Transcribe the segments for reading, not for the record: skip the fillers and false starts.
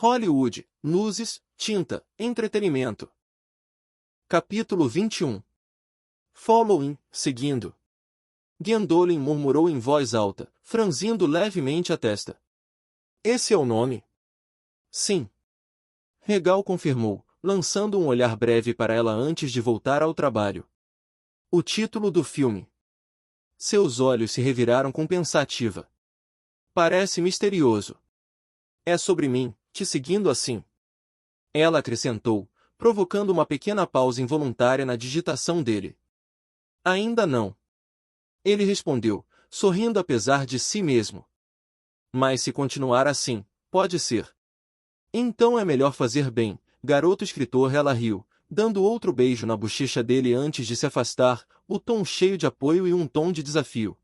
Hollywood, luzes, tinta, entretenimento. Capítulo 21. Following, seguindo. Gwendolyn murmurou em voz alta, franzindo levemente a testa. Esse é o nome? Sim. Regal confirmou, lançando um olhar breve para ela antes de voltar ao trabalho. O título do filme. Seus olhos se reviraram com pensativa. Parece misterioso. É sobre mim, te seguindo assim. Ela acrescentou, provocando uma pequena pausa involuntária na digitação dele. Ainda não. Ele respondeu, sorrindo apesar de si mesmo. Mas se continuar assim, pode ser. Então é melhor fazer bem, garoto escritor. Ela riu, dando outro beijo na bochecha dele antes de se afastar, o tom cheio de apoio e um tom de desafio.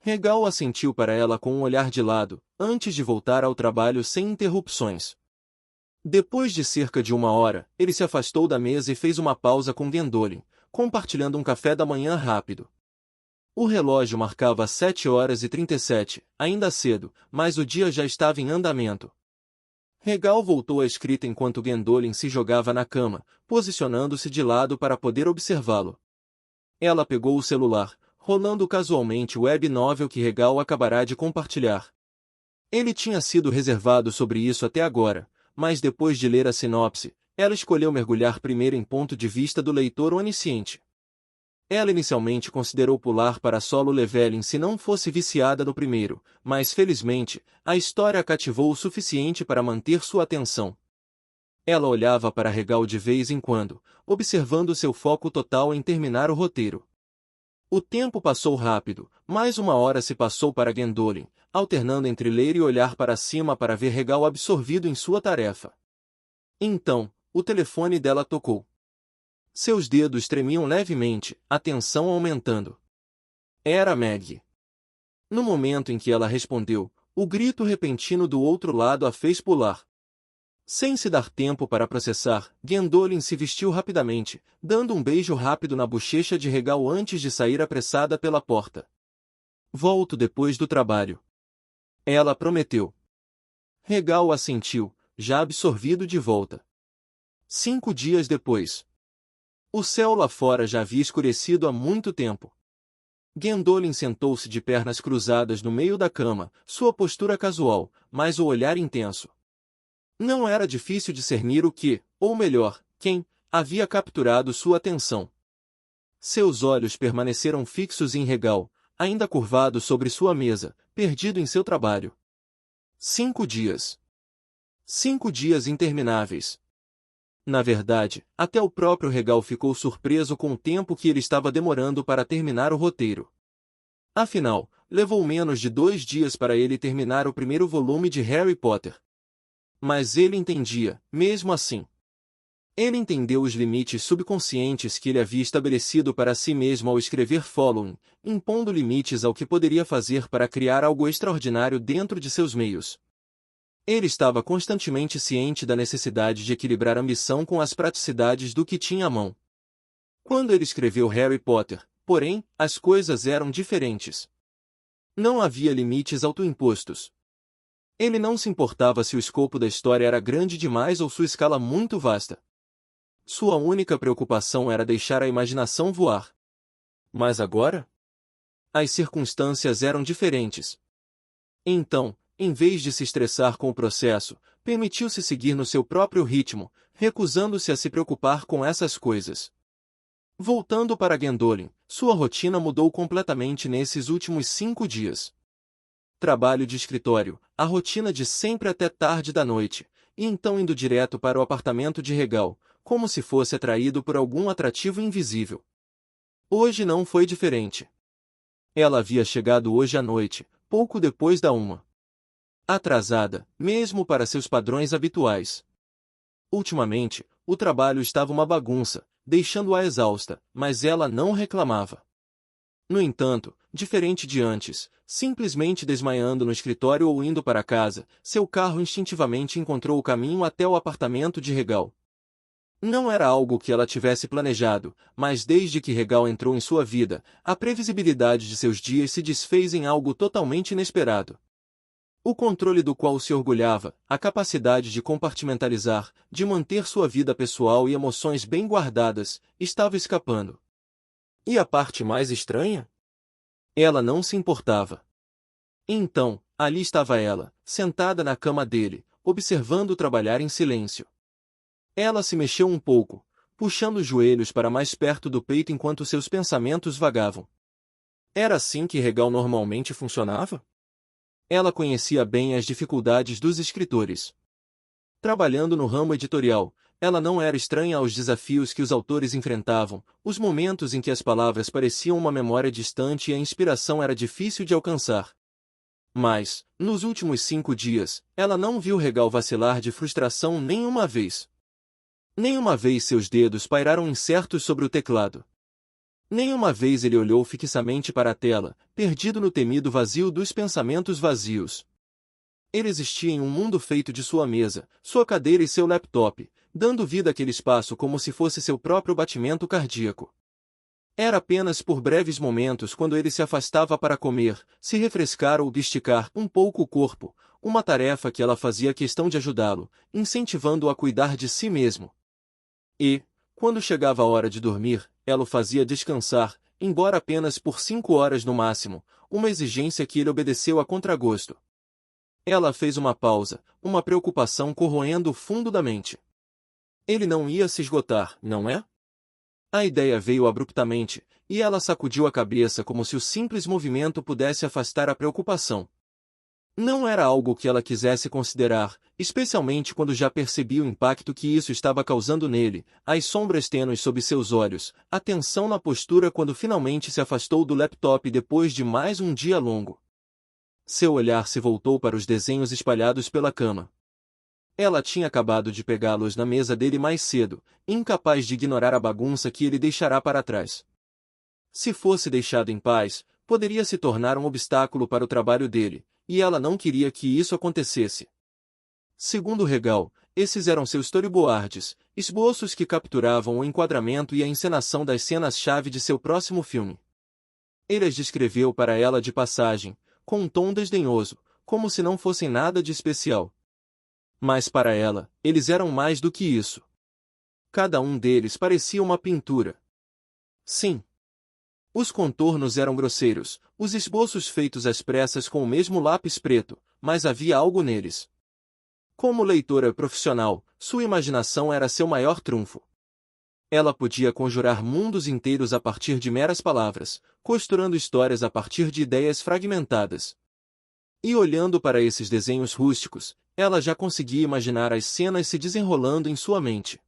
Regal assentiu para ela com um olhar de lado, antes de voltar ao trabalho sem interrupções. Depois de cerca de 1 hora, ele se afastou da mesa e fez uma pausa com Gwendolyn, compartilhando um café da manhã rápido. O relógio marcava 7h37, ainda cedo, mas o dia já estava em andamento. Regal voltou à escrita enquanto Gwendolyn se jogava na cama, posicionando-se de lado para poder observá-lo. Ela pegou o celular, rolando casualmente o web novel que Regal acabará de compartilhar. Ele tinha sido reservado sobre isso até agora, mas depois de ler a sinopse, ela escolheu mergulhar primeiro em ponto de vista do leitor onisciente. Ela inicialmente considerou pular para Solo Leveling se não fosse viciada no primeiro, mas felizmente, a história a cativou o suficiente para manter sua atenção. Ela olhava para Regal de vez em quando, observando seu foco total em terminar o roteiro. O tempo passou rápido, mais 1 hora se passou para Gwendolyn, alternando entre ler e olhar para cima para ver Regal absorvido em sua tarefa. Então, o telefone dela tocou. Seus dedos tremiam levemente, a tensão aumentando. Era Maggie. No momento em que ela respondeu, o grito repentino do outro lado a fez pular. Sem se dar tempo para processar, Gwendolyn se vestiu rapidamente, dando um beijo rápido na bochecha de Regal antes de sair apressada pela porta. Volto depois do trabalho. Ela prometeu. Regal assentiu, já absorvido de volta. 5 dias depois. O céu lá fora já havia escurecido há muito tempo. Gwendolyn sentou-se de pernas cruzadas no meio da cama, sua postura casual, mas o olhar intenso. Não era difícil discernir o que, ou melhor, quem, havia capturado sua atenção. Seus olhos permaneceram fixos em Regal, ainda curvado sobre sua mesa, perdido em seu trabalho. 5 dias. 5 dias intermináveis. Na verdade, até o próprio Regal ficou surpreso com o tempo que ele estava demorando para terminar o roteiro. Afinal, levou menos de 2 dias para ele terminar o primeiro volume de Harry Potter. Mas ele entendia, mesmo assim. Ele entendeu os limites subconscientes que ele havia estabelecido para si mesmo ao escrever Following, impondo limites ao que poderia fazer para criar algo extraordinário dentro de seus meios. Ele estava constantemente ciente da necessidade de equilibrar a ambição com as praticidades do que tinha à mão. Quando ele escreveu Harry Potter, porém, as coisas eram diferentes. Não havia limites autoimpostos. Ele não se importava se o escopo da história era grande demais ou sua escala muito vasta. Sua única preocupação era deixar a imaginação voar. Mas agora? As circunstâncias eram diferentes. Então, em vez de se estressar com o processo, permitiu-se seguir no seu próprio ritmo, recusando-se a se preocupar com essas coisas. Voltando para Gwendolyn, sua rotina mudou completamente nesses últimos 5 dias. Trabalho de escritório, a rotina de sempre até tarde da noite, e então indo direto para o apartamento de Regal, como se fosse atraído por algum atrativo invisível. Hoje não foi diferente. Ela havia chegado hoje à noite, pouco depois da 1. Atrasada, mesmo para seus padrões habituais. Ultimamente, o trabalho estava uma bagunça, deixando-a exausta, mas ela não reclamava. No entanto, diferente de antes, simplesmente desmaiando no escritório ou indo para casa, seu carro instintivamente encontrou o caminho até o apartamento de Regal. Não era algo que ela tivesse planejado, mas desde que Regal entrou em sua vida, a previsibilidade de seus dias se desfez em algo totalmente inesperado. O controle do qual se orgulhava, a capacidade de compartimentalizar, de manter sua vida pessoal e emoções bem guardadas, estava escapando. E a parte mais estranha? Ela não se importava. Então, ali estava ela, sentada na cama dele, observando-o trabalhar em silêncio. Ela se mexeu um pouco, puxando os joelhos para mais perto do peito enquanto seus pensamentos vagavam. Era assim que Regal normalmente funcionava? Ela conhecia bem as dificuldades dos escritores. Trabalhando no ramo editorial, ela não era estranha aos desafios que os autores enfrentavam, os momentos em que as palavras pareciam uma memória distante e a inspiração era difícil de alcançar. Mas, nos últimos 5 dias, ela não viu Regal vacilar de frustração nenhuma vez. Nenhuma vez seus dedos pairaram incertos sobre o teclado. Nenhuma vez ele olhou fixamente para a tela, perdido no temido vazio dos pensamentos vazios. Ele existia em um mundo feito de sua mesa, sua cadeira e seu laptop, dando vida àquele espaço como se fosse seu próprio batimento cardíaco. Era apenas por breves momentos quando ele se afastava para comer, se refrescar ou esticar um pouco o corpo, uma tarefa que ela fazia questão de ajudá-lo, incentivando-o a cuidar de si mesmo. E, quando chegava a hora de dormir, ela o fazia descansar, embora apenas por 5 horas no máximo, uma exigência que ele obedeceu a contragosto. Ela fez uma pausa, uma preocupação corroendo o fundo da mente. Ele não ia se esgotar, não é? A ideia veio abruptamente, e ela sacudiu a cabeça como se o simples movimento pudesse afastar a preocupação. Não era algo que ela quisesse considerar, especialmente quando já percebia o impacto que isso estava causando nele, as sombras tênues sob seus olhos, a tensão na postura quando finalmente se afastou do laptop depois de mais um dia longo. Seu olhar se voltou para os desenhos espalhados pela cama. Ela tinha acabado de pegá-los na mesa dele mais cedo, incapaz de ignorar a bagunça que ele deixará para trás. Se fosse deixado em paz, poderia se tornar um obstáculo para o trabalho dele, e ela não queria que isso acontecesse. Segundo Regal, esses eram seus storyboards, esboços que capturavam o enquadramento e a encenação das cenas-chave de seu próximo filme. Ele as descreveu para ela de passagem, com um tom desdenhoso, como se não fossem nada de especial. Mas para ela, eles eram mais do que isso. Cada um deles parecia uma pintura. Sim. Os contornos eram grosseiros, os esboços feitos às pressas com o mesmo lápis preto, mas havia algo neles. Como leitora profissional, sua imaginação era seu maior trunfo. Ela podia conjurar mundos inteiros a partir de meras palavras, costurando histórias a partir de ideias fragmentadas. E olhando para esses desenhos rústicos, ela já conseguia imaginar as cenas se desenrolando em sua mente.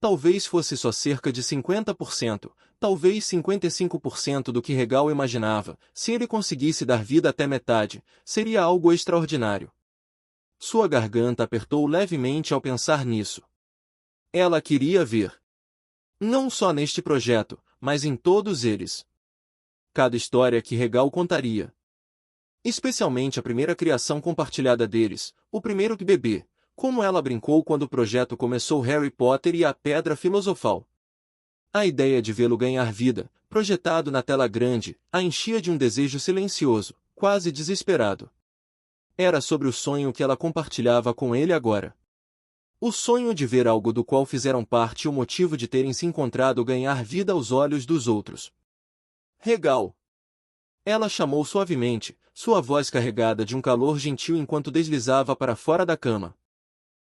Talvez fosse só cerca de 50%, talvez 55% do que Regal imaginava, se ele conseguisse dar vida até metade, seria algo extraordinário. Sua garganta apertou levemente ao pensar nisso. Ela queria ver. Não só neste projeto, mas em todos eles. Cada história que Regal contaria. Especialmente a primeira criação compartilhada deles, o primeiro bebê. Como ela brincou quando o projeto começou Harry Potter e a Pedra Filosofal. A ideia de vê-lo ganhar vida, projetado na tela grande, a enchia de um desejo silencioso, quase desesperado. Era sobre o sonho que ela compartilhava com ele agora. O sonho de ver algo do qual fizeram parte e o motivo de terem se encontrado ganhar vida aos olhos dos outros. Regal. Ela chamou suavemente, sua voz carregada de um calor gentil enquanto deslizava para fora da cama.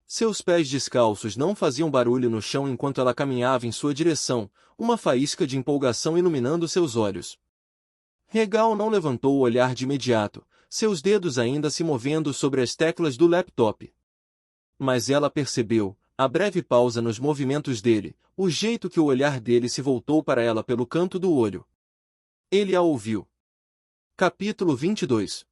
Seus pés descalços não faziam barulho no chão enquanto ela caminhava em sua direção, uma faísca de empolgação iluminando seus olhos. Regal não levantou o olhar de imediato, seus dedos ainda se movendo sobre as teclas do laptop. Mas ela percebeu, a breve pausa nos movimentos dele, o jeito que o olhar dele se voltou para ela pelo canto do olho. Ele a ouviu. Capítulo 22.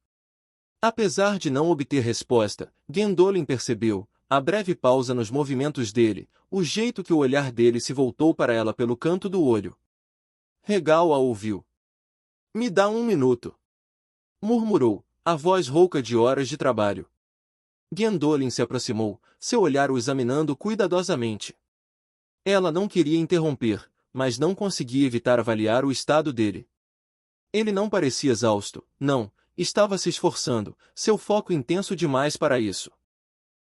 Apesar de não obter resposta, Gwendolyn percebeu, a breve pausa nos movimentos dele, o jeito que o olhar dele se voltou para ela pelo canto do olho. Regal a ouviu. Me dá 1 minuto. Murmurou, a voz rouca de horas de trabalho. Gwendolyn se aproximou, seu olhar o examinando cuidadosamente. Ela não queria interromper, mas não conseguia evitar avaliar o estado dele. Ele não parecia exausto, não, estava se esforçando, seu foco intenso demais para isso.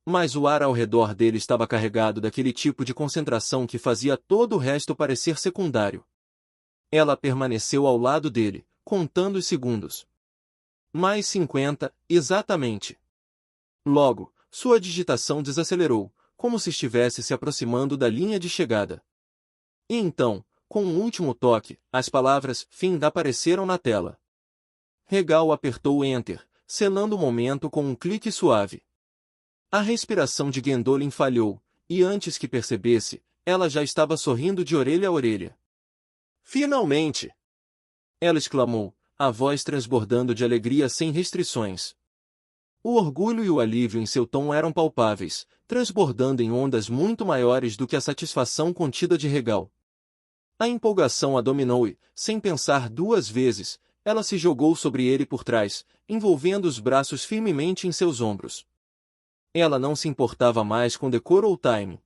Mas o ar ao redor dele estava carregado daquele tipo de concentração que fazia todo o resto parecer secundário. Ela permaneceu ao lado dele, contando os segundos. Mais 50, exatamente. Logo, sua digitação desacelerou, como se estivesse se aproximando da linha de chegada. E então, com um último toque, as palavras fim apareceram na tela. Regal apertou Enter, selando o momento com um clique suave. A respiração de Gwendolyn falhou, e antes que percebesse, ela já estava sorrindo de orelha a orelha. Finalmente! Ela exclamou, a voz transbordando de alegria sem restrições. O orgulho e o alívio em seu tom eram palpáveis, transbordando em ondas muito maiores do que a satisfação contida de Regal. A empolgação a dominou e, sem pensar duas vezes, ela se jogou sobre ele por trás, envolvendo os braços firmemente em seus ombros. Ela não se importava mais com decor ou time.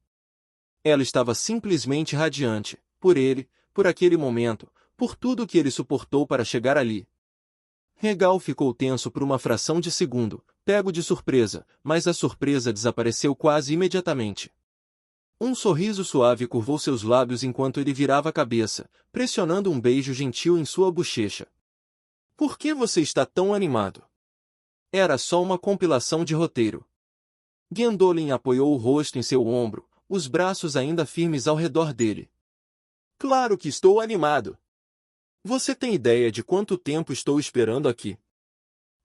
Ela estava simplesmente radiante, por ele, por aquele momento, por tudo que ele suportou para chegar ali. Regal ficou tenso por uma fração de segundo, pego de surpresa, mas a surpresa desapareceu quase imediatamente. Um sorriso suave curvou seus lábios enquanto ele virava a cabeça, pressionando um beijo gentil em sua bochecha. Por que você está tão animado? Era só uma compilação de roteiro. Gwendolyn apoiou o rosto em seu ombro, os braços ainda firmes ao redor dele. Claro que estou animado. Você tem ideia de quanto tempo estou esperando aqui?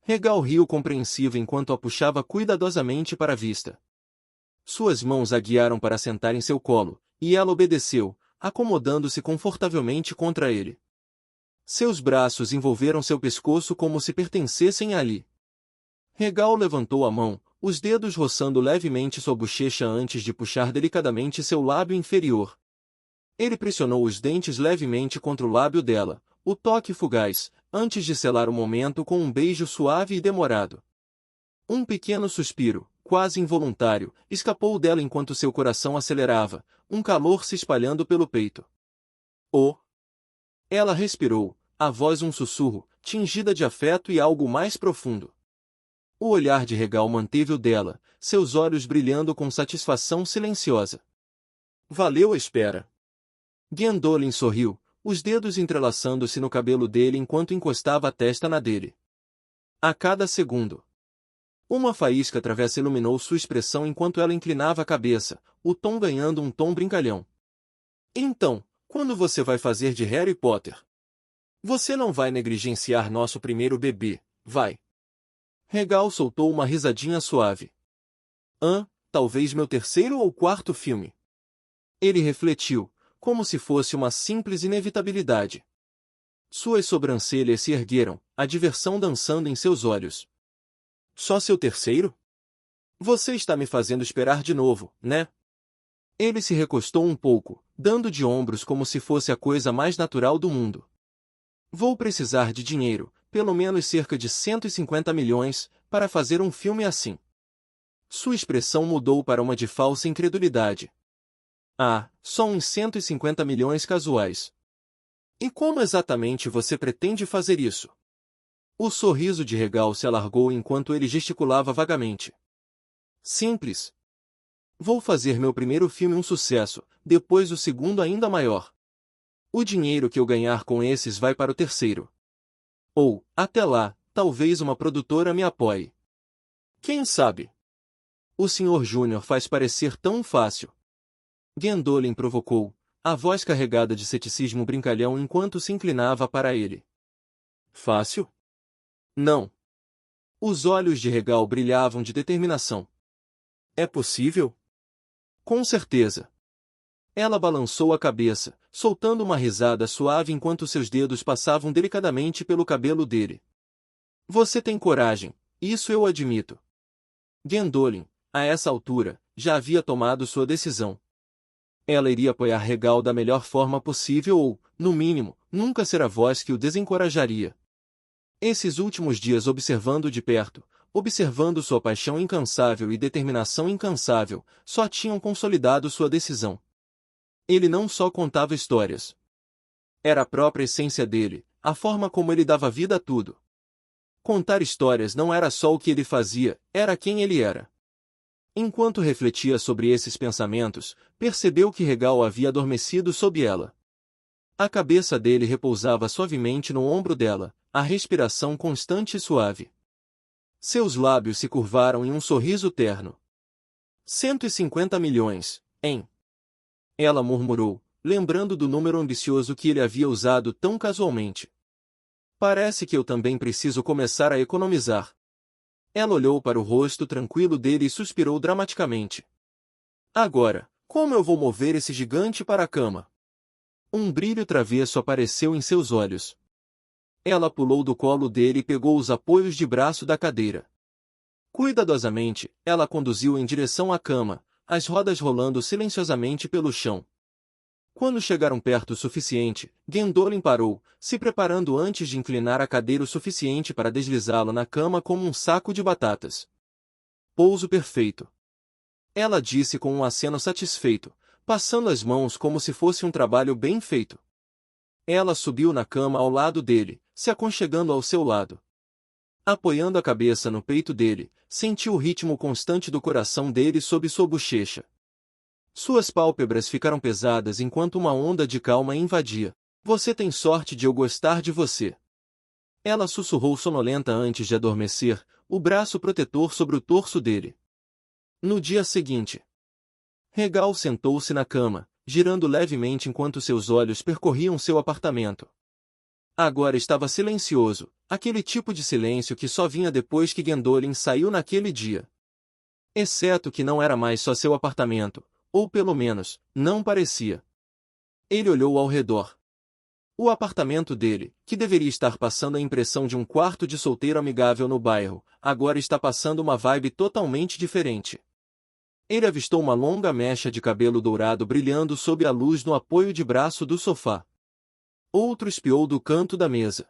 Regal riu compreensivo enquanto a puxava cuidadosamente para a vista. Suas mãos a guiaram para sentar em seu colo, e ela obedeceu, acomodando-se confortavelmente contra ele. Seus braços envolveram seu pescoço como se pertencessem ali. Regal levantou a mão, os dedos roçando levemente sua bochecha antes de puxar delicadamente seu lábio inferior. Ele pressionou os dentes levemente contra o lábio dela, o toque fugaz, antes de selar o momento com um beijo suave e demorado. Um pequeno suspiro, quase involuntário, escapou dela enquanto seu coração acelerava, um calor se espalhando pelo peito. Oh! Ela respirou, a voz um sussurro, tingida de afeto e algo mais profundo. O olhar de Regal manteve o dela, seus olhos brilhando com satisfação silenciosa. Valeu a espera. Gwendolyn sorriu, os dedos entrelaçando-se no cabelo dele enquanto encostava a testa na dele. A cada segundo. Uma faísca travessa iluminou sua expressão enquanto ela inclinava a cabeça, o tom ganhando um tom brincalhão. Então, quando você vai fazer de Harry Potter? Você não vai negligenciar nosso primeiro bebê, vai? Regal soltou uma risadinha suave. Talvez meu terceiro ou quarto filme. Ele refletiu, como se fosse uma simples inevitabilidade. Suas sobrancelhas se ergueram, a diversão dançando em seus olhos. Só seu terceiro? Você está me fazendo esperar de novo, né? Ele se recostou um pouco, dando de ombros como se fosse a coisa mais natural do mundo. Vou precisar de dinheiro, pelo menos cerca de 150 milhões, para fazer um filme assim. Sua expressão mudou para uma de falsa incredulidade. Só uns 150 milhões casuais. E como exatamente você pretende fazer isso? O sorriso de Regal se alargou enquanto ele gesticulava vagamente. Simples. Vou fazer meu primeiro filme um sucesso, depois o segundo ainda maior. O dinheiro que eu ganhar com esses vai para o terceiro. Ou, até lá, talvez uma produtora me apoie. Quem sabe? O Sr. Júnior faz parecer tão fácil. Gwendolyn provocou, a voz carregada de ceticismo brincalhão enquanto se inclinava para ele. Fácil? Não. Os olhos de Regal brilhavam de determinação. É possível? Com certeza. Ela balançou a cabeça, soltando uma risada suave enquanto seus dedos passavam delicadamente pelo cabelo dele. Você tem coragem, isso eu admito. Gwendolyn, a essa altura, já havia tomado sua decisão. Ela iria apoiar Regal da melhor forma possível ou, no mínimo, nunca ser a voz que o desencorajaria. Esses últimos dias observando de perto, observando sua paixão incansável e determinação incansável, só tinham consolidado sua decisão. Ele não só contava histórias. Era a própria essência dele, a forma como ele dava vida a tudo. Contar histórias não era só o que ele fazia, era quem ele era. Enquanto refletia sobre esses pensamentos, percebeu que Regal havia adormecido sob ela. A cabeça dele repousava suavemente no ombro dela, a respiração constante e suave. Seus lábios se curvaram em um sorriso terno. 150 milhões, hein? Ela murmurou, lembrando do número ambicioso que ele havia usado tão casualmente. Parece que eu também preciso começar a economizar. Ela olhou para o rosto tranquilo dele e suspirou dramaticamente. Agora, como eu vou mover esse gigante para a cama? Um brilho travesso apareceu em seus olhos. Ela pulou do colo dele e pegou os apoios de braço da cadeira. Cuidadosamente, ela conduziu em direção à cama, as rodas rolando silenciosamente pelo chão. Quando chegaram perto o suficiente, Gwendolen parou, se preparando antes de inclinar a cadeira o suficiente para deslizá-lo na cama como um saco de batatas. Pouso perfeito. Ela disse com um aceno satisfeito, passando as mãos como se fosse um trabalho bem feito. Ela subiu na cama ao lado dele, se aconchegando ao seu lado. Apoiando a cabeça no peito dele, sentiu o ritmo constante do coração dele sob sua bochecha. Suas pálpebras ficaram pesadas enquanto uma onda de calma invadia. Você tem sorte de eu gostar de você. Ela sussurrou sonolenta antes de adormecer, o braço protetor sobre o torso dele. No dia seguinte, Regal sentou-se na cama, girando levemente enquanto seus olhos percorriam seu apartamento. Agora estava silencioso, aquele tipo de silêncio que só vinha depois que Gwendolen saiu naquele dia. Exceto que não era mais só seu apartamento, ou pelo menos, não parecia. Ele olhou ao redor. O apartamento dele, que deveria estar passando a impressão de um quarto de solteiro amigável no bairro, agora está passando uma vibe totalmente diferente. Ele avistou uma longa mecha de cabelo dourado brilhando sob a luz no apoio de braço do sofá. Outro espiou do canto da mesa.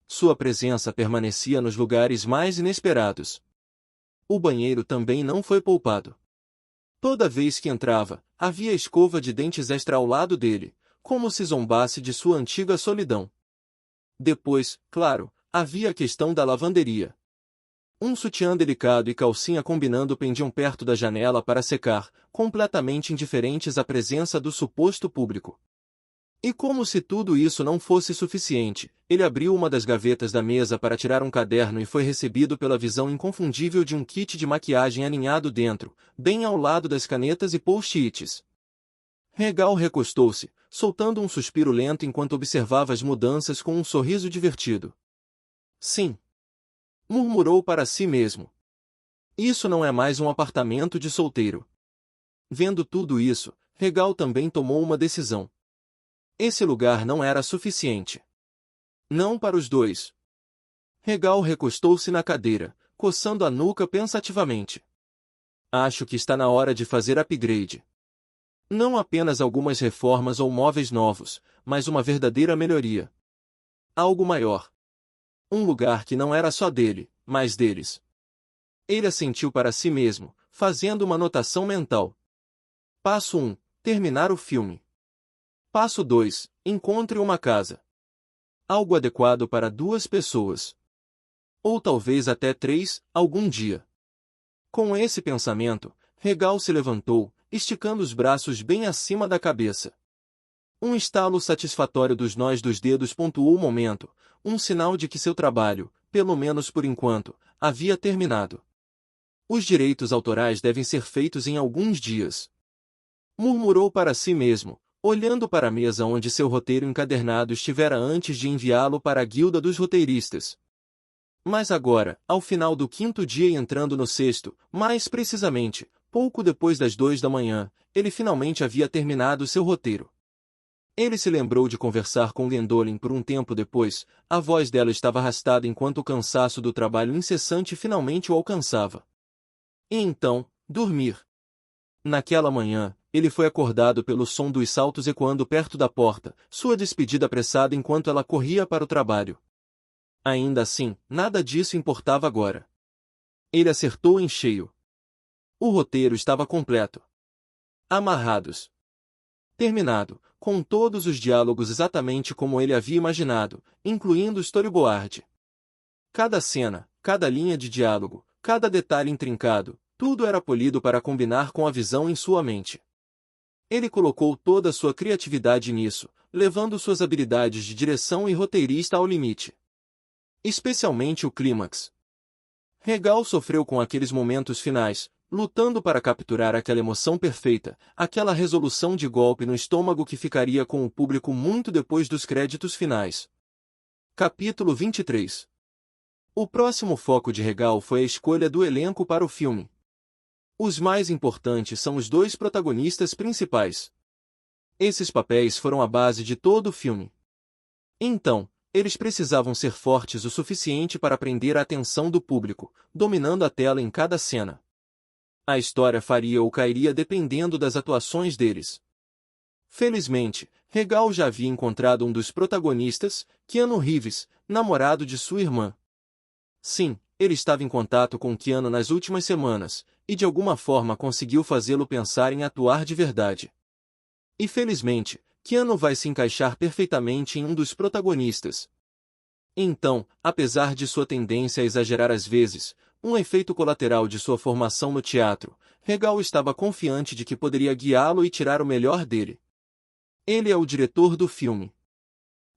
Sua presença permanecia nos lugares mais inesperados. O banheiro também não foi poupado. Toda vez que entrava, havia escova de dentes extra ao lado dele, como se zombasse de sua antiga solidão. Depois, claro, havia a questão da lavanderia. Um sutiã delicado e calcinha combinando pendiam perto da janela para secar, completamente indiferentes à presença do suposto público. E como se tudo isso não fosse suficiente, ele abriu uma das gavetas da mesa para tirar um caderno e foi recebido pela visão inconfundível de um kit de maquiagem aninhado dentro, bem ao lado das canetas e post-its. Regal recostou-se, soltando um suspiro lento enquanto observava as mudanças com um sorriso divertido. Sim. Murmurou para si mesmo. Isso não é mais um apartamento de solteiro. Vendo tudo isso, Regal também tomou uma decisão. Esse lugar não era suficiente. Não para os dois. Regal recostou-se na cadeira, coçando a nuca pensativamente. Acho que está na hora de fazer upgrade. Não apenas algumas reformas ou móveis novos, mas uma verdadeira melhoria. Algo maior. Um lugar que não era só dele, mas deles. Ele assentiu para si mesmo, fazendo uma anotação mental. Passo 1. Terminar o filme. Passo 2. Encontre uma casa. Algo adequado para 2 pessoas. Ou talvez até 3, algum dia. Com esse pensamento, Regal se levantou, esticando os braços bem acima da cabeça. Um estalo satisfatório dos nós dos dedos pontuou o momento, um sinal de que seu trabalho, pelo menos por enquanto, havia terminado. Os direitos autorais devem ser feitos em alguns dias. Murmurou para si mesmo, olhando para a mesa onde seu roteiro encadernado estivera antes de enviá-lo para a guilda dos roteiristas. Mas agora, ao final do 5º dia e entrando no 6º, mais precisamente, pouco depois das 2 da manhã, ele finalmente havia terminado seu roteiro. Ele se lembrou de conversar com Gwendolen por um tempo depois, a voz dela estava arrastada enquanto o cansaço do trabalho incessante finalmente o alcançava. E então, dormir. Naquela manhã, ele foi acordado pelo som dos saltos ecoando perto da porta, sua despedida apressada enquanto ela corria para o trabalho. Ainda assim, nada disso importava agora. Ele acertou em cheio. O roteiro estava completo. Amarrados. Terminado, com todos os diálogos exatamente como ele havia imaginado, incluindo o storyboard. Cada cena, cada linha de diálogo, cada detalhe intrincado, tudo era polido para combinar com a visão em sua mente. Ele colocou toda a sua criatividade nisso, levando suas habilidades de direção e roteirista ao limite. Especialmente o clímax. Regal sofreu com aqueles momentos finais, lutando para capturar aquela emoção perfeita, aquela resolução de golpe no estômago que ficaria com o público muito depois dos créditos finais. Capítulo 23. O próximo foco de Regal foi a escolha do elenco para o filme. Os mais importantes são os dois protagonistas principais. Esses papéis foram a base de todo o filme. Então, eles precisavam ser fortes o suficiente para prender a atenção do público, dominando a tela em cada cena. A história faria ou cairia dependendo das atuações deles. Felizmente, Regal já havia encontrado um dos protagonistas, Keanu Reeves, namorado de sua irmã. Sim, ele estava em contato com Keanu nas últimas semanas, e de alguma forma conseguiu fazê-lo pensar em atuar de verdade. E felizmente, Keanu vai se encaixar perfeitamente em um dos protagonistas. Então, apesar de sua tendência a exagerar às vezes, um efeito colateral de sua formação no teatro, Regal estava confiante de que poderia guiá-lo e tirar o melhor dele. Ele é o diretor do filme.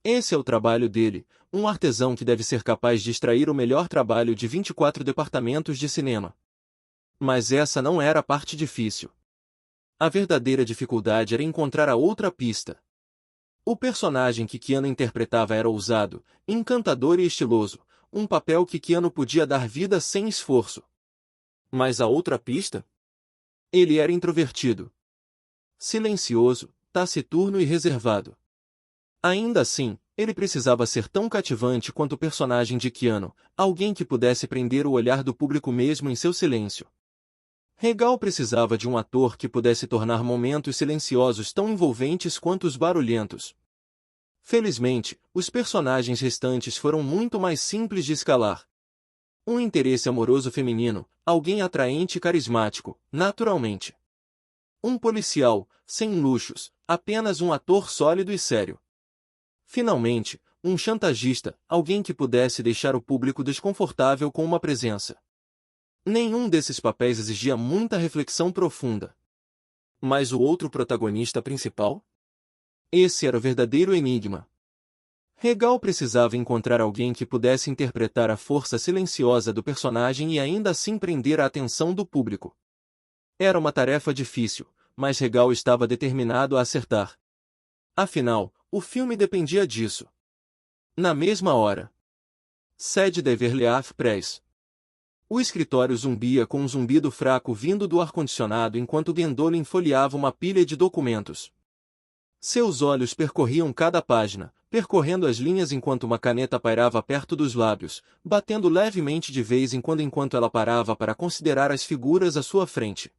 Esse é o trabalho dele, um artesão que deve ser capaz de extrair o melhor trabalho de 24 departamentos de cinema. Mas essa não era a parte difícil. A verdadeira dificuldade era encontrar a outra pista. O personagem que Keanu interpretava era ousado, encantador e estiloso, um papel que Keanu podia dar vida sem esforço. Mas a outra pista? Ele era introvertido. Silencioso, taciturno e reservado. Ainda assim, ele precisava ser tão cativante quanto o personagem de Keanu, alguém que pudesse prender o olhar do público mesmo em seu silêncio. Regal precisava de um ator que pudesse tornar momentos silenciosos tão envolventes quanto os barulhentos. Felizmente, os personagens restantes foram muito mais simples de escalar. Um interesse amoroso feminino, alguém atraente e carismático, naturalmente. Um policial, sem luxos, apenas um ator sólido e sério. Finalmente, um chantagista, alguém que pudesse deixar o público desconfortável com uma presença. Nenhum desses papéis exigia muita reflexão profunda. Mas o outro protagonista principal? Esse era o verdadeiro enigma. Regal precisava encontrar alguém que pudesse interpretar a força silenciosa do personagem e ainda assim prender a atenção do público. Era uma tarefa difícil, mas Regal estava determinado a acertar. Afinal, o filme dependia disso. Na mesma hora. Sede de Everleaf Press. O escritório zumbia com um zumbido fraco vindo do ar-condicionado enquanto Gwendolyn folheava uma pilha de documentos. Seus olhos percorriam cada página, percorrendo as linhas enquanto uma caneta pairava perto dos lábios, batendo levemente de vez em quando enquanto ela parava para considerar as figuras à sua frente.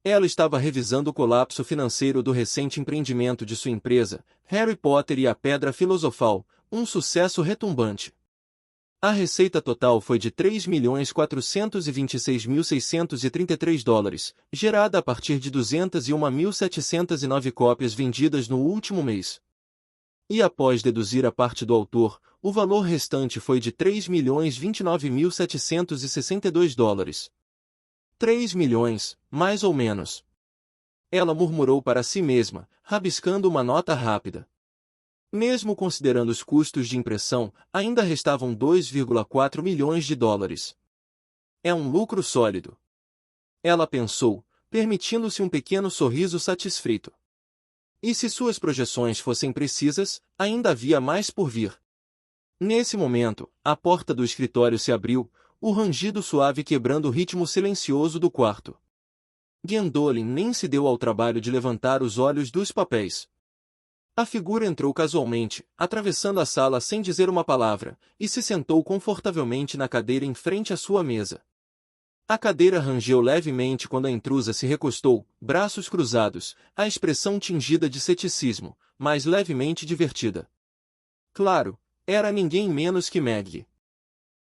Ela estava revisando o colapso financeiro do recente empreendimento de sua empresa, Harry Potter e a Pedra Filosofal, um sucesso retumbante. A receita total foi de $3.426.633, gerada a partir de 201.709 cópias vendidas no último mês. E após deduzir a parte do autor, o valor restante foi de $3.029.762. 3 milhões, mais ou menos. Ela murmurou para si mesma, rabiscando uma nota rápida. Mesmo considerando os custos de impressão, ainda restavam $2,4 milhões. É um lucro sólido. Ela pensou, permitindo-se um pequeno sorriso satisfeito. E se suas projeções fossem precisas, ainda havia mais por vir. Nesse momento, a porta do escritório se abriu, o rangido suave quebrando o ritmo silencioso do quarto. Gwendolyn nem se deu ao trabalho de levantar os olhos dos papéis. A figura entrou casualmente, atravessando a sala sem dizer uma palavra, e se sentou confortavelmente na cadeira em frente à sua mesa. A cadeira rangeu levemente quando a intrusa se recostou, braços cruzados, a expressão tingida de ceticismo, mas levemente divertida. Claro, era ninguém menos que Maggie.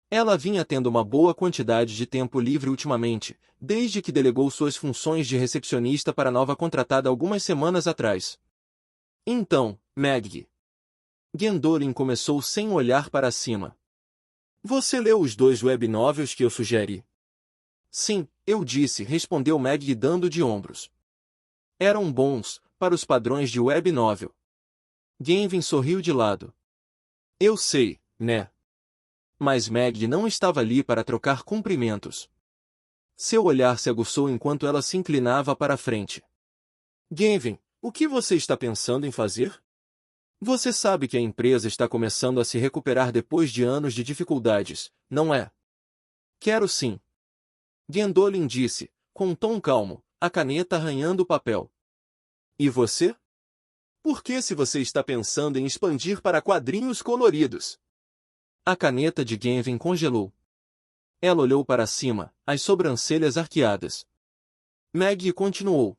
Ela vinha tendo uma boa quantidade de tempo livre ultimamente, desde que delegou suas funções de recepcionista para a nova contratada algumas semanas atrás. Então, Maggie. Gwendolyn começou sem olhar para cima. Você leu os 2 web novels que eu sugeri? Sim, eu disse, respondeu Meg dando de ombros. Eram bons, para os padrões de web novel. Gavin sorriu de lado. Eu sei, né? Mas Meg não estava ali para trocar cumprimentos. Seu olhar se aguçou enquanto ela se inclinava para a frente. Gavin, o que você está pensando em fazer? Você sabe que a empresa está começando a se recuperar depois de anos de dificuldades, não é? Quero sim. Gwendolyn disse, com um tom calmo, a caneta arranhando o papel. E você? Por que se você está pensando em expandir para quadrinhos coloridos? A caneta de Gavin congelou. Ela olhou para cima, as sobrancelhas arqueadas. Meg continuou.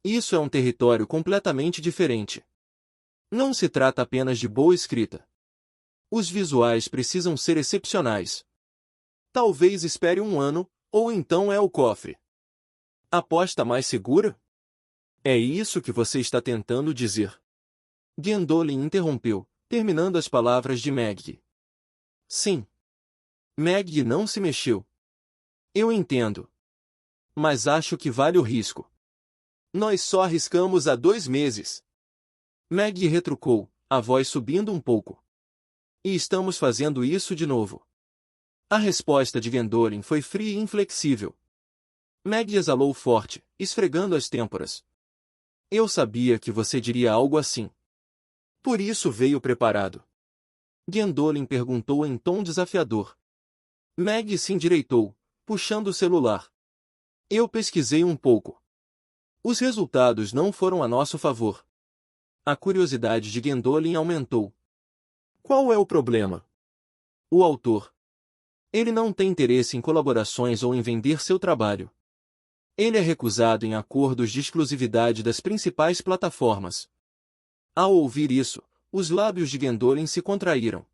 Isso é um território completamente diferente. Não se trata apenas de boa escrita. Os visuais precisam ser excepcionais. Talvez espere um ano, ou então é o cofre. Aposta mais segura? É isso que você está tentando dizer. Gwendolyn interrompeu, terminando as palavras de Meg. Sim. Meg não se mexeu. Eu entendo. Mas acho que vale o risco. Nós só arriscamos há 2 meses. Meg retrucou, a voz subindo um pouco. E estamos fazendo isso de novo. A resposta de Gwendolyn foi fria e inflexível. Meg exalou forte, esfregando as têmporas. Eu sabia que você diria algo assim. Por isso veio preparado. Gwendolyn perguntou em tom desafiador. Meg se endireitou, puxando o celular. Eu pesquisei um pouco. Os resultados não foram a nosso favor. A curiosidade de Gwendolyn aumentou. Qual é o problema? O autor. Ele não tem interesse em colaborações ou em vender seu trabalho. Ele é recusado em acordos de exclusividade das principais plataformas. Ao ouvir isso, os lábios de Gwendolyn se contraíram.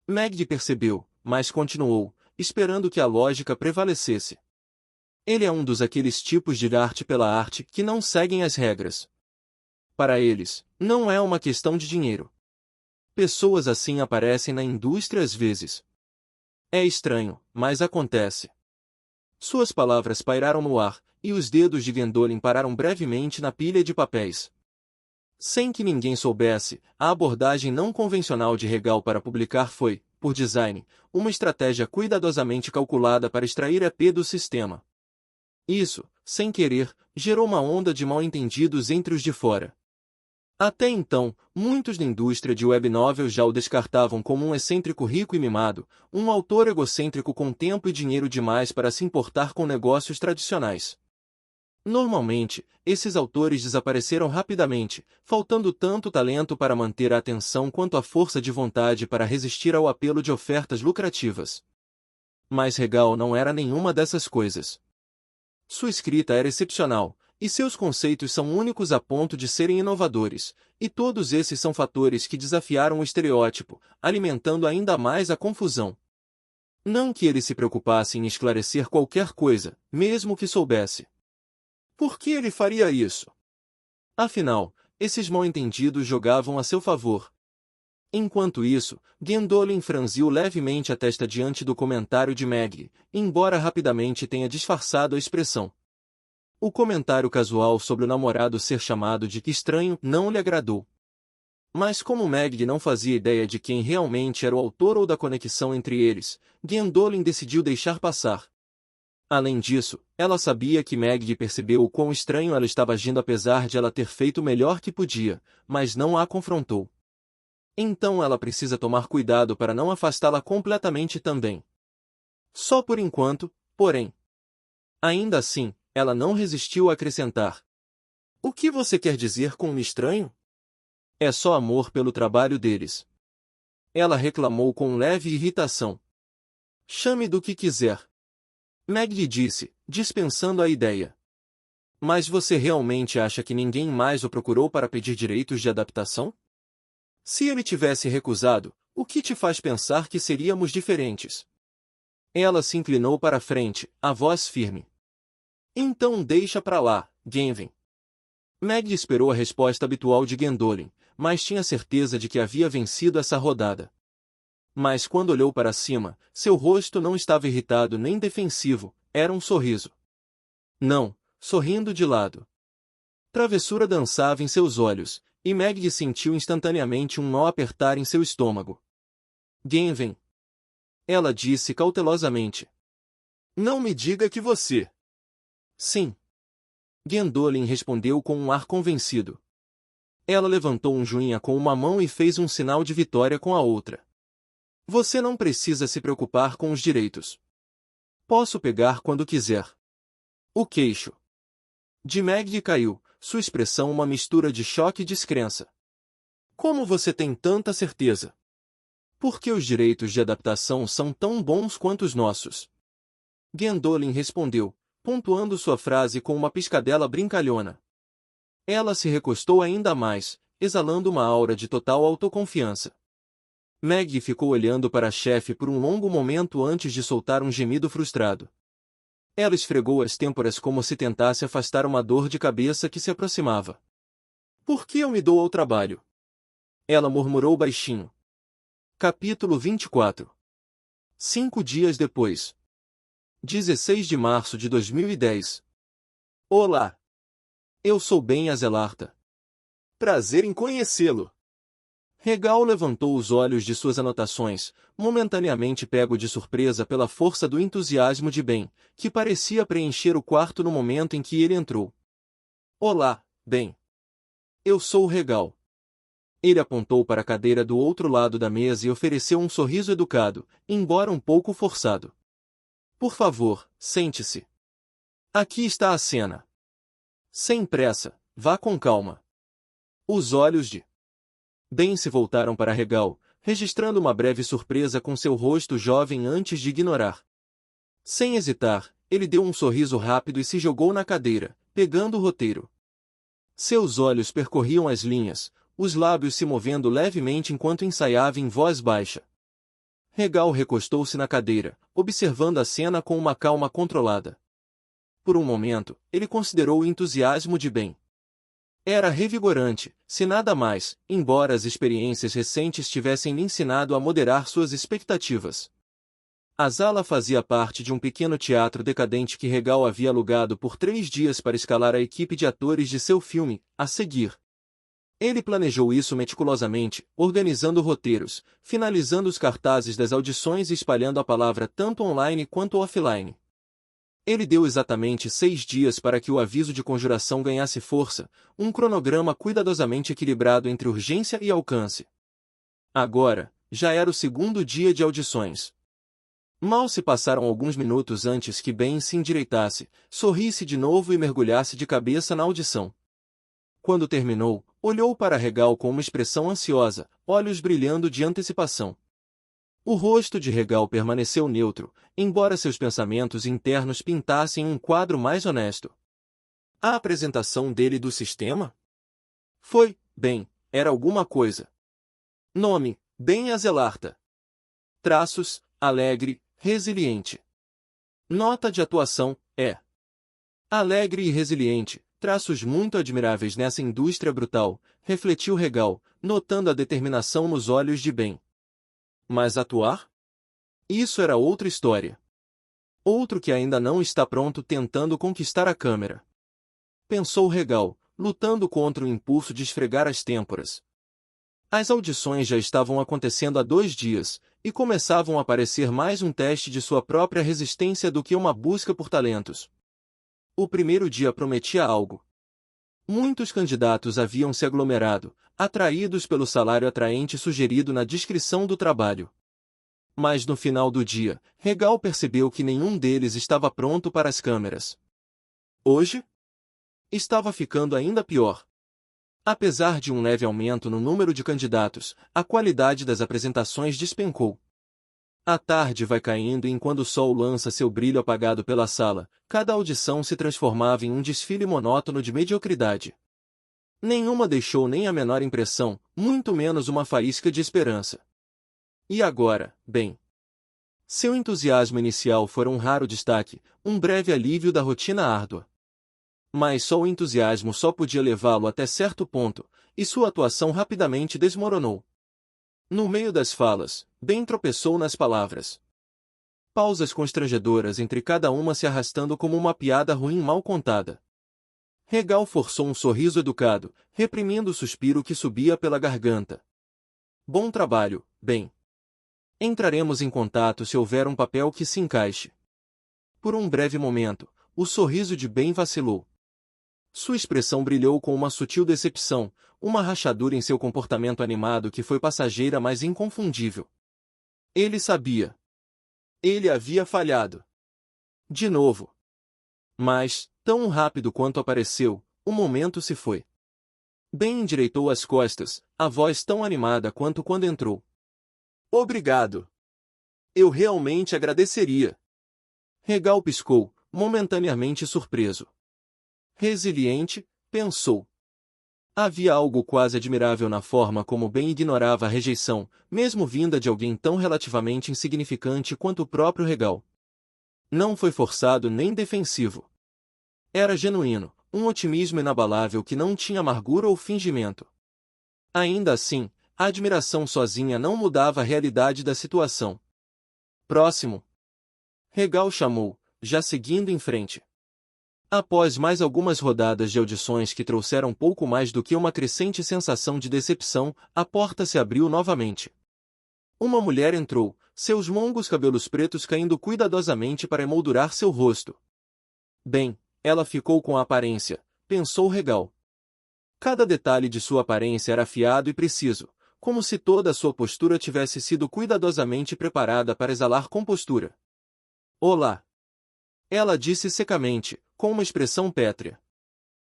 Meg percebeu, mas continuou, esperando que a lógica prevalecesse. Ele é um dos aqueles tipos de arte pela arte que não seguem as regras. Para eles, não é uma questão de dinheiro. Pessoas assim aparecem na indústria às vezes. É estranho, mas acontece. Suas palavras pairaram no ar, e os dedos de Gwendolyn pararam brevemente na pilha de papéis. Sem que ninguém soubesse, a abordagem não convencional de Regal para publicar foi, por design, uma estratégia cuidadosamente calculada para extrair EP do sistema. Isso, sem querer, gerou uma onda de mal-entendidos entre os de fora. Até então, muitos da indústria de web novel já o descartavam como um excêntrico rico e mimado, um autor egocêntrico com tempo e dinheiro demais para se importar com negócios tradicionais. Normalmente, esses autores desapareceram rapidamente, faltando tanto talento para manter a atenção quanto a força de vontade para resistir ao apelo de ofertas lucrativas. Mas Regal não era nenhuma dessas coisas. Sua escrita era excepcional, e seus conceitos são únicos a ponto de serem inovadores, e todos esses são fatores que desafiaram o estereótipo, alimentando ainda mais a confusão. Não que ele se preocupasse em esclarecer qualquer coisa, mesmo que soubesse. Por que ele faria isso? Afinal, esses mal-entendidos jogavam a seu favor. Enquanto isso, Gwendolyn franziu levemente a testa diante do comentário de Meg, embora rapidamente tenha disfarçado a expressão. O comentário casual sobre o namorado ser chamado de estranho não lhe agradou. Mas como Meg não fazia ideia de quem realmente era o autor ou da conexão entre eles, Gwendolyn decidiu deixar passar. Além disso, ela sabia que Meg percebeu o quão estranho ela estava agindo apesar de ela ter feito o melhor que podia, mas não a confrontou. Então ela precisa tomar cuidado para não afastá-la completamente também. Só por enquanto, porém. Ainda assim, ela não resistiu a acrescentar. O que você quer dizer com um estranho? É só amor pelo trabalho deles. Ela reclamou com leve irritação. Chame do que quiser. Meg lhe disse, dispensando a ideia. Mas você realmente acha que ninguém mais o procurou para pedir direitos de adaptação? Se ele tivesse recusado, o que te faz pensar que seríamos diferentes? Ela se inclinou para a frente, a voz firme. Então deixa pra lá, Gavin. Meg esperou a resposta habitual de Gwendolyn, mas tinha certeza de que havia vencido essa rodada. Mas quando olhou para cima, seu rosto não estava irritado nem defensivo, era um sorriso. Não, sorrindo de lado. Travessura dançava em seus olhos, e Maggie sentiu instantaneamente um nó apertar em seu estômago. Genven. Ela disse cautelosamente. Não me diga que você... Sim. Gwendolyn respondeu com um ar convencido. Ela levantou um joinha com uma mão e fez um sinal de vitória com a outra. Você não precisa se preocupar com os direitos. Posso pegar quando quiser. O queixo de Maggie caiu, sua expressão uma mistura de choque e descrença. Como você tem tanta certeza? Porque os direitos de adaptação são tão bons quanto os nossos. Gwendolyn respondeu, pontuando sua frase com uma piscadela brincalhona. Ela se recostou ainda mais, exalando uma aura de total autoconfiança. Maggie ficou olhando para a chefe por um longo momento antes de soltar um gemido frustrado. Ela esfregou as têmporas como se tentasse afastar uma dor de cabeça que se aproximava. Por que eu me dou ao trabalho? Ela murmurou baixinho. Capítulo 24. 5 dias depois. 16 de março de 2010. Olá. Eu sou Ben Azelarta. Prazer em conhecê-lo. Regal levantou os olhos de suas anotações, momentaneamente pego de surpresa pela força do entusiasmo de Ben, que parecia preencher o quarto no momento em que ele entrou. Olá, Ben. Eu sou o Regal. Ele apontou para a cadeira do outro lado da mesa e ofereceu um sorriso educado, embora um pouco forçado. Por favor, sente-se. Aqui está a cena. Sem pressa, vá com calma. Os olhos de Ben se voltaram para Regal, registrando uma breve surpresa com seu rosto jovem antes de ignorar. Sem hesitar, ele deu um sorriso rápido e se jogou na cadeira, pegando o roteiro. Seus olhos percorriam as linhas, os lábios se movendo levemente enquanto ensaiava em voz baixa. Regal recostou-se na cadeira, observando a cena com uma calma controlada. Por um momento, ele considerou o entusiasmo de Ben. Era revigorante, se nada mais, embora as experiências recentes tivessem lhe ensinado a moderar suas expectativas. A sala fazia parte de um pequeno teatro decadente que Regal havia alugado por 3 dias para escalar a equipe de atores de seu filme, a seguir. Ele planejou isso meticulosamente, organizando roteiros, finalizando os cartazes das audições e espalhando a palavra tanto online quanto offline. Ele deu exatamente 6 dias para que o aviso de conjuração ganhasse força, um cronograma cuidadosamente equilibrado entre urgência e alcance. Agora, já era o 2º dia de audições. Mal se passaram alguns minutos antes que Ben se endireitasse, sorrisse de novo e mergulhasse de cabeça na audição. Quando terminou, olhou para Regal com uma expressão ansiosa, olhos brilhando de antecipação. O rosto de Regal permaneceu neutro, embora seus pensamentos internos pintassem um quadro mais honesto. A apresentação dele do sistema? Foi, bem, era alguma coisa. Nome, Ben Azelarta. Traços, alegre, resiliente. Nota de atuação, é. Alegre e resiliente, traços muito admiráveis nessa indústria brutal, refletiu Regal, notando a determinação nos olhos de Ben. Mas atuar? Isso era outra história. Outro que ainda não está pronto tentando conquistar a câmera. Pensou Regal, lutando contra o impulso de esfregar as têmporas. As audições já estavam acontecendo há 2 dias, e começavam a parecer mais um teste de sua própria resistência do que uma busca por talentos. O primeiro dia prometia algo. Muitos candidatos haviam se aglomerado, atraídos pelo salário atraente sugerido na descrição do trabalho. Mas no final do dia, Regal percebeu que nenhum deles estava pronto para as câmeras. Hoje? Estava ficando ainda pior. Apesar de um leve aumento no número de candidatos, a qualidade das apresentações despencou. A tarde vai caindo e quando o sol lança seu brilho apagado pela sala, cada audição se transformava em um desfile monótono de mediocridade. Nenhuma deixou nem a menor impressão, muito menos uma faísca de esperança. E agora, bem? Seu entusiasmo inicial fora um raro destaque, um breve alívio da rotina árdua. Mas só o entusiasmo só podia levá-lo até certo ponto, e sua atuação rapidamente desmoronou. No meio das falas, Ben tropeçou nas palavras. Pausas constrangedoras entre cada uma se arrastando como uma piada ruim mal contada. Regal forçou um sorriso educado, reprimindo o suspiro que subia pela garganta. Bom trabalho, Ben. Entraremos em contato se houver um papel que se encaixe. Por um breve momento, o sorriso de Ben vacilou. Sua expressão brilhou com uma sutil decepção, uma rachadura em seu comportamento animado que foi passageira mas inconfundível. Ele sabia. Ele havia falhado. De novo. Mas, tão rápido quanto apareceu, o momento se foi. Ben endireitou as costas, a voz tão animada quanto quando entrou. Obrigado. Eu realmente agradeceria. Regal piscou, momentaneamente surpreso. Resiliente, pensou. Havia algo quase admirável na forma como Ben ignorava a rejeição, mesmo vinda de alguém tão relativamente insignificante quanto o próprio Regal. Não foi forçado nem defensivo. Era genuíno, um otimismo inabalável que não tinha amargura ou fingimento. Ainda assim, a admiração sozinha não mudava a realidade da situação. Próximo. Regal chamou, já seguindo em frente. Após mais algumas rodadas de audições que trouxeram pouco mais do que uma crescente sensação de decepção, a porta se abriu novamente. Uma mulher entrou, seus longos cabelos pretos caindo cuidadosamente para emoldurar seu rosto. Bem, ela ficou com a aparência, pensou Regal. Cada detalhe de sua aparência era afiado e preciso, como se toda a sua postura tivesse sido cuidadosamente preparada para exalar compostura. Olá! Ela disse secamente, com uma expressão pétrea.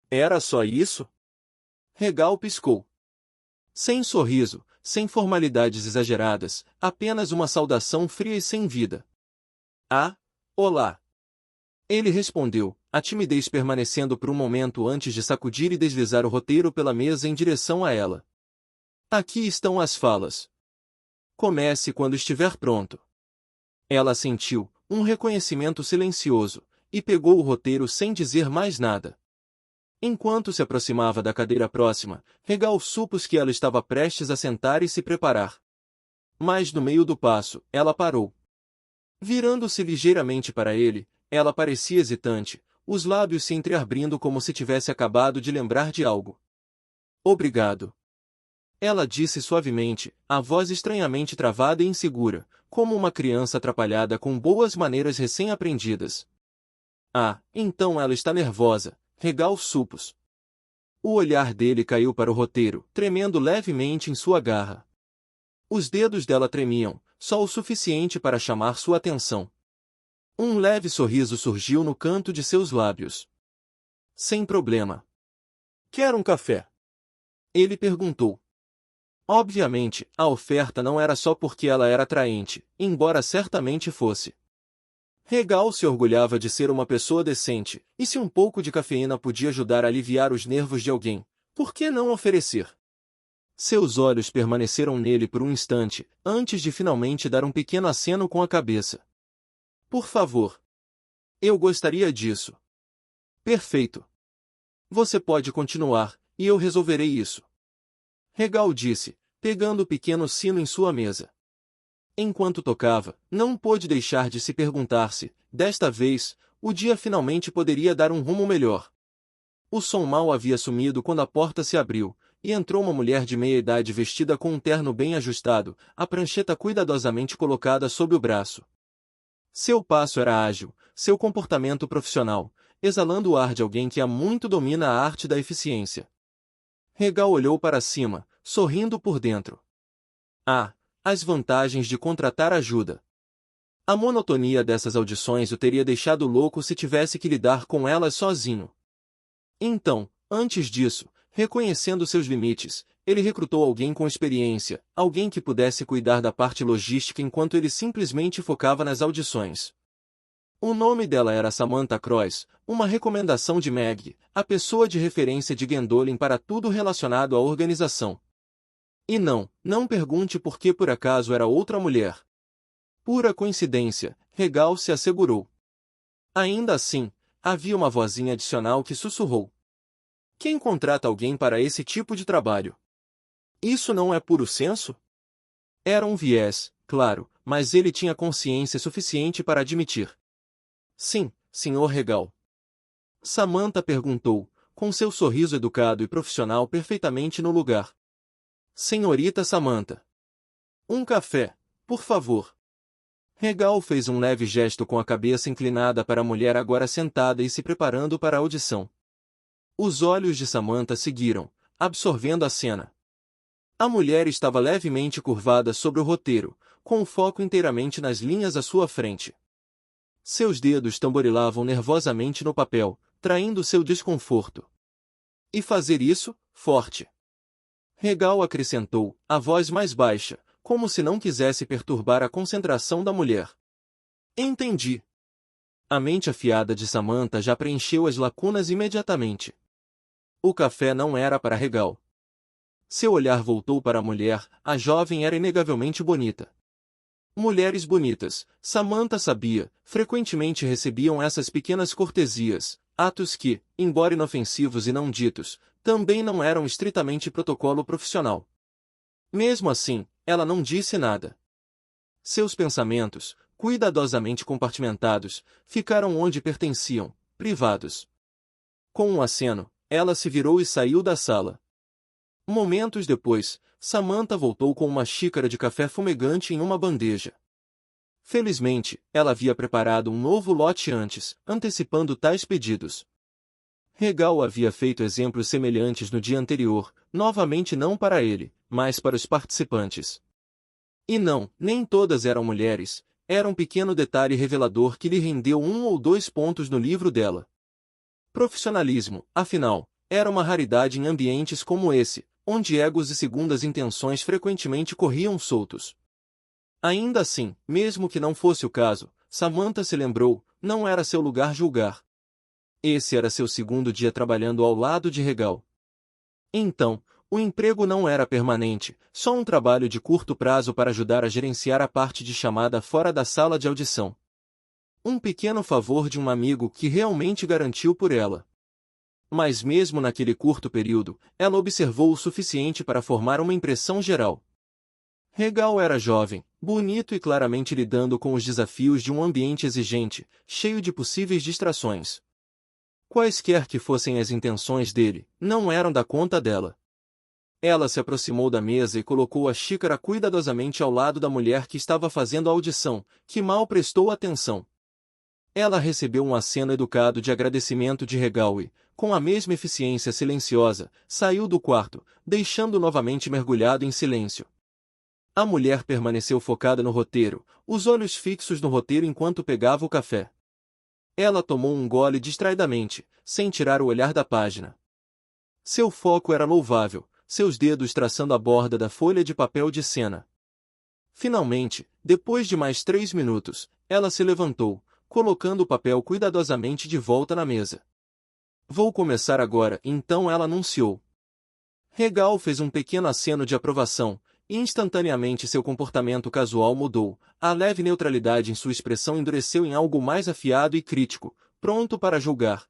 Era só isso? Regal piscou. Sem sorriso, sem formalidades exageradas, apenas uma saudação fria e sem vida. Ah, olá! Ele respondeu, a timidez permanecendo por um momento antes de sacudir e deslizar o roteiro pela mesa em direção a ela. Aqui estão as falas. Comece quando estiver pronto. Ela sentiu, um reconhecimento silencioso, e pegou o roteiro sem dizer mais nada. Enquanto se aproximava da cadeira próxima, Regal supôs que ela estava prestes a sentar e se preparar. Mas no meio do passo, ela parou. Virando-se ligeiramente para ele, ela parecia hesitante, os lábios se entreabrindo como se tivesse acabado de lembrar de algo. Obrigado. Ela disse suavemente, a voz estranhamente travada e insegura, como uma criança atrapalhada com boas maneiras recém-aprendidas. Ah, então ela está nervosa, Regal supôs. O olhar dele caiu para o roteiro, tremendo levemente em sua garra. Os dedos dela tremiam, só o suficiente para chamar sua atenção. Um leve sorriso surgiu no canto de seus lábios. Sem problema. Quer um café? Ele perguntou. Obviamente, a oferta não era só porque ela era atraente, embora certamente fosse. Regal se orgulhava de ser uma pessoa decente, e se um pouco de cafeína podia ajudar a aliviar os nervos de alguém, por que não oferecer? Seus olhos permaneceram nele por um instante, antes de finalmente dar um pequeno aceno com a cabeça. Por favor. Eu gostaria disso. Perfeito. Você pode continuar, e eu resolverei isso. Regal disse, pegando o pequeno sino em sua mesa. Enquanto tocava, não pôde deixar de se perguntar-se, desta vez, o dia finalmente poderia dar um rumo melhor. O som mal havia sumido quando a porta se abriu, e entrou uma mulher de meia-idade vestida com um terno bem ajustado, a prancheta cuidadosamente colocada sob o braço. Seu passo era ágil, seu comportamento profissional, exalando o ar de alguém que há muito domina a arte da eficiência. Regal olhou para cima, sorrindo por dentro. Ah! As vantagens de contratar ajuda. A monotonia dessas audições o teria deixado louco se tivesse que lidar com elas sozinho. Então, antes disso, reconhecendo seus limites, ele recrutou alguém com experiência, alguém que pudesse cuidar da parte logística enquanto ele simplesmente focava nas audições. O nome dela era Samantha Cross, uma recomendação de Meg, a pessoa de referência de Gwendolyn para tudo relacionado à organização. E não pergunte por que por acaso era outra mulher. Pura coincidência, Regal se assegurou. Ainda assim, havia uma vozinha adicional que sussurrou. Quem contrata alguém para esse tipo de trabalho? Isso não é puro senso? Era um viés, claro, mas ele tinha consciência suficiente para admitir. Sim, Sr. Regal. Samantha perguntou, com seu sorriso educado e profissional perfeitamente no lugar. Senhorita Samantha. Um café, por favor. Regal fez um leve gesto com a cabeça inclinada para a mulher agora sentada e se preparando para a audição. Os olhos de Samantha seguiram, absorvendo a cena. A mulher estava levemente curvada sobre o roteiro, com o foco inteiramente nas linhas à sua frente. Seus dedos tamborilavam nervosamente no papel, traindo seu desconforto. E fazer isso, forte. Regal acrescentou, a voz mais baixa, como se não quisesse perturbar a concentração da mulher. Entendi. A mente afiada de Samantha já preencheu as lacunas imediatamente. O café não era para Regal. Seu olhar voltou para a mulher, a jovem era inegavelmente bonita. Mulheres bonitas, Samantha sabia, frequentemente recebiam essas pequenas cortesias, atos que, embora inofensivos e não ditos, também não eram estritamente protocolo profissional. Mesmo assim, ela não disse nada. Seus pensamentos, cuidadosamente compartimentados, ficaram onde pertenciam, privados. Com um aceno, ela se virou e saiu da sala. Momentos depois, Samantha voltou com uma xícara de café fumegante em uma bandeja. Felizmente, ela havia preparado um novo lote antes, antecipando tais pedidos. Regal havia feito exemplos semelhantes no dia anterior, novamente não para ele, mas para os participantes. E não, nem todas eram mulheres, era um pequeno detalhe revelador que lhe rendeu 1 ou 2 pontos no livro dela. Profissionalismo, afinal, era uma raridade em ambientes como esse, onde egos e segundas intenções frequentemente corriam soltos. Ainda assim, mesmo que não fosse o caso, Samantha se lembrou, não era seu lugar julgar. Esse era seu segundo dia trabalhando ao lado de Regal. Então, o emprego não era permanente, só um trabalho de curto prazo para ajudar a gerenciar a parte de chamada fora da sala de audição. Um pequeno favor de um amigo que realmente garantiu por ela. Mas mesmo naquele curto período, ela observou o suficiente para formar uma impressão geral. Regal era jovem, bonito e claramente lidando com os desafios de um ambiente exigente, cheio de possíveis distrações. Quaisquer que fossem as intenções dele, não eram da conta dela. Ela se aproximou da mesa e colocou a xícara cuidadosamente ao lado da mulher que estava fazendo a audição, que mal prestou atenção. Ela recebeu um aceno educado de agradecimento de Regal e, com a mesma eficiência silenciosa, saiu do quarto, deixando novamente mergulhado em silêncio. A mulher permaneceu focada no roteiro, os olhos fixos no roteiro enquanto pegava o café. Ela tomou um gole distraidamente, sem tirar o olhar da página. Seu foco era louvável, seus dedos traçando a borda da folha de papel de cena. Finalmente, depois de mais 3 minutos, ela se levantou, colocando o papel cuidadosamente de volta na mesa. Vou começar agora, então ela anunciou. Regal fez um pequeno aceno de aprovação, e instantaneamente seu comportamento casual mudou, a leve neutralidade em sua expressão endureceu em algo mais afiado e crítico, pronto para julgar.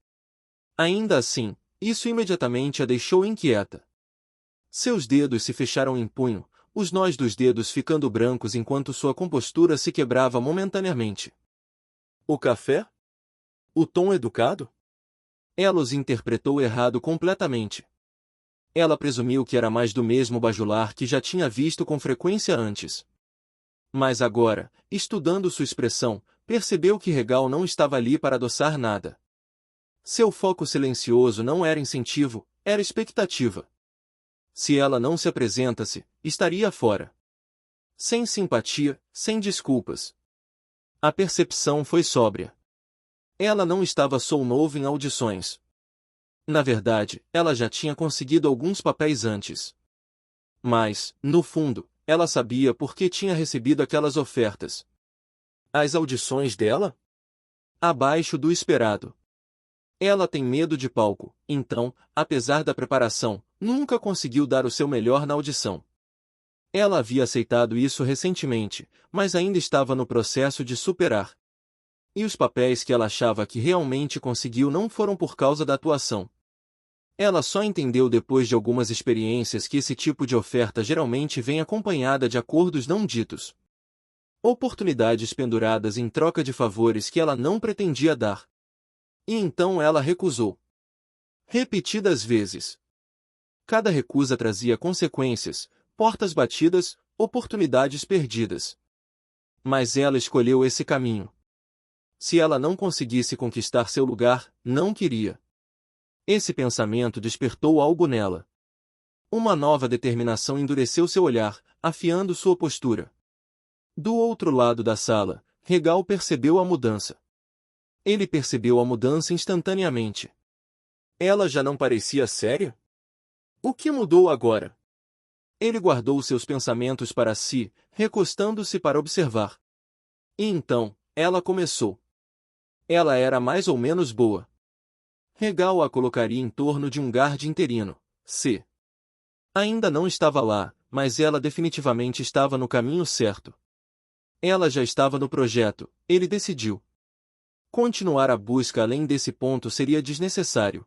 Ainda assim, isso imediatamente a deixou inquieta. Seus dedos se fecharam em punho, os nós dos dedos ficando brancos enquanto sua compostura se quebrava momentaneamente. O café? O tom educado? Ela os interpretou errado completamente. Ela presumiu que era mais do mesmo bajular que já tinha visto com frequência antes. Mas agora, estudando sua expressão, percebeu que Regal não estava ali para adoçar nada. Seu foco silencioso não era incentivo, era expectativa. Se ela não se apresenta-se, estaria fora. Sem simpatia, sem desculpas. A percepção foi sóbria. Ela não estava sou novo em audições. Na verdade, ela já tinha conseguido alguns papéis antes. Mas, no fundo, ela sabia por que tinha recebido aquelas ofertas. As audições dela? Abaixo do esperado. Ela tem medo de palco, então, apesar da preparação, nunca conseguiu dar o seu melhor na audição. Ela havia aceitado isso recentemente, mas ainda estava no processo de superar. E os papéis que ela achava que realmente conseguiu não foram por causa da atuação. Ela só entendeu depois de algumas experiências que esse tipo de oferta geralmente vem acompanhada de acordos não ditos. Oportunidades penduradas em troca de favores que ela não pretendia dar. E então ela recusou. Repetidas vezes. Cada recusa trazia consequências, portas batidas, oportunidades perdidas. Mas ela escolheu esse caminho. Se ela não conseguisse conquistar seu lugar, não queria. Esse pensamento despertou algo nela. Uma nova determinação endureceu seu olhar, afiando sua postura. Do outro lado da sala, Regal percebeu a mudança. Ele percebeu a mudança instantaneamente. Ela já não parecia séria? O que mudou agora? Ele guardou seus pensamentos para si, recostando-se para observar. E então, ela começou. Ela era mais ou menos boa. Regal a colocaria em torno de um guarde interino, C. Ainda não estava lá, mas ela definitivamente estava no caminho certo. Ela já estava no projeto, ele decidiu. Continuar a busca além desse ponto seria desnecessário.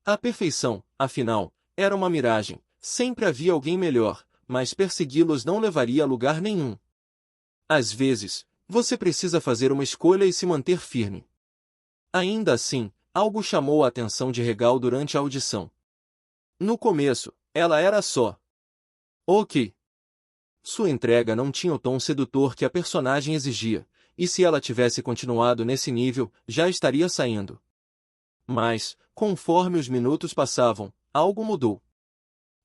A perfeição, afinal, era uma miragem, sempre havia alguém melhor, mas persegui-los não levaria a lugar nenhum. Às vezes, você precisa fazer uma escolha e se manter firme. Ainda assim, algo chamou a atenção de Regal durante a audição. No começo, ela era só. Ok. Sua entrega não tinha o tom sedutor que a personagem exigia, e se ela tivesse continuado nesse nível, já estaria saindo. Mas, conforme os minutos passavam, algo mudou.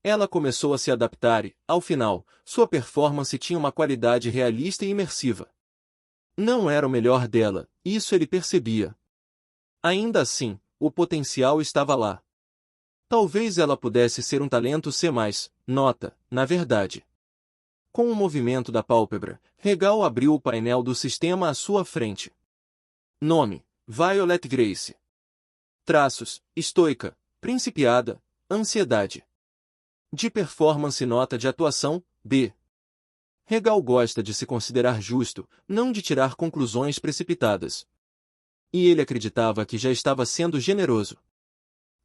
Ela começou a se adaptar e, ao final, sua performance tinha uma qualidade realista e imersiva. Não era o melhor dela, isso ele percebia. Ainda assim, o potencial estava lá. Talvez ela pudesse ser um talento C+, nota, na verdade. Com um movimento da pálpebra, Regal abriu o painel do sistema à sua frente. Nome: Violet Grace. Traços: estoica, principiada, ansiedade. De performance nota de atuação, B. Regal gosta de se considerar justo, não de tirar conclusões precipitadas. E ele acreditava que já estava sendo generoso.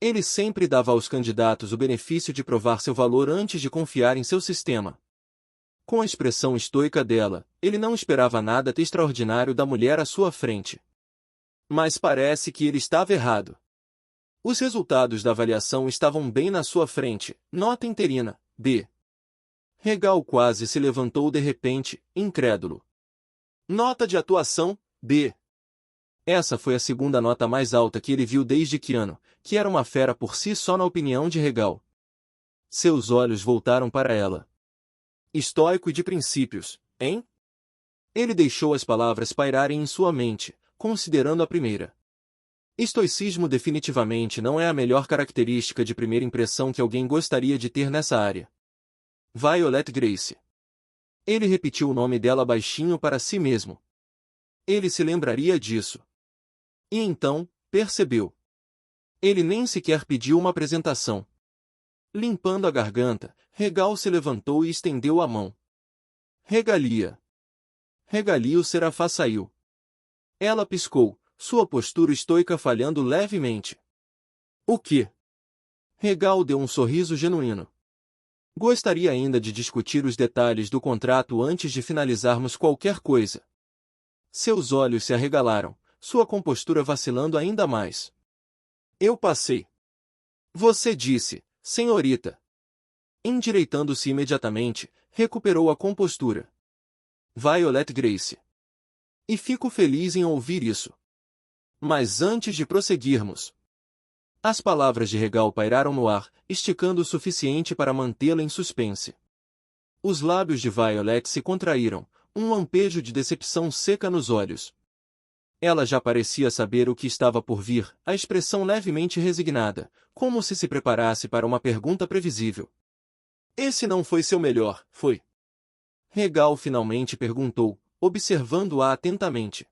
Ele sempre dava aos candidatos o benefício de provar seu valor antes de confiar em seu sistema. Com a expressão estoica dela, ele não esperava nada de extraordinário da mulher à sua frente. Mas parece que ele estava errado. Os resultados da avaliação estavam bem na sua frente, nota interina, B. Regal quase se levantou de repente, incrédulo. Nota de atuação, B. Essa foi a segunda nota mais alta que ele viu desde Keanu, que era uma fera por si só na opinião de Regal. Seus olhos voltaram para ela. Estoico e de princípios, hein? Ele deixou as palavras pairarem em sua mente, considerando a primeira. Estoicismo definitivamente não é a melhor característica de primeira impressão que alguém gostaria de ter nessa área. Violet Grace. Ele repetiu o nome dela baixinho para si mesmo. Ele se lembraria disso. E então, percebeu. Ele nem sequer pediu uma apresentação. Limpando a garganta, Regal se levantou e estendeu a mão. Regalia. Regalio Serafá saiu. Ela piscou, sua postura estoica falhando levemente. O quê? Regal deu um sorriso genuíno. Gostaria ainda de discutir os detalhes do contrato antes de finalizarmos qualquer coisa. Seus olhos se arregalaram, sua compostura vacilando ainda mais. Eu passei. Você disse, senhorita. Endireitando-se imediatamente, recuperou a compostura. Violet Grace. E fico feliz em ouvir isso. Mas antes de prosseguirmos... As palavras de Regal pairaram no ar, esticando o suficiente para mantê-la em suspense. Os lábios de Violet se contraíram, um lampejo de decepção seca nos olhos. Ela já parecia saber o que estava por vir, a expressão levemente resignada, como se preparasse para uma pergunta previsível. Esse não foi seu melhor, foi? Regal finalmente perguntou, observando-a atentamente.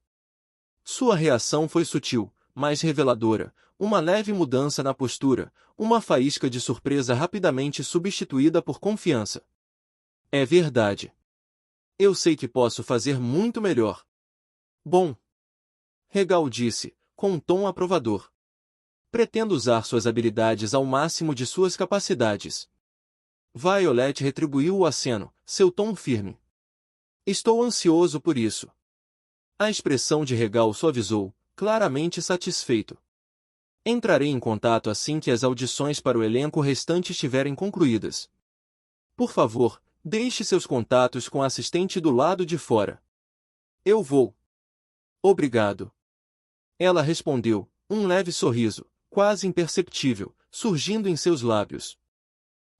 Sua reação foi sutil, mas reveladora, uma leve mudança na postura, uma faísca de surpresa rapidamente substituída por confiança. É verdade. Eu sei que posso fazer muito melhor. Bom. Regal disse, com um tom aprovador. Pretendo usar suas habilidades ao máximo de suas capacidades. Violet retribuiu o aceno, seu tom firme. Estou ansioso por isso. A expressão de Regal suavizou, claramente satisfeito. Entrarei em contato assim que as audições para o elenco restante estiverem concluídas. Por favor, deixe seus contatos com a assistente do lado de fora. Eu vou. Obrigado. Ela respondeu, um leve sorriso, quase imperceptível, surgindo em seus lábios.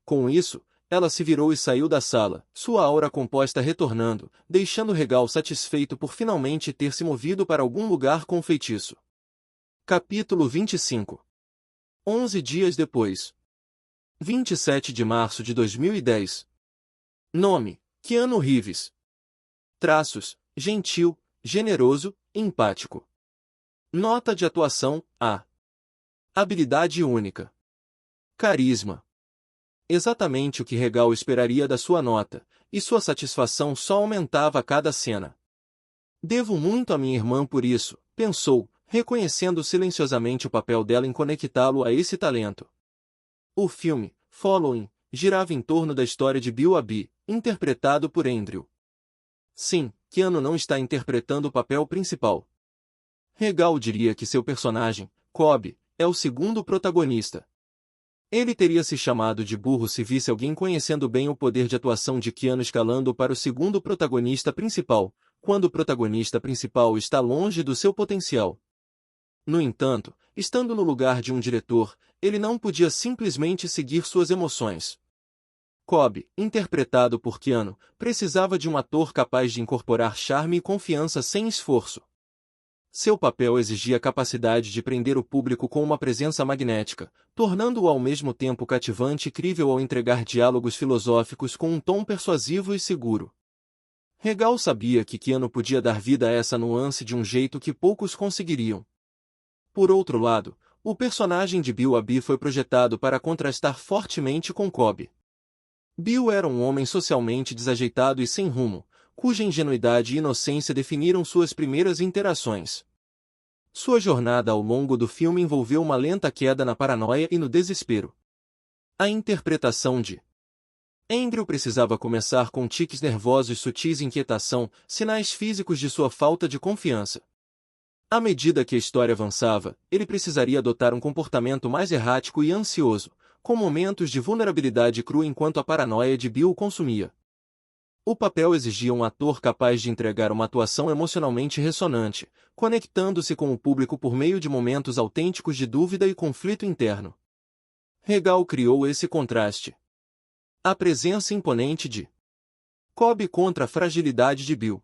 Com isso, ela se virou e saiu da sala, sua aura composta retornando, deixando Regal satisfeito por finalmente ter se movido para algum lugar com o feitiço. Capítulo 25. 11 dias depois. 27 de março de 2010. Nome: Keanu Reeves. Traços: gentil, generoso, empático. Nota de atuação: A. Habilidade única. Carisma. Exatamente o que Regal esperaria da sua nota, e sua satisfação só aumentava a cada cena. Devo muito a minha irmã por isso, pensou, reconhecendo silenciosamente o papel dela em conectá-lo a esse talento. O filme, Following, girava em torno da história de Bill Abby, interpretado por Andrew. Sim, Keanu não está interpretando o papel principal. Regal diria que seu personagem, Cobb, é o segundo protagonista. Ele teria se chamado de burro se visse alguém conhecendo bem o poder de atuação de Keanu escalando para o segundo protagonista principal, quando o protagonista principal está longe do seu potencial. No entanto, estando no lugar de um diretor, ele não podia simplesmente seguir suas emoções. Cobb, interpretado por Keanu, precisava de um ator capaz de incorporar charme e confiança sem esforço. Seu papel exigia a capacidade de prender o público com uma presença magnética, tornando-o ao mesmo tempo cativante e crível ao entregar diálogos filosóficos com um tom persuasivo e seguro. Regal sabia que Keanu podia dar vida a essa nuance de um jeito que poucos conseguiriam. Por outro lado, o personagem de Bill Abby foi projetado para contrastar fortemente com Cobb. Bill era um homem socialmente desajeitado e sem rumo, cuja ingenuidade e inocência definiram suas primeiras interações. Sua jornada ao longo do filme envolveu uma lenta queda na paranoia e no desespero. A interpretação de Andrew precisava começar com tiques nervosos sutis e inquietação, sinais físicos de sua falta de confiança. À medida que a história avançava, ele precisaria adotar um comportamento mais errático e ansioso, com momentos de vulnerabilidade crua enquanto a paranoia de Bill o consumia. O papel exigia um ator capaz de entregar uma atuação emocionalmente ressonante, conectando-se com o público por meio de momentos autênticos de dúvida e conflito interno. Regal criou esse contraste. A presença imponente de Cobb contra a fragilidade de Bill.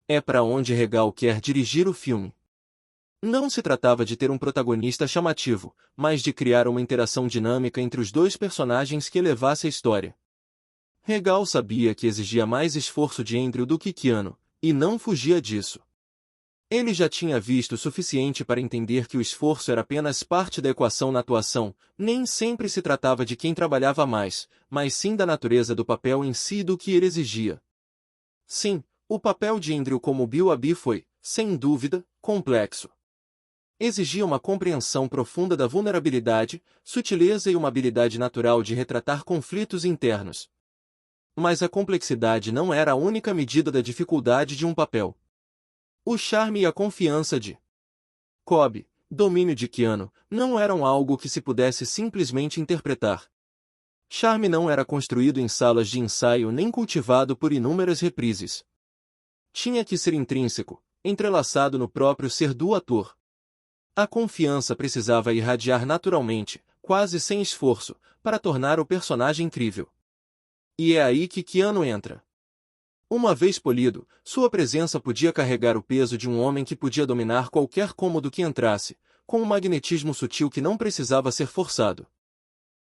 É para onde Regal quer dirigir o filme. Não se tratava de ter um protagonista chamativo, mas de criar uma interação dinâmica entre os dois personagens que elevasse a história. Regal sabia que exigia mais esforço de Andrew do que Keanu, e não fugia disso. Ele já tinha visto o suficiente para entender que o esforço era apenas parte da equação na atuação, nem sempre se tratava de quem trabalhava mais, mas sim da natureza do papel em si e do que ele exigia. Sim, o papel de Andrew como Bill Abby foi, sem dúvida, complexo. Exigia uma compreensão profunda da vulnerabilidade, sutileza e uma habilidade natural de retratar conflitos internos. Mas a complexidade não era a única medida da dificuldade de um papel. O charme e a confiança de Cobb, domínio de Keanu, não eram algo que se pudesse simplesmente interpretar. Charme não era construído em salas de ensaio nem cultivado por inúmeras reprises. Tinha que ser intrínseco, entrelaçado no próprio ser do ator. A confiança precisava irradiar naturalmente, quase sem esforço, para tornar o personagem incrível. E é aí que Keanu entra. Uma vez polido, sua presença podia carregar o peso de um homem que podia dominar qualquer cômodo que entrasse, com um magnetismo sutil que não precisava ser forçado.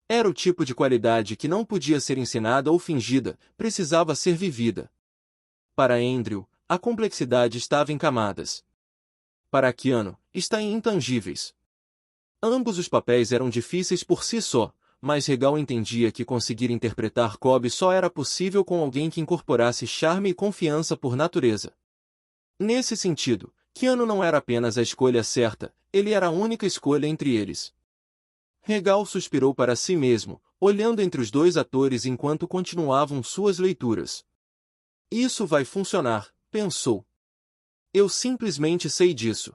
Era o tipo de qualidade que não podia ser ensinada ou fingida, precisava ser vivida. Para Andrew, a complexidade estava em camadas. Para Keanu, está em intangíveis. Ambos os papéis eram difíceis por si só, mas Regal entendia que conseguir interpretar Cobb só era possível com alguém que incorporasse charme e confiança por natureza. Nesse sentido, Keanu não era apenas a escolha certa, ele era a única escolha entre eles. Regal suspirou para si mesmo, olhando entre os dois atores enquanto continuavam suas leituras. Isso vai funcionar, pensou. Eu simplesmente sei disso.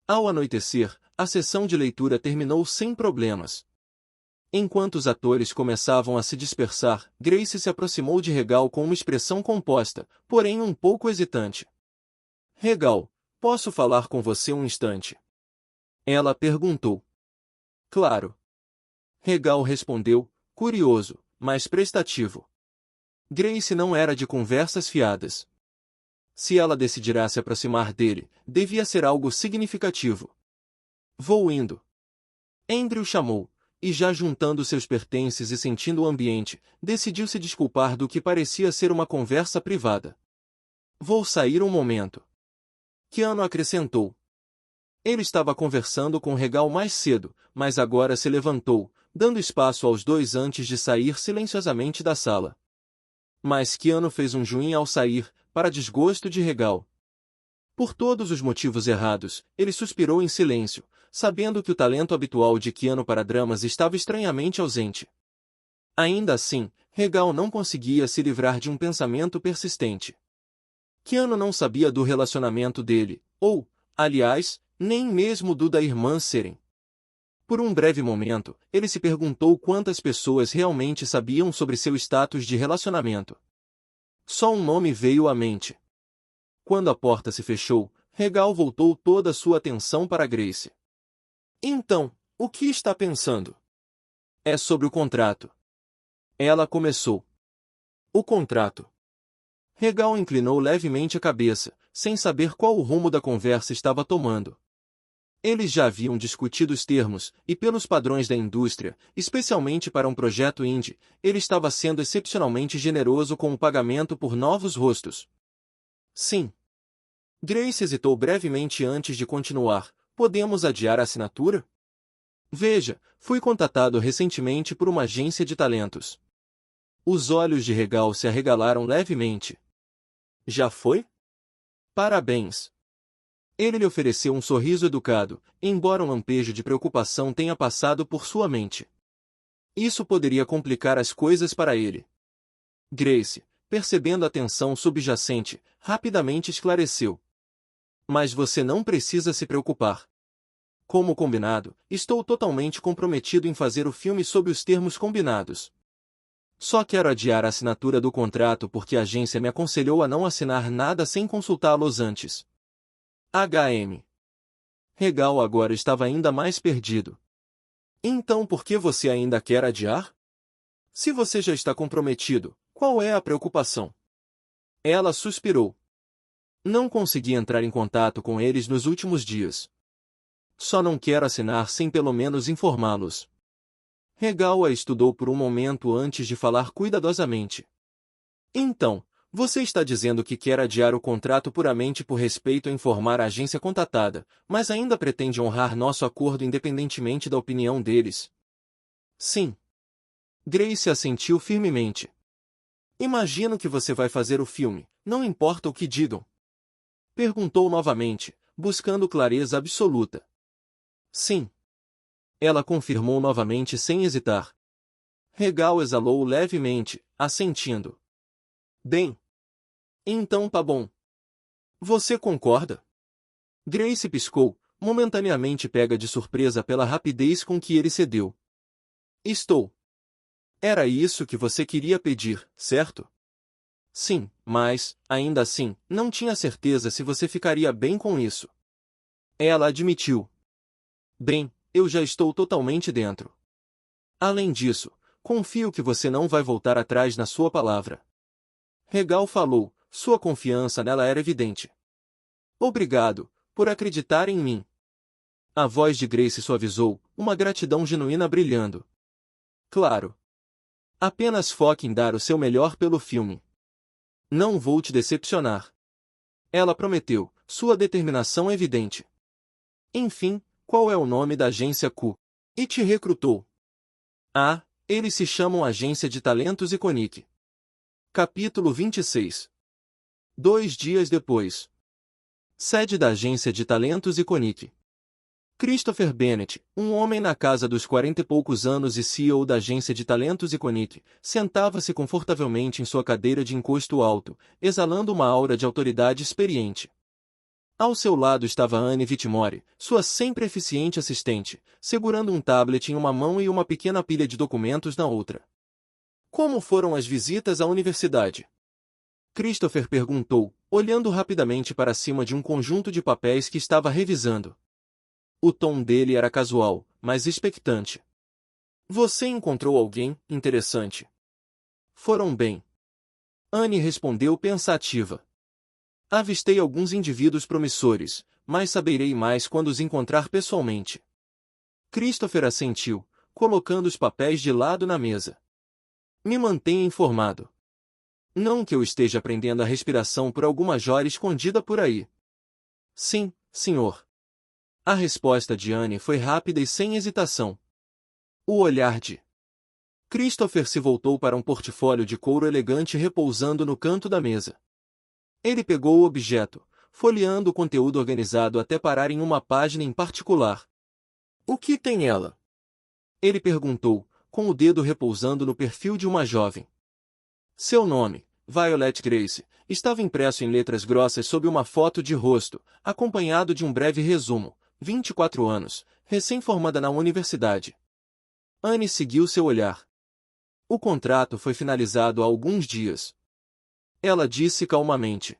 Ao anoitecer, a sessão de leitura terminou sem problemas. Enquanto os atores começavam a se dispersar, Grace se aproximou de Regal com uma expressão composta, porém um pouco hesitante. Regal, posso falar com você um instante? Ela perguntou. Claro. Regal respondeu, curioso, mas prestativo. Grace não era de conversas fiadas. Se ela decidirá se aproximar dele, devia ser algo significativo. Vou indo. Andrew chamou, e já juntando seus pertences e sentindo o ambiente, decidiu se desculpar do que parecia ser uma conversa privada. Vou sair um momento. Keanu acrescentou. Ele estava conversando com Regal mais cedo, mas agora se levantou, dando espaço aos dois antes de sair silenciosamente da sala. Mas Keanu fez um juim ao sair, para desgosto de Regal. Por todos os motivos errados, ele suspirou em silêncio, sabendo que o talento habitual de Keanu para dramas estava estranhamente ausente. Ainda assim, Regal não conseguia se livrar de um pensamento persistente. Keanu não sabia do relacionamento dele, ou, aliás, nem mesmo do da irmã Seren. Por um breve momento, ele se perguntou quantas pessoas realmente sabiam sobre seu status de relacionamento. Só um nome veio à mente. Quando a porta se fechou, Regal voltou toda a sua atenção para Grace. Então, o que está pensando? É sobre o contrato. Ela começou. O contrato. Regal inclinou levemente a cabeça, sem saber qual o rumo da conversa estava tomando. Eles já haviam discutido os termos, e pelos padrões da indústria, especialmente para um projeto indie, ele estava sendo excepcionalmente generoso com o pagamento por novos rostos. Sim. Grace hesitou brevemente antes de continuar. Podemos adiar a assinatura? Veja, fui contatado recentemente por uma agência de talentos. Os olhos de Regal se arregalaram levemente. Já foi? Parabéns. Ele lhe ofereceu um sorriso educado, embora um lampejo de preocupação tenha passado por sua mente. Isso poderia complicar as coisas para ele. Grace, percebendo a tensão subjacente, rapidamente esclareceu. Mas você não precisa se preocupar. Como combinado, estou totalmente comprometido em fazer o filme sob os termos combinados. Só quero adiar a assinatura do contrato porque a agência me aconselhou a não assinar nada sem consultá-los antes. HM. Regal agora estava ainda mais perdido. Então por que você ainda quer adiar? Se você já está comprometido, qual é a preocupação? Ela suspirou. Não consegui entrar em contato com eles nos últimos dias. Só não quero assinar sem pelo menos informá-los. Regal a estudou por um momento antes de falar cuidadosamente. Então, você está dizendo que quer adiar o contrato puramente por respeito a informar a agência contatada, mas ainda pretende honrar nosso acordo independentemente da opinião deles? Sim. Grace assentiu firmemente. Imagino que você vai fazer o filme, não importa o que digam. Perguntou novamente, buscando clareza absoluta. Sim. Ela confirmou novamente sem hesitar. Regal exalou levemente, assentindo. Bem. Então tá bom. Você concorda? Grace piscou, momentaneamente pega de surpresa pela rapidez com que ele cedeu. Estou. Era isso que você queria pedir, certo? Sim, mas, ainda assim, não tinha certeza se você ficaria bem com isso. Ela admitiu. Bem, eu já estou totalmente dentro. Além disso, confio que você não vai voltar atrás na sua palavra. Regal falou, sua confiança nela era evidente. Obrigado, por acreditar em mim. A voz de Grace suavizou, uma gratidão genuína brilhando. Claro. Apenas foque em dar o seu melhor pelo filme. Não vou te decepcionar. Ela prometeu, sua determinação evidente. Enfim, qual é o nome da agência Q? E te recrutou? Ah, eles se chamam Agência de Talentos Iconic. Capítulo 26. 2 dias depois. Sede da Agência de Talentos Iconic. Christopher Bennett, um homem na casa dos 40 e poucos anos e CEO da agência de talentos Iconic, sentava-se confortavelmente em sua cadeira de encosto alto, exalando uma aura de autoridade experiente. Ao seu lado estava Anne Whitmore, sua sempre eficiente assistente, segurando um tablet em uma mão e uma pequena pilha de documentos na outra. Como foram as visitas à universidade? Christopher perguntou, olhando rapidamente para cima de um conjunto de papéis que estava revisando. O tom dele era casual, mas expectante. Você encontrou alguém interessante? Foram bem. Anne respondeu pensativa. Avistei alguns indivíduos promissores, mas saberei mais quando os encontrar pessoalmente. Christopher assentiu, colocando os papéis de lado na mesa. Me mantenha informado. Não que eu esteja aprendendo a respiração por alguma joia escondida por aí. Sim, senhor. A resposta de Anne foi rápida e sem hesitação. O olhar de Christopher se voltou para um portfólio de couro elegante repousando no canto da mesa. Ele pegou o objeto, folheando o conteúdo organizado até parar em uma página em particular. O que tem ela? Ele perguntou, com o dedo repousando no perfil de uma jovem. Seu nome, Violet Grace, estava impresso em letras grossas sob uma foto de rosto, acompanhado de um breve resumo. 24 anos, recém-formada na universidade. Anne seguiu seu olhar. O contrato foi finalizado há alguns dias. Ela disse calmamente.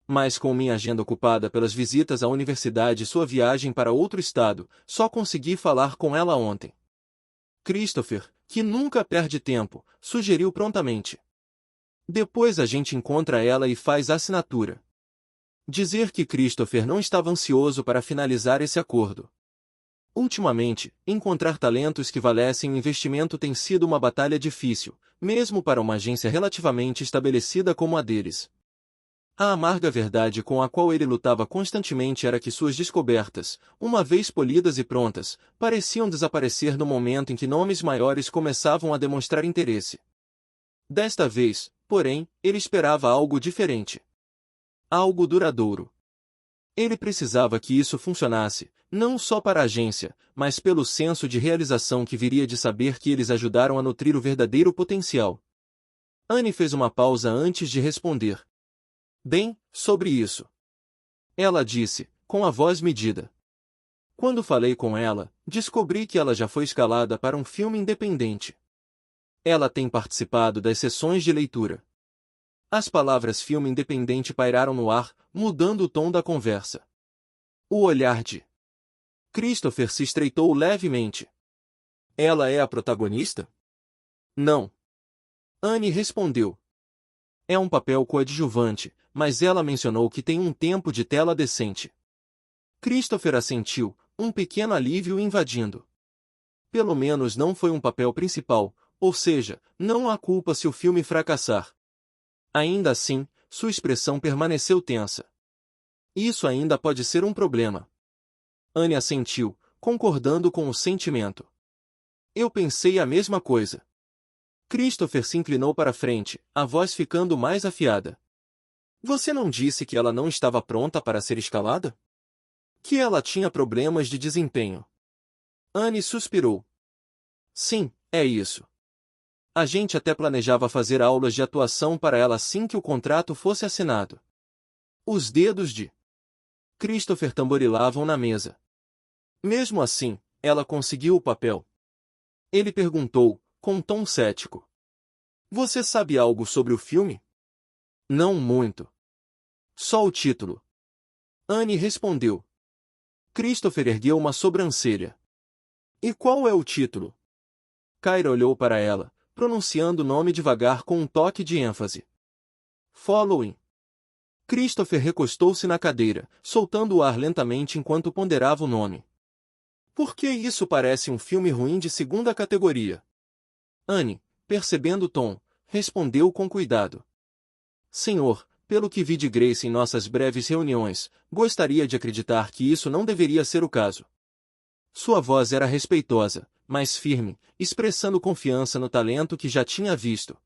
Mas com minha agenda ocupada pelas visitas à universidade e sua viagem para outro estado, só consegui falar com ela ontem. Christopher, que nunca perde tempo, sugeriu prontamente. Depois a gente encontra ela e faz a assinatura. Dizer que Christopher não estava ansioso para finalizar esse acordo. Ultimamente, encontrar talentos que valessem o investimento tem sido uma batalha difícil, mesmo para uma agência relativamente estabelecida como a deles. A amarga verdade com a qual ele lutava constantemente era que suas descobertas, uma vez polidas e prontas, pareciam desaparecer no momento em que nomes maiores começavam a demonstrar interesse. Desta vez, porém, ele esperava algo diferente. Algo duradouro. Ele precisava que isso funcionasse, não só para a agência, mas pelo senso de realização que viria de saber que eles ajudaram a nutrir o verdadeiro potencial. Anne fez uma pausa antes de responder. Bem, sobre isso. Ela disse, com a voz medida. Quando falei com ela, descobri que ela já foi escalada para um filme independente. Ela tem participado das sessões de leitura. As palavras filme independente pairaram no ar, mudando o tom da conversa. O olhar de Christopher se estreitou levemente. Ela é a protagonista? Não. Anne respondeu. É um papel coadjuvante, mas ela mencionou que tem um tempo de tela decente. Christopher assentiu, um pequeno alívio invadindo. Pelo menos não foi um papel principal, ou seja, não há culpa se o filme fracassar. Ainda assim, sua expressão permaneceu tensa. Isso ainda pode ser um problema. Anne assentiu, concordando com o sentimento. Eu pensei a mesma coisa. Christopher se inclinou para frente, a voz ficando mais afiada. Você não disse que ela não estava pronta para ser escalada? Que ela tinha problemas de desempenho. Anne suspirou. Sim, é isso. A gente até planejava fazer aulas de atuação para ela assim que o contrato fosse assinado. Os dedos de Christopher tamborilavam na mesa. Mesmo assim, ela conseguiu o papel. Ele perguntou, com um tom cético. Você sabe algo sobre o filme? Não muito. Só o título. Anne respondeu. Christopher ergueu uma sobrancelha. E qual é o título? Kyra olhou para ela, pronunciando o nome devagar com um toque de ênfase. Following. Christopher recostou-se na cadeira, soltando o ar lentamente enquanto ponderava o nome. Por que isso parece um filme ruim de segunda categoria? Anne, percebendo o tom, respondeu com cuidado. Senhor, pelo que vi de Grace em nossas breves reuniões, gostaria de acreditar que isso não deveria ser o caso. Sua voz era respeitosa, mas firme, expressando confiança no talento que já tinha visto.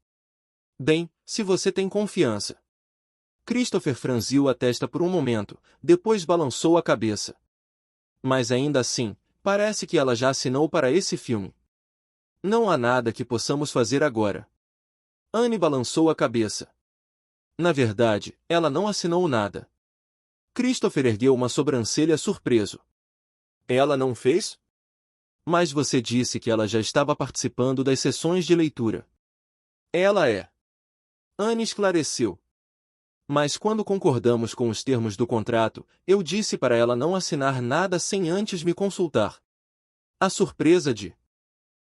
Bem, se você tem confiança. Christopher franziu a testa por um momento, depois balançou a cabeça. Mas ainda assim, parece que ela já assinou para esse filme. Não há nada que possamos fazer agora. Anne balançou a cabeça. Na verdade, ela não assinou nada. Christopher ergueu uma sobrancelha surpreso. Ela não fez? Mas você disse que ela já estava participando das sessões de leitura. Ela é. Anne esclareceu. Mas quando concordamos com os termos do contrato, eu disse para ela não assinar nada sem antes me consultar. A surpresa de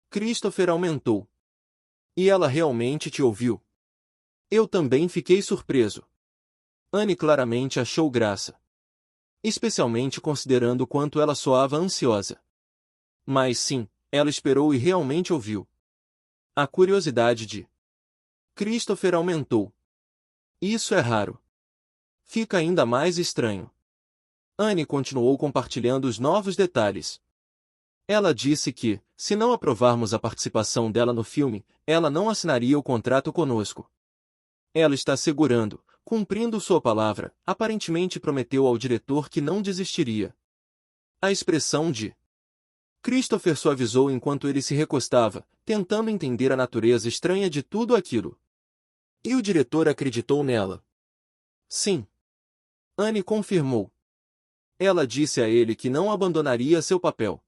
Christopher aumentou. E ela realmente te ouviu? Eu também fiquei surpreso. Anne claramente achou graça. Especialmente considerando o quanto ela soava ansiosa. Mas sim, ela esperou e realmente ouviu. A curiosidade de Christopher aumentou. Isso é raro. Fica ainda mais estranho. Anne continuou compartilhando os novos detalhes. Ela disse que, se não aprovarmos a participação dela no filme, ela não assinaria o contrato conosco. Ela está segurando, cumprindo sua palavra, aparentemente prometeu ao diretor que não desistiria. A expressão de Christopher suavizou enquanto ele se recostava, tentando entender a natureza estranha de tudo aquilo. E o diretor acreditou nela. Sim. Anne confirmou. Ela disse a ele que não abandonaria seu papel.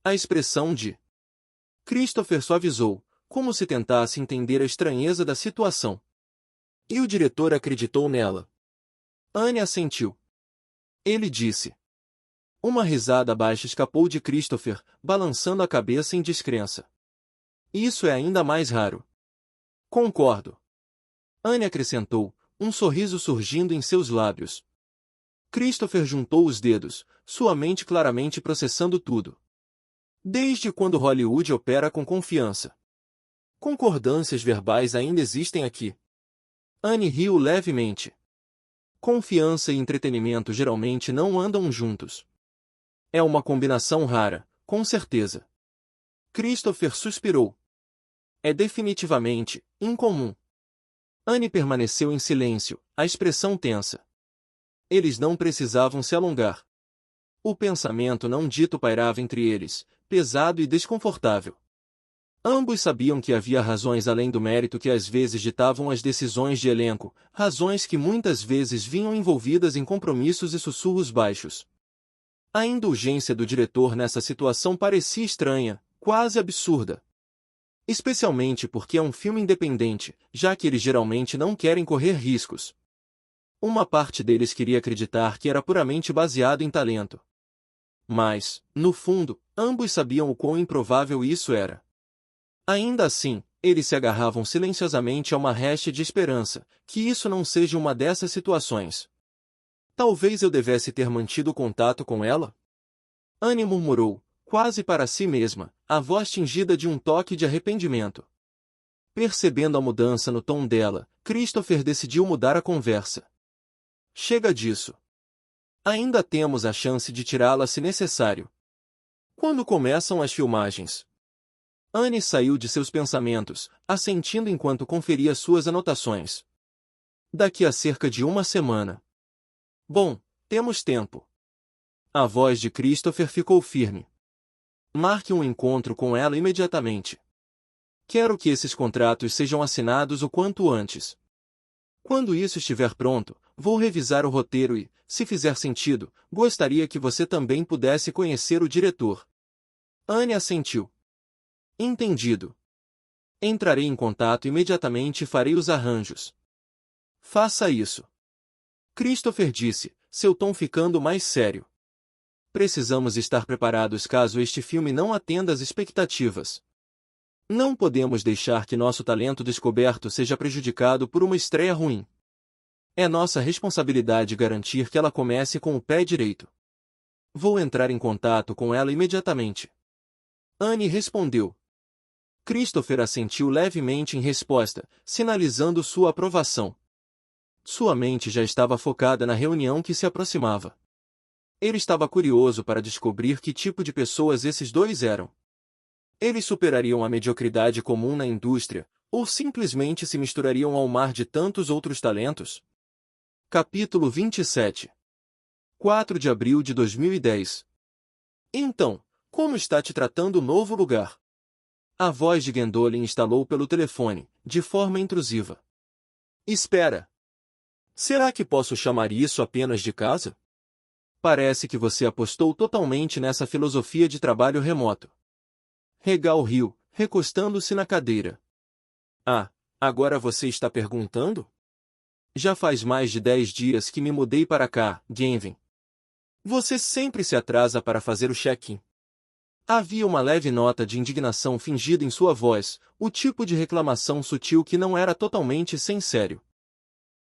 A expressão de Christopher suavizou, como se tentasse entender a estranheza da situação. E o diretor acreditou nela. Anne assentiu. Ele disse. Uma risada baixa escapou de Christopher, balançando a cabeça em descrença. Isso é ainda mais raro. Concordo. Anne acrescentou, um sorriso surgindo em seus lábios. Christopher juntou os dedos, sua mente claramente processando tudo. Desde quando Hollywood opera com confiança? Concordâncias verbais ainda existem aqui. Anne riu levemente. Confiança e entretenimento geralmente não andam juntos. É uma combinação rara, com certeza. Christopher suspirou. É definitivamente incomum. Anne permaneceu em silêncio, a expressão tensa. Eles não precisavam se alongar. O pensamento não dito pairava entre eles, pesado e desconfortável. Ambos sabiam que havia razões além do mérito que às vezes ditavam as decisões de elenco, razões que muitas vezes vinham envolvidas em compromissos e sussurros baixos. A indulgência do diretor nessa situação parecia estranha, quase absurda. Especialmente porque é um filme independente, já que eles geralmente não querem correr riscos. Uma parte deles queria acreditar que era puramente baseado em talento. Mas, no fundo, ambos sabiam o quão improvável isso era. Ainda assim, eles se agarravam silenciosamente a uma reste de esperança, que isso não seja uma dessas situações. Talvez eu devesse ter mantido contato com ela? Anne murmurou, quase para si mesma, a voz tingida de um toque de arrependimento. Percebendo a mudança no tom dela, Christopher decidiu mudar a conversa. Chega disso. Ainda temos a chance de tirá-la se necessário. Quando começam as filmagens? Anne saiu de seus pensamentos, assentindo enquanto conferia suas anotações. Daqui a cerca de uma semana. Bom, temos tempo. A voz de Christopher ficou firme. Marque um encontro com ela imediatamente. Quero que esses contratos sejam assinados o quanto antes. Quando isso estiver pronto, vou revisar o roteiro e, se fizer sentido, gostaria que você também pudesse conhecer o diretor. Anne assentiu. Entendido. Entrarei em contato imediatamente e farei os arranjos. Faça isso. Christopher disse, seu tom ficando mais sério. Precisamos estar preparados caso este filme não atenda às expectativas. Não podemos deixar que nosso talento descoberto seja prejudicado por uma estreia ruim. É nossa responsabilidade garantir que ela comece com o pé direito. Vou entrar em contato com ela imediatamente. Anne respondeu. Christopher assentiu levemente em resposta, sinalizando sua aprovação. Sua mente já estava focada na reunião que se aproximava. Ele estava curioso para descobrir que tipo de pessoas esses dois eram. Eles superariam a mediocridade comum na indústria, ou simplesmente se misturariam ao mar de tantos outros talentos? Capítulo 27. 4 de abril de 2010. Então, como está te tratando o novo lugar? A voz de Gandolin instalou pelo telefone, de forma intrusiva. Espera. Será que posso chamar isso apenas de casa? Parece que você apostou totalmente nessa filosofia de trabalho remoto. Regal riu, recostando-se na cadeira. Ah, agora você está perguntando? Já faz mais de 10 dias que me mudei para cá, Genvin. Você sempre se atrasa para fazer o check-in. Havia uma leve nota de indignação fingida em sua voz, o tipo de reclamação sutil que não era totalmente sem sério.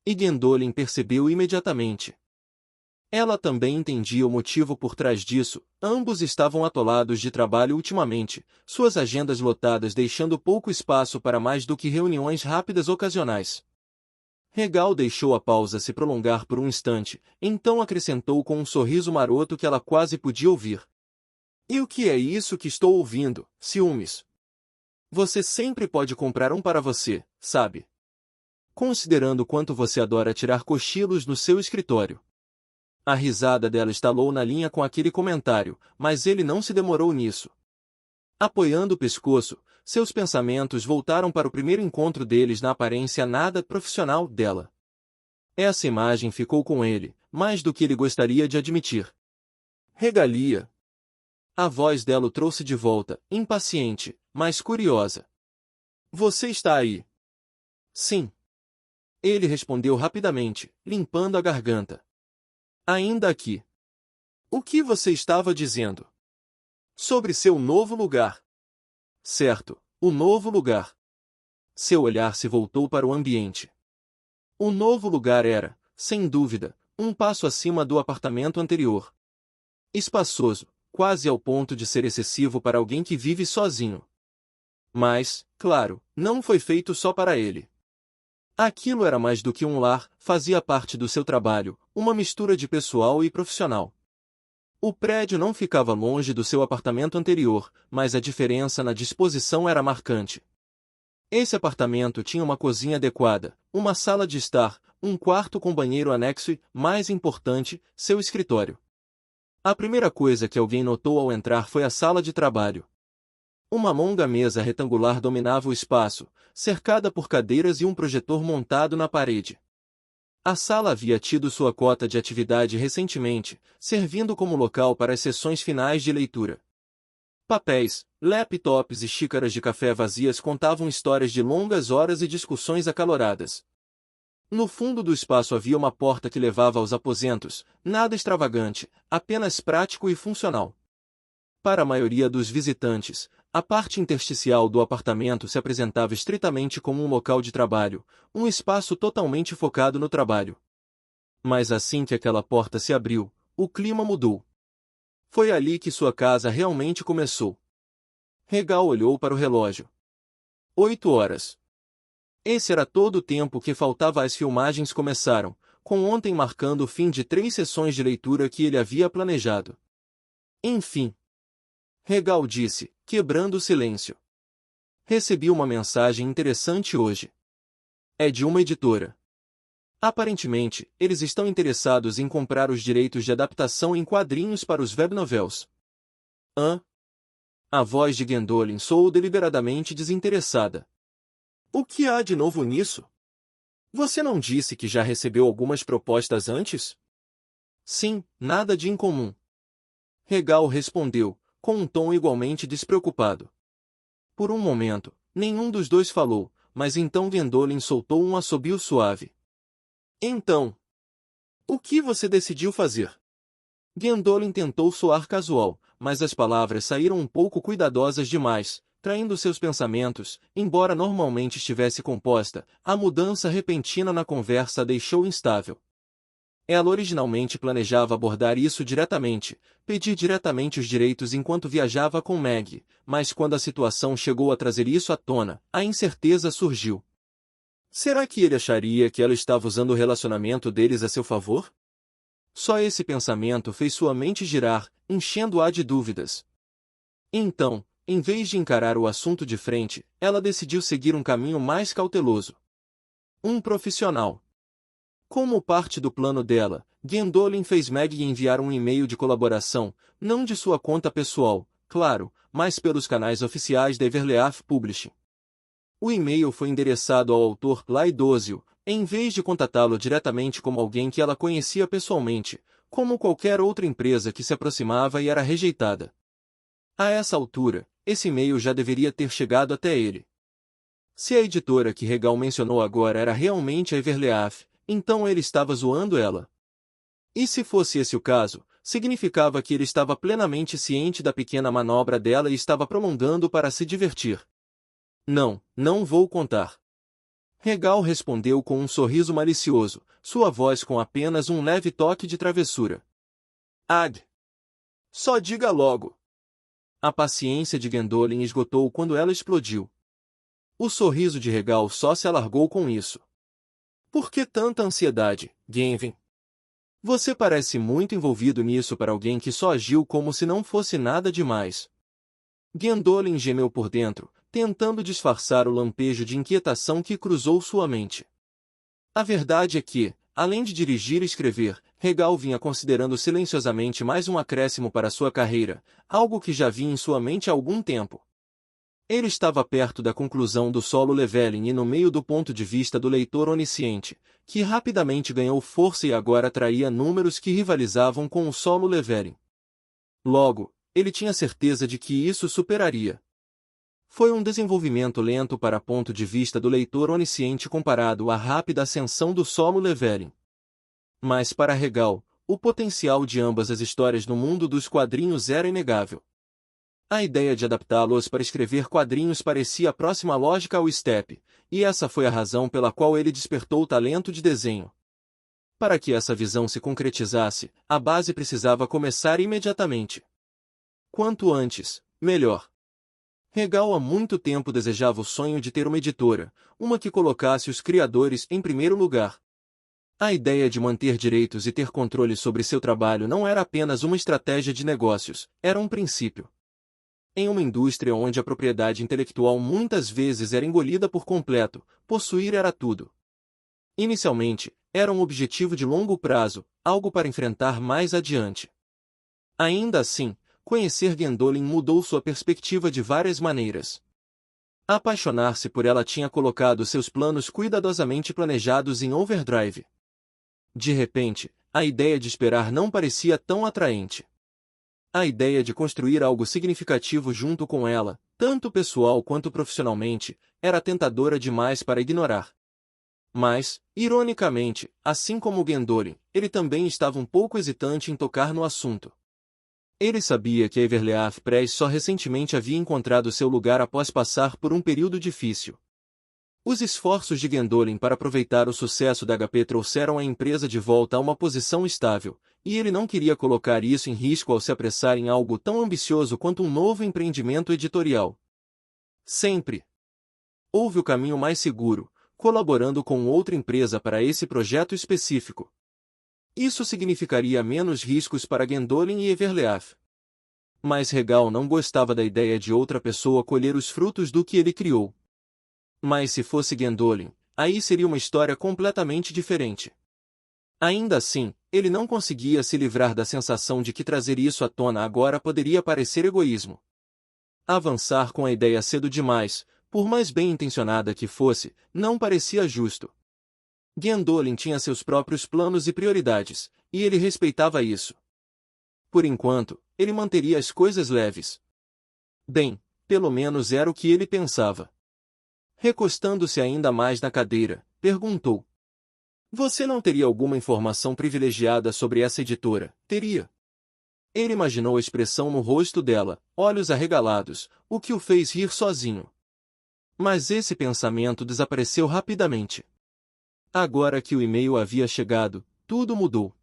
E Gandolin percebeu imediatamente. Ela também entendia o motivo por trás disso, ambos estavam atolados de trabalho ultimamente, suas agendas lotadas deixando pouco espaço para mais do que reuniões rápidas ocasionais. Regal deixou a pausa se prolongar por um instante, então acrescentou com um sorriso maroto que ela quase podia ouvir. E o que é isso que estou ouvindo, ciúmes? Você sempre pode comprar um para você, sabe? Considerando quanto você adora tirar cochilos no seu escritório. A risada dela estalou na linha com aquele comentário, mas ele não se demorou nisso. Apoiando o pescoço, seus pensamentos voltaram para o primeiro encontro deles na aparência nada profissional dela. Essa imagem ficou com ele, mais do que ele gostaria de admitir. Regalia. A voz dela o trouxe de volta, impaciente, mas curiosa. Você está aí? Sim. Ele respondeu rapidamente, limpando a garganta. Ainda aqui. O que você estava dizendo? Sobre seu novo lugar. Certo, o novo lugar. Seu olhar se voltou para o ambiente. O novo lugar era, sem dúvida, um passo acima do apartamento anterior. Espaçoso, quase ao ponto de ser excessivo para alguém que vive sozinho. Mas, claro, não foi feito só para ele. Aquilo era mais do que um lar, fazia parte do seu trabalho, uma mistura de pessoal e profissional. O prédio não ficava longe do seu apartamento anterior, mas a diferença na disposição era marcante. Esse apartamento tinha uma cozinha adequada, uma sala de estar, um quarto com banheiro anexo e, mais importante, seu escritório. A primeira coisa que alguém notou ao entrar foi a sala de trabalho. Uma longa mesa retangular dominava o espaço, cercada por cadeiras e um projetor montado na parede. A sala havia tido sua cota de atividade recentemente, servindo como local para as sessões finais de leitura. Papéis, laptops e xícaras de café vazias contavam histórias de longas horas e discussões acaloradas. No fundo do espaço havia uma porta que levava aos aposentos, nada extravagante, apenas prático e funcional. Para a maioria dos visitantes, a parte intersticial do apartamento se apresentava estritamente como um local de trabalho, um espaço totalmente focado no trabalho. Mas assim que aquela porta se abriu, o clima mudou. Foi ali que sua casa realmente começou. Regal olhou para o relógio. 8 horas. Esse era todo o tempo que faltava às filmagens começaram, com ontem marcando o fim de 3 sessões de leitura que ele havia planejado. Enfim. Regal disse, quebrando o silêncio. Recebi uma mensagem interessante hoje. É de uma editora. Aparentemente, eles estão interessados em comprar os direitos de adaptação em quadrinhos para os webnovels. Hã? A voz de Gandolin soou deliberadamente desinteressada. O que há de novo nisso? Você não disse que já recebeu algumas propostas antes? Sim, nada de incomum. Regal respondeu, com um tom igualmente despreocupado. Por um momento, nenhum dos dois falou, mas então Gandolin soltou um assobio suave. Então, o que você decidiu fazer? Gandolin tentou soar casual, mas as palavras saíram um pouco cuidadosas demais, traindo seus pensamentos, embora normalmente estivesse composta, a mudança repentina na conversa a deixou instável. Ela originalmente planejava abordar isso diretamente, pedir diretamente os direitos enquanto viajava com Meg, mas quando a situação chegou a trazer isso à tona, a incerteza surgiu. Será que ele acharia que ela estava usando o relacionamento deles a seu favor? Só esse pensamento fez sua mente girar, enchendo-a de dúvidas. Então, em vez de encarar o assunto de frente, ela decidiu seguir um caminho mais cauteloso. Um profissional. Como parte do plano dela, Gwendolyn fez Maggie enviar um e-mail de colaboração, não de sua conta pessoal, claro, mas pelos canais oficiais da Everleaf Publishing. O e-mail foi endereçado ao autor Lai Dózio, em vez de contatá-lo diretamente como alguém que ela conhecia pessoalmente, como qualquer outra empresa que se aproximava e era rejeitada. A essa altura, esse e-mail já deveria ter chegado até ele. Se a editora que Regal mencionou agora era realmente a Everleaf, então ele estava zoando ela. E se fosse esse o caso, significava que ele estava plenamente ciente da pequena manobra dela e estava prolongando para se divertir. Não, não vou contar. Regal respondeu com um sorriso malicioso, sua voz com apenas um leve toque de travessura. Ag! Só diga logo! A paciência de Gwendolyn esgotou quando ela explodiu. O sorriso de Regal só se alargou com isso. Por que tanta ansiedade, Genvin? Você parece muito envolvido nisso para alguém que só agiu como se não fosse nada demais. Gwendolyn gemeu por dentro, tentando disfarçar o lampejo de inquietação que cruzou sua mente. A verdade é que, além de dirigir e escrever, Regal vinha considerando silenciosamente mais um acréscimo para sua carreira, algo que já vinha em sua mente há algum tempo. Ele estava perto da conclusão do solo leveling e no meio do ponto de vista do leitor onisciente, que rapidamente ganhou força e agora atraía números que rivalizavam com o solo leveling. Logo, ele tinha certeza de que isso superaria. Foi um desenvolvimento lento para ponto de vista do leitor onisciente comparado à rápida ascensão do solo leveling. Mas para Regal, o potencial de ambas as histórias no mundo dos quadrinhos era inegável. A ideia de adaptá-los para escrever quadrinhos parecia a próxima lógica ao Step, e essa foi a razão pela qual ele despertou o talento de desenho. Para que essa visão se concretizasse, a base precisava começar imediatamente. Quanto antes, melhor. Regal há muito tempo desejava o sonho de ter uma editora, uma que colocasse os criadores em primeiro lugar. A ideia de manter direitos e ter controle sobre seu trabalho não era apenas uma estratégia de negócios, era um princípio. Em uma indústria onde a propriedade intelectual muitas vezes era engolida por completo, possuir era tudo. Inicialmente, era um objetivo de longo prazo, algo para enfrentar mais adiante. Ainda assim, conhecer Gwendolyn mudou sua perspectiva de várias maneiras. Apaixonar-se por ela tinha colocado seus planos cuidadosamente planejados em overdrive. De repente, a ideia de esperar não parecia tão atraente. A ideia de construir algo significativo junto com ela, tanto pessoal quanto profissionalmente, era tentadora demais para ignorar. Mas, ironicamente, assim como Gwendolyn, ele também estava um pouco hesitante em tocar no assunto. Ele sabia que a Everleaf Press só recentemente havia encontrado seu lugar após passar por um período difícil. Os esforços de Gwendolyn para aproveitar o sucesso da HP trouxeram a empresa de volta a uma posição estável, e ele não queria colocar isso em risco ao se apressar em algo tão ambicioso quanto um novo empreendimento editorial. Sempre houve o caminho mais seguro, colaborando com outra empresa para esse projeto específico. Isso significaria menos riscos para Gwendolyn e Everleaf. Mas Regal não gostava da ideia de outra pessoa colher os frutos do que ele criou. Mas se fosse Gwendolyn, aí seria uma história completamente diferente. Ainda assim, ele não conseguia se livrar da sensação de que trazer isso à tona agora poderia parecer egoísmo. Avançar com a ideia cedo demais, por mais bem-intencionada que fosse, não parecia justo. Gwendolyn tinha seus próprios planos e prioridades, e ele respeitava isso. Por enquanto, ele manteria as coisas leves. Bem, pelo menos era o que ele pensava. Recostando-se ainda mais na cadeira, perguntou. Você não teria alguma informação privilegiada sobre essa editora, teria? Ele imaginou a expressão no rosto dela, olhos arregalados, o que o fez rir sozinho. Mas esse pensamento desapareceu rapidamente. Agora que o e-mail havia chegado, tudo mudou.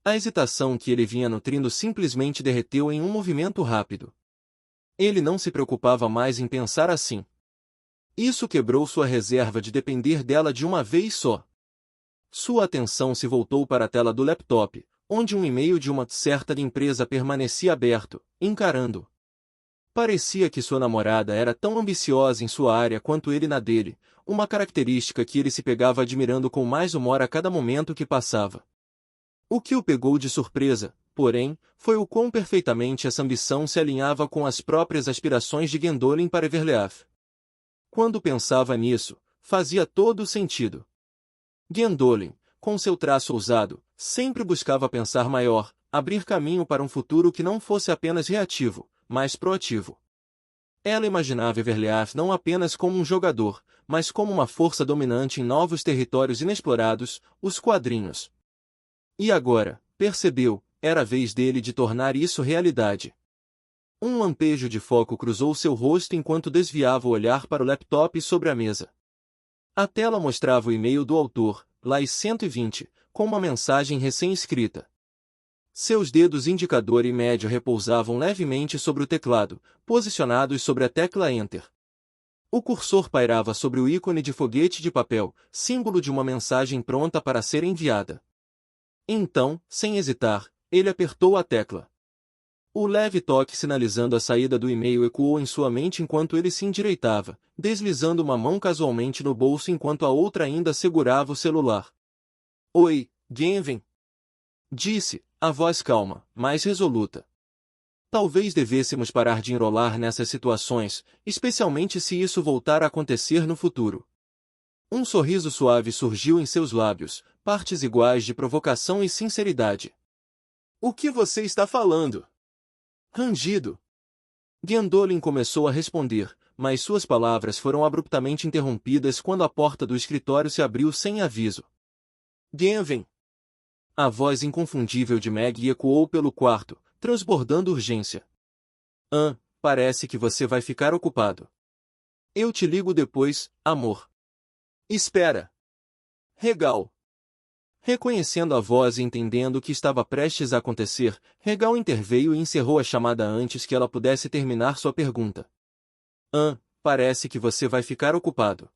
A hesitação que ele vinha nutrindo simplesmente derreteu em um movimento rápido. Ele não se preocupava mais em pensar assim. Isso quebrou sua reserva de depender dela de uma vez só. Sua atenção se voltou para a tela do laptop, onde um e-mail de uma certa empresa permanecia aberto, encarando. Parecia que sua namorada era tão ambiciosa em sua área quanto ele na dele, uma característica que ele se pegava admirando com mais humor a cada momento que passava. O que o pegou de surpresa, porém, foi o quão perfeitamente essa ambição se alinhava com as próprias aspirações de Gandolin para Everleaf. Quando pensava nisso, fazia todo o sentido. Gandolin, com seu traço ousado, sempre buscava pensar maior, abrir caminho para um futuro que não fosse apenas reativo, mas proativo. Ela imaginava Everleaf não apenas como um jogador, mas como uma força dominante em novos territórios inexplorados, os quadrinhos. E agora, percebeu, era a vez dele de tornar isso realidade. Um lampejo de foco cruzou seu rosto enquanto desviava o olhar para o laptop sobre a mesa. A tela mostrava o e-mail do autor, Lai 120, com uma mensagem recém-escrita. Seus dedos indicador e médio repousavam levemente sobre o teclado, posicionados sobre a tecla Enter. O cursor pairava sobre o ícone de foguete de papel, símbolo de uma mensagem pronta para ser enviada. Então, sem hesitar, ele apertou a tecla. O leve toque sinalizando a saída do e-mail ecoou em sua mente enquanto ele se endireitava, deslizando uma mão casualmente no bolso enquanto a outra ainda segurava o celular. Oi, Genven. Disse, a voz calma, mas resoluta. Talvez devêssemos parar de enrolar nessas situações, especialmente se isso voltar a acontecer no futuro. Um sorriso suave surgiu em seus lábios, partes iguais de provocação e sinceridade. O que você está falando? Rangido. Gandolin começou a responder, mas suas palavras foram abruptamente interrompidas quando a porta do escritório se abriu sem aviso. Genven. A voz inconfundível de Meg ecoou pelo quarto, transbordando urgência. Parece que você vai ficar ocupado. Eu te ligo depois, amor. Espera. Regal. Reconhecendo a voz e entendendo o que estava prestes a acontecer, Regal interveio e encerrou a chamada antes que ela pudesse terminar sua pergunta. Parece que você vai ficar ocupado.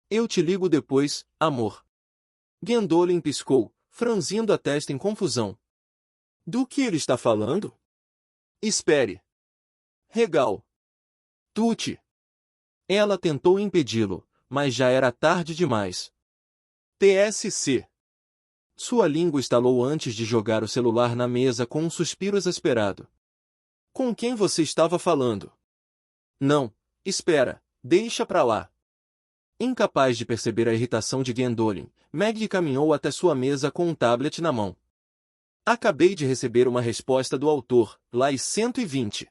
Eu te ligo depois, amor. Gandolin piscou, franzindo a testa em confusão. Do que ele está falando? Espere. Regal. Tuti. Ela tentou impedi-lo, mas já era tarde demais. TSC. Sua língua estalou antes de jogar o celular na mesa com um suspiro exasperado. Com quem você estava falando? Não, espera, deixa pra lá. Incapaz de perceber a irritação de Gandolin, Meg caminhou até sua mesa com um tablet na mão. Acabei de receber uma resposta do autor, Lai 120.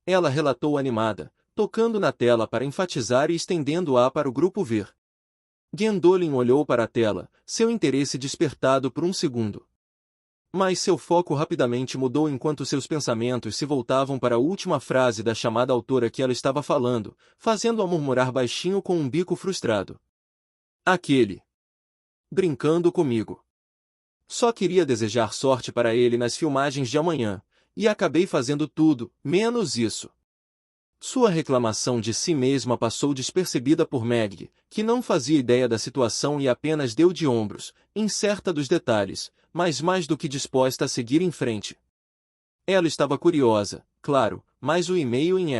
Ela relatou animada, tocando na tela para enfatizar e estendendo-a para o grupo ver. Gandolin olhou para a tela, seu interesse despertado por um segundo. Mas seu foco rapidamente mudou enquanto seus pensamentos se voltavam para a última frase da chamada autora que ela estava falando, fazendo-a murmurar baixinho com um bico frustrado. Aquele. Brincando comigo. Só queria desejar sorte para ele nas filmagens de amanhã, e acabei fazendo tudo, menos isso. Sua reclamação de si mesma passou despercebida por Meg, que não fazia ideia da situação e apenas deu de ombros, incerta dos detalhes, mas mais do que disposta a seguir em frente. Ela estava curiosa, claro, mas o e-mail em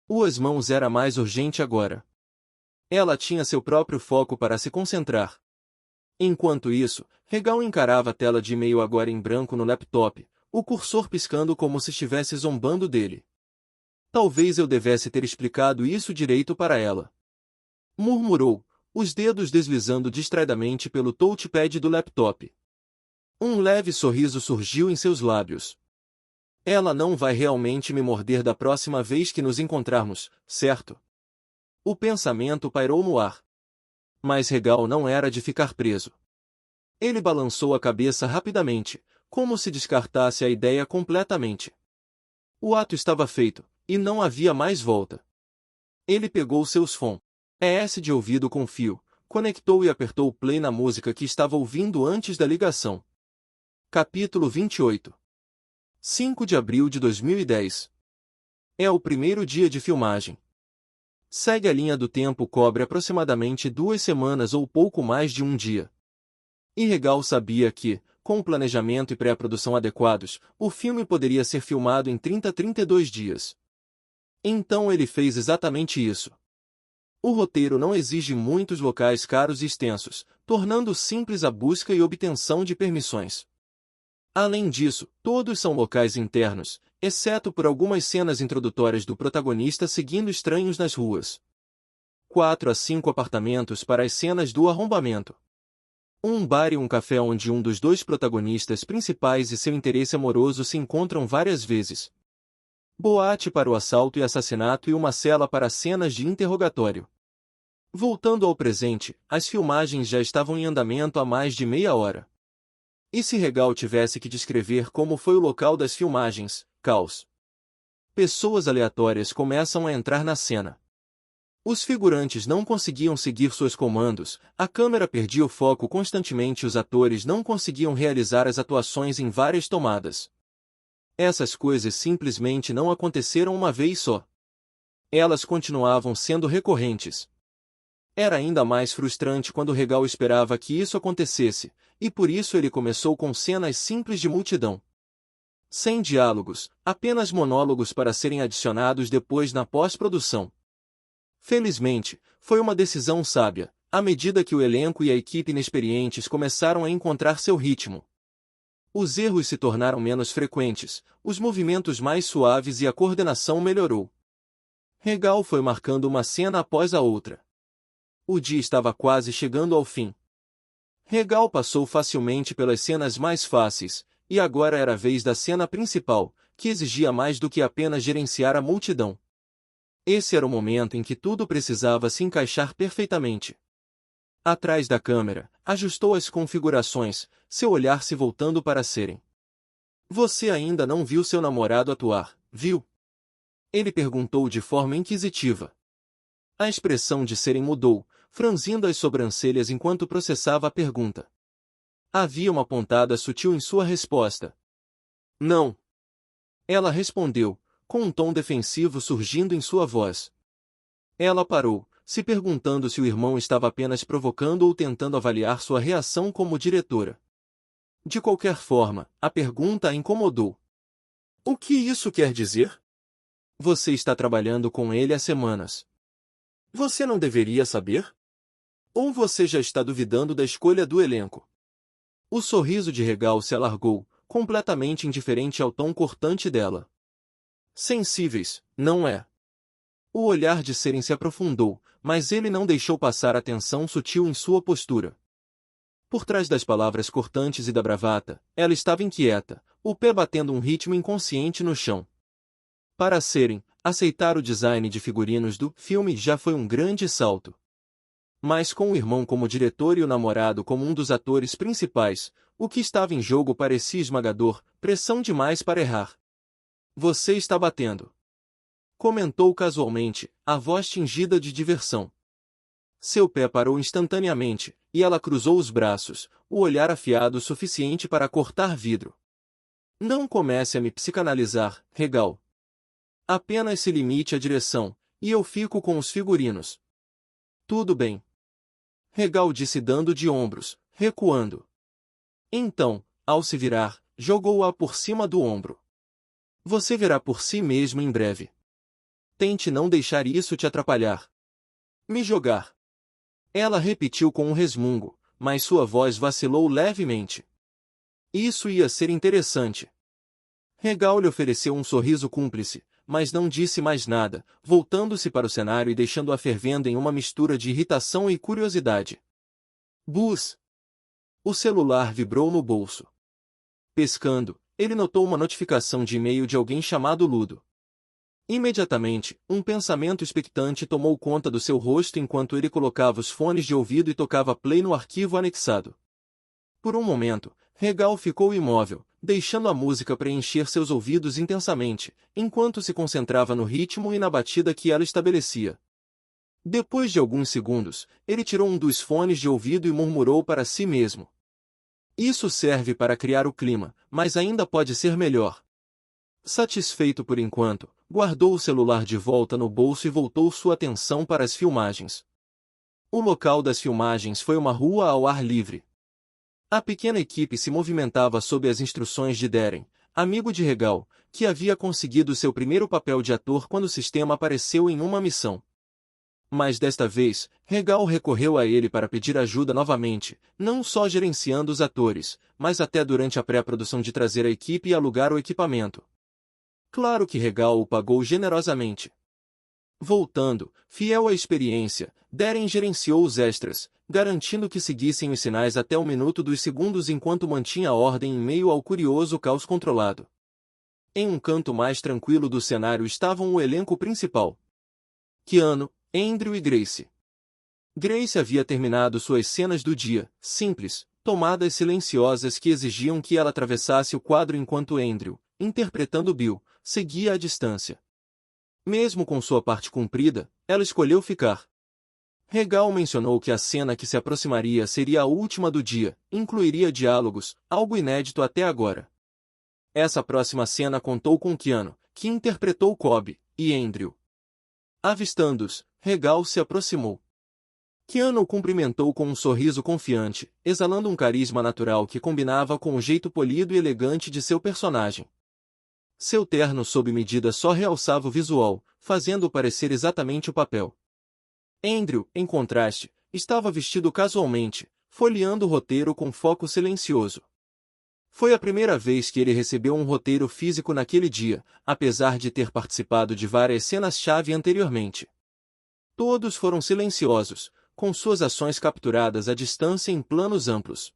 suas mãos era mais urgente agora. Ela tinha seu próprio foco para se concentrar. Enquanto isso, Regal encarava a tela de e-mail agora em branco no laptop, o cursor piscando como se estivesse zombando dele. Talvez eu devesse ter explicado isso direito para ela. Murmurou, os dedos deslizando distraidamente pelo touchpad do laptop. Um leve sorriso surgiu em seus lábios. Ela não vai realmente me morder da próxima vez que nos encontrarmos, certo? O pensamento pairou no ar. Mas Regal não era de ficar preso. Ele balançou a cabeça rapidamente, como se descartasse a ideia completamente. O ato estava feito, e não havia mais volta. Ele pegou seus fones de ouvido com fio, conectou e apertou o play na música que estava ouvindo antes da ligação. Capítulo 28. 5 de abril de 2010. É o primeiro dia de filmagem. Segue a linha do tempo cobre aproximadamente 2 semanas ou pouco mais de um dia. E Regal sabia que, com o planejamento e pré-produção adequados, o filme poderia ser filmado em 30 a 32 dias. Então ele fez exatamente isso. O roteiro não exige muitos locais caros e extensos, tornando simples a busca e obtenção de permissões. Além disso, todos são locais internos, exceto por algumas cenas introdutórias do protagonista seguindo estranhos nas ruas. 4 a 5 apartamentos para as cenas do arrombamento. Um bar e um café onde um dos dois protagonistas principais e seu interesse amoroso se encontram várias vezes. Boate para o assalto e assassinato e uma cela para cenas de interrogatório. Voltando ao presente, as filmagens já estavam em andamento há mais de meia hora. E se Regal tivesse que descrever como foi o local das filmagens, caos. Pessoas aleatórias começam a entrar na cena. Os figurantes não conseguiam seguir seus comandos, a câmera perdia o foco constantemente e os atores não conseguiam realizar as atuações em várias tomadas. Essas coisas simplesmente não aconteceram uma vez só. Elas continuavam sendo recorrentes. Era ainda mais frustrante quando Regal esperava que isso acontecesse, e por isso ele começou com cenas simples de multidão. Sem diálogos, apenas monólogos para serem adicionados depois na pós-produção. Felizmente, foi uma decisão sábia, à medida que o elenco e a equipe inexperientes começaram a encontrar seu ritmo. Os erros se tornaram menos frequentes, os movimentos mais suaves e a coordenação melhorou. Regal foi marcando uma cena após a outra. O dia estava quase chegando ao fim. Regal passou facilmente pelas cenas mais fáceis, e agora era a vez da cena principal, que exigia mais do que apenas gerenciar a multidão. Esse era o momento em que tudo precisava se encaixar perfeitamente. Atrás da câmera, ajustou as configurações, seu olhar se voltando para Seren. Você ainda não viu seu namorado atuar, viu? Ele perguntou de forma inquisitiva. A expressão de Seren mudou, franzindo as sobrancelhas enquanto processava a pergunta. Havia uma pontada sutil em sua resposta. Não. Ela respondeu, com um tom defensivo surgindo em sua voz. Ela parou, se perguntando se o irmão estava apenas provocando ou tentando avaliar sua reação como diretora. De qualquer forma, a pergunta a incomodou. O que isso quer dizer? Você está trabalhando com ele há semanas. Você não deveria saber? Ou você já está duvidando da escolha do elenco? O sorriso de Regal se alargou, completamente indiferente ao tom cortante dela. Sensíveis, não é? O olhar de Seren se aprofundou, mas ele não deixou passar a tensão sutil em sua postura. Por trás das palavras cortantes e da bravata, ela estava inquieta, o pé batendo um ritmo inconsciente no chão. Para Seren, aceitar o design de figurinos do filme já foi um grande salto. Mas com o irmão como diretor e o namorado como um dos atores principais, o que estava em jogo parecia esmagador, pressão demais para errar. Você está batendo. Comentou casualmente, a voz tingida de diversão. Seu pé parou instantaneamente, e ela cruzou os braços, o olhar afiado o suficiente para cortar vidro. Não comece a me psicanalizar, Regal. Apenas se limite à direção, e eu fico com os figurinos. Tudo bem. Regal disse dando de ombros, recuando. Então, ao se virar, jogou-a por cima do ombro. Você verá por si mesmo em breve. Tente não deixar isso te atrapalhar. Me jogar. Ela repetiu com um resmungo, mas sua voz vacilou levemente. Isso ia ser interessante. Regal lhe ofereceu um sorriso cúmplice, mas não disse mais nada, voltando-se para o cenário e deixando-a fervendo em uma mistura de irritação e curiosidade. Buzz! O celular vibrou no bolso. Pescando, ele notou uma notificação de e-mail de alguém chamado Ludo. Imediatamente, um pensamento expectante tomou conta do seu rosto enquanto ele colocava os fones de ouvido e tocava play no arquivo anexado. Por um momento, Regal ficou imóvel, deixando a música preencher seus ouvidos intensamente, enquanto se concentrava no ritmo e na batida que ela estabelecia. Depois de alguns segundos, ele tirou um dos fones de ouvido e murmurou para si mesmo. Isso serve para criar o clima, mas ainda pode ser melhor. Satisfeito por enquanto, guardou o celular de volta no bolso e voltou sua atenção para as filmagens. O local das filmagens foi uma rua ao ar livre. A pequena equipe se movimentava sob as instruções de Deren, amigo de Regal, que havia conseguido seu primeiro papel de ator quando o sistema apareceu em uma missão. Mas desta vez, Regal recorreu a ele para pedir ajuda novamente, não só gerenciando os atores, mas até durante a pré-produção de trazer a equipe e alugar o equipamento. Claro que Regal o pagou generosamente. Voltando, fiel à experiência, Darren gerenciou os extras, garantindo que seguissem os sinais até o minuto dos segundos enquanto mantinha a ordem em meio ao curioso caos controlado. Em um canto mais tranquilo do cenário estavam o elenco principal: Keanu, Andrew e Grace. Grace havia terminado suas cenas do dia, simples, tomadas silenciosas que exigiam que ela atravessasse o quadro enquanto Andrew, interpretando Bill, seguia à distância. Mesmo com sua parte cumprida, ela escolheu ficar. Regal mencionou que a cena que se aproximaria seria a última do dia, incluiria diálogos, algo inédito até agora. Essa próxima cena contou com Keanu, que interpretou Cobb, e Andrew. Avistando-os, Regal se aproximou. Keanu o cumprimentou com um sorriso confiante, exalando um carisma natural que combinava com o jeito polido e elegante de seu personagem. Seu terno sob medida só realçava o visual, fazendo-o parecer exatamente o papel. Andrew, em contraste, estava vestido casualmente, folheando o roteiro com foco silencioso. Foi a primeira vez que ele recebeu um roteiro físico naquele dia, apesar de ter participado de várias cenas-chave anteriormente. Todos foram silenciosos, com suas ações capturadas à distância em planos amplos.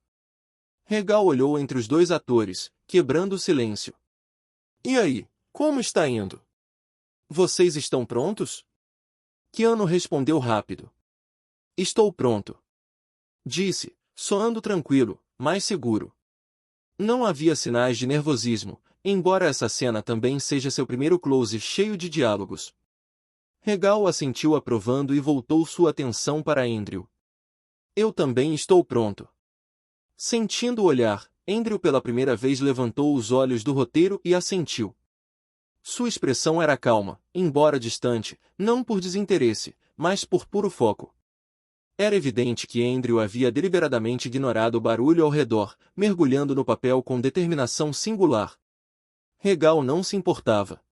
Regal olhou entre os dois atores, quebrando o silêncio. E aí, como está indo? Vocês estão prontos? Keanu respondeu rápido. Estou pronto. Disse, soando tranquilo, mas seguro. Não havia sinais de nervosismo, embora essa cena também seja seu primeiro close cheio de diálogos. Regal assentiu aprovando e voltou sua atenção para Andrew. Eu também estou pronto. Sentindo o olhar, Andrew pela primeira vez levantou os olhos do roteiro e assentiu. Sua expressão era calma, embora distante, não por desinteresse, mas por puro foco. Era evidente que Andrew havia deliberadamente ignorado o barulho ao redor, mergulhando no papel com determinação singular. Regal não se importava.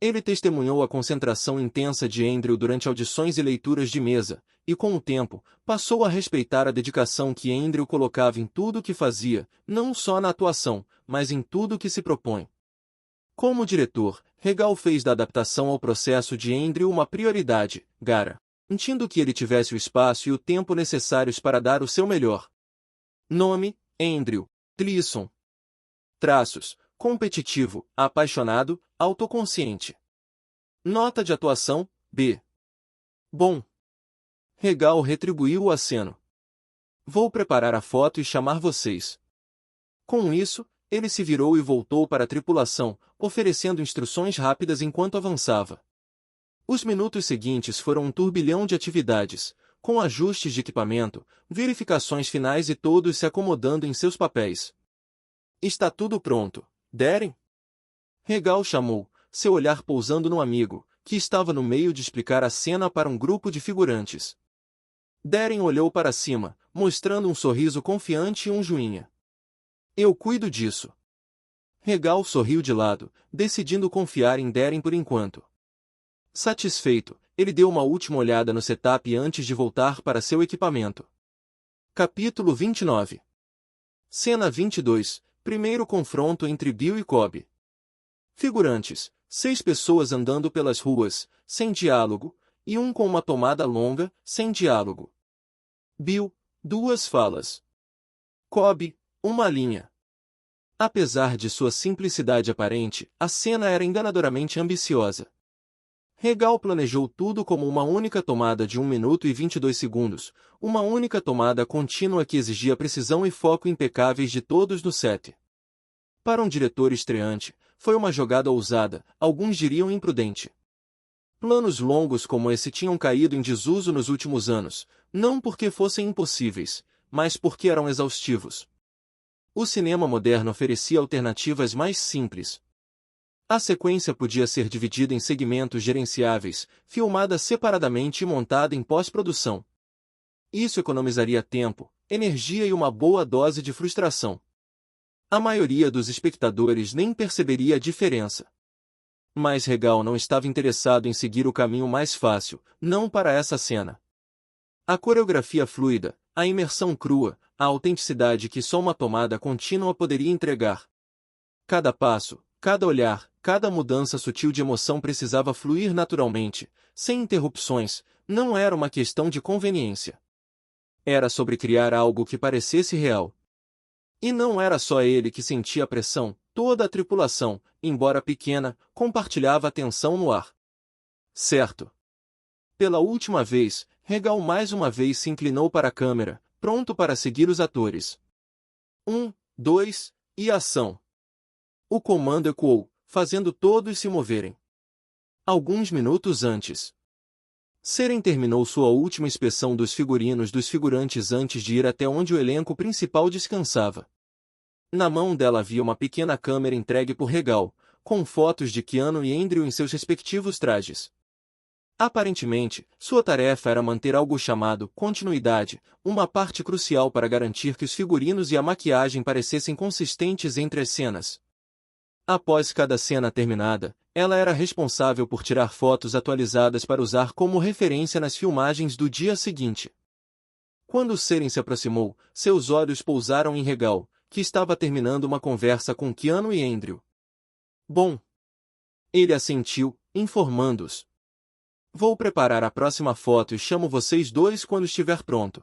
Ele testemunhou a concentração intensa de Andrew durante audições e leituras de mesa, e com o tempo, passou a respeitar a dedicação que Andrew colocava em tudo o que fazia, não só na atuação, mas em tudo o que se propõe. Como diretor, Regal fez da adaptação ao processo de Andrew uma prioridade, garantindo que ele tivesse o espaço e o tempo necessários para dar o seu melhor. Nome: Andrew Gleeson. Traços: competitivo, apaixonado, autoconsciente. Nota de atuação: B. Bom. Regal retribuiu o aceno. Vou preparar a foto e chamar vocês. Com isso, ele se virou e voltou para a tripulação, oferecendo instruções rápidas enquanto avançava. Os minutos seguintes foram um turbilhão de atividades, com ajustes de equipamento, verificações finais e todos se acomodando em seus papéis. Está tudo pronto, Darren? Regal chamou, seu olhar pousando no amigo, que estava no meio de explicar a cena para um grupo de figurantes. Darren olhou para cima, mostrando um sorriso confiante e um joinha. Eu cuido disso. Regal sorriu de lado, decidindo confiar em Darren por enquanto. Satisfeito, ele deu uma última olhada no setup antes de voltar para seu equipamento. Capítulo 29. Cena 22. Primeiro confronto entre Bill e Cobb. Figurantes: 6 pessoas andando pelas ruas, sem diálogo, e um com uma tomada longa, sem diálogo. Bill: 2 falas. Cobb: 1 linha. Apesar de sua simplicidade aparente, a cena era enganadoramente ambiciosa. Regal planejou tudo como uma única tomada de 1 minuto e 22 segundos, uma única tomada contínua que exigia precisão e foco impecáveis de todos no set. Para um diretor estreante, foi uma jogada ousada, alguns diriam imprudente. Planos longos como esse tinham caído em desuso nos últimos anos, não porque fossem impossíveis, mas porque eram exaustivos. O cinema moderno oferecia alternativas mais simples. A sequência podia ser dividida em segmentos gerenciáveis, filmada separadamente e montada em pós-produção. Isso economizaria tempo, energia e uma boa dose de frustração. A maioria dos espectadores nem perceberia a diferença. Mas Regal não estava interessado em seguir o caminho mais fácil, não para essa cena. A coreografia fluida, a imersão crua, a autenticidade que só uma tomada contínua poderia entregar. Cada passo, cada olhar, cada mudança sutil de emoção precisava fluir naturalmente, sem interrupções, não era uma questão de conveniência. Era sobre criar algo que parecesse real. E não era só ele que sentia a pressão, toda a tripulação, embora pequena, compartilhava a tensão no ar. Certo. Pela última vez, Regal mais uma vez se inclinou para a câmera, pronto para seguir os atores. 1, 2, e ação. O comando ecoou, fazendo todos se moverem. Alguns minutos antes, Seren terminou sua última inspeção dos figurinos dos figurantes antes de ir até onde o elenco principal descansava. Na mão dela havia uma pequena câmera entregue por Regal, com fotos de Keanu e Andrew em seus respectivos trajes. Aparentemente, sua tarefa era manter algo chamado continuidade, uma parte crucial para garantir que os figurinos e a maquiagem parecessem consistentes entre as cenas. Após cada cena terminada, ela era responsável por tirar fotos atualizadas para usar como referência nas filmagens do dia seguinte. Quando Seren se aproximou, seus olhos pousaram em Regal, que estava terminando uma conversa com Keanu e Andrew. Bom. Ele assentiu, informando-os. Vou preparar a próxima foto e chamo vocês dois quando estiver pronto.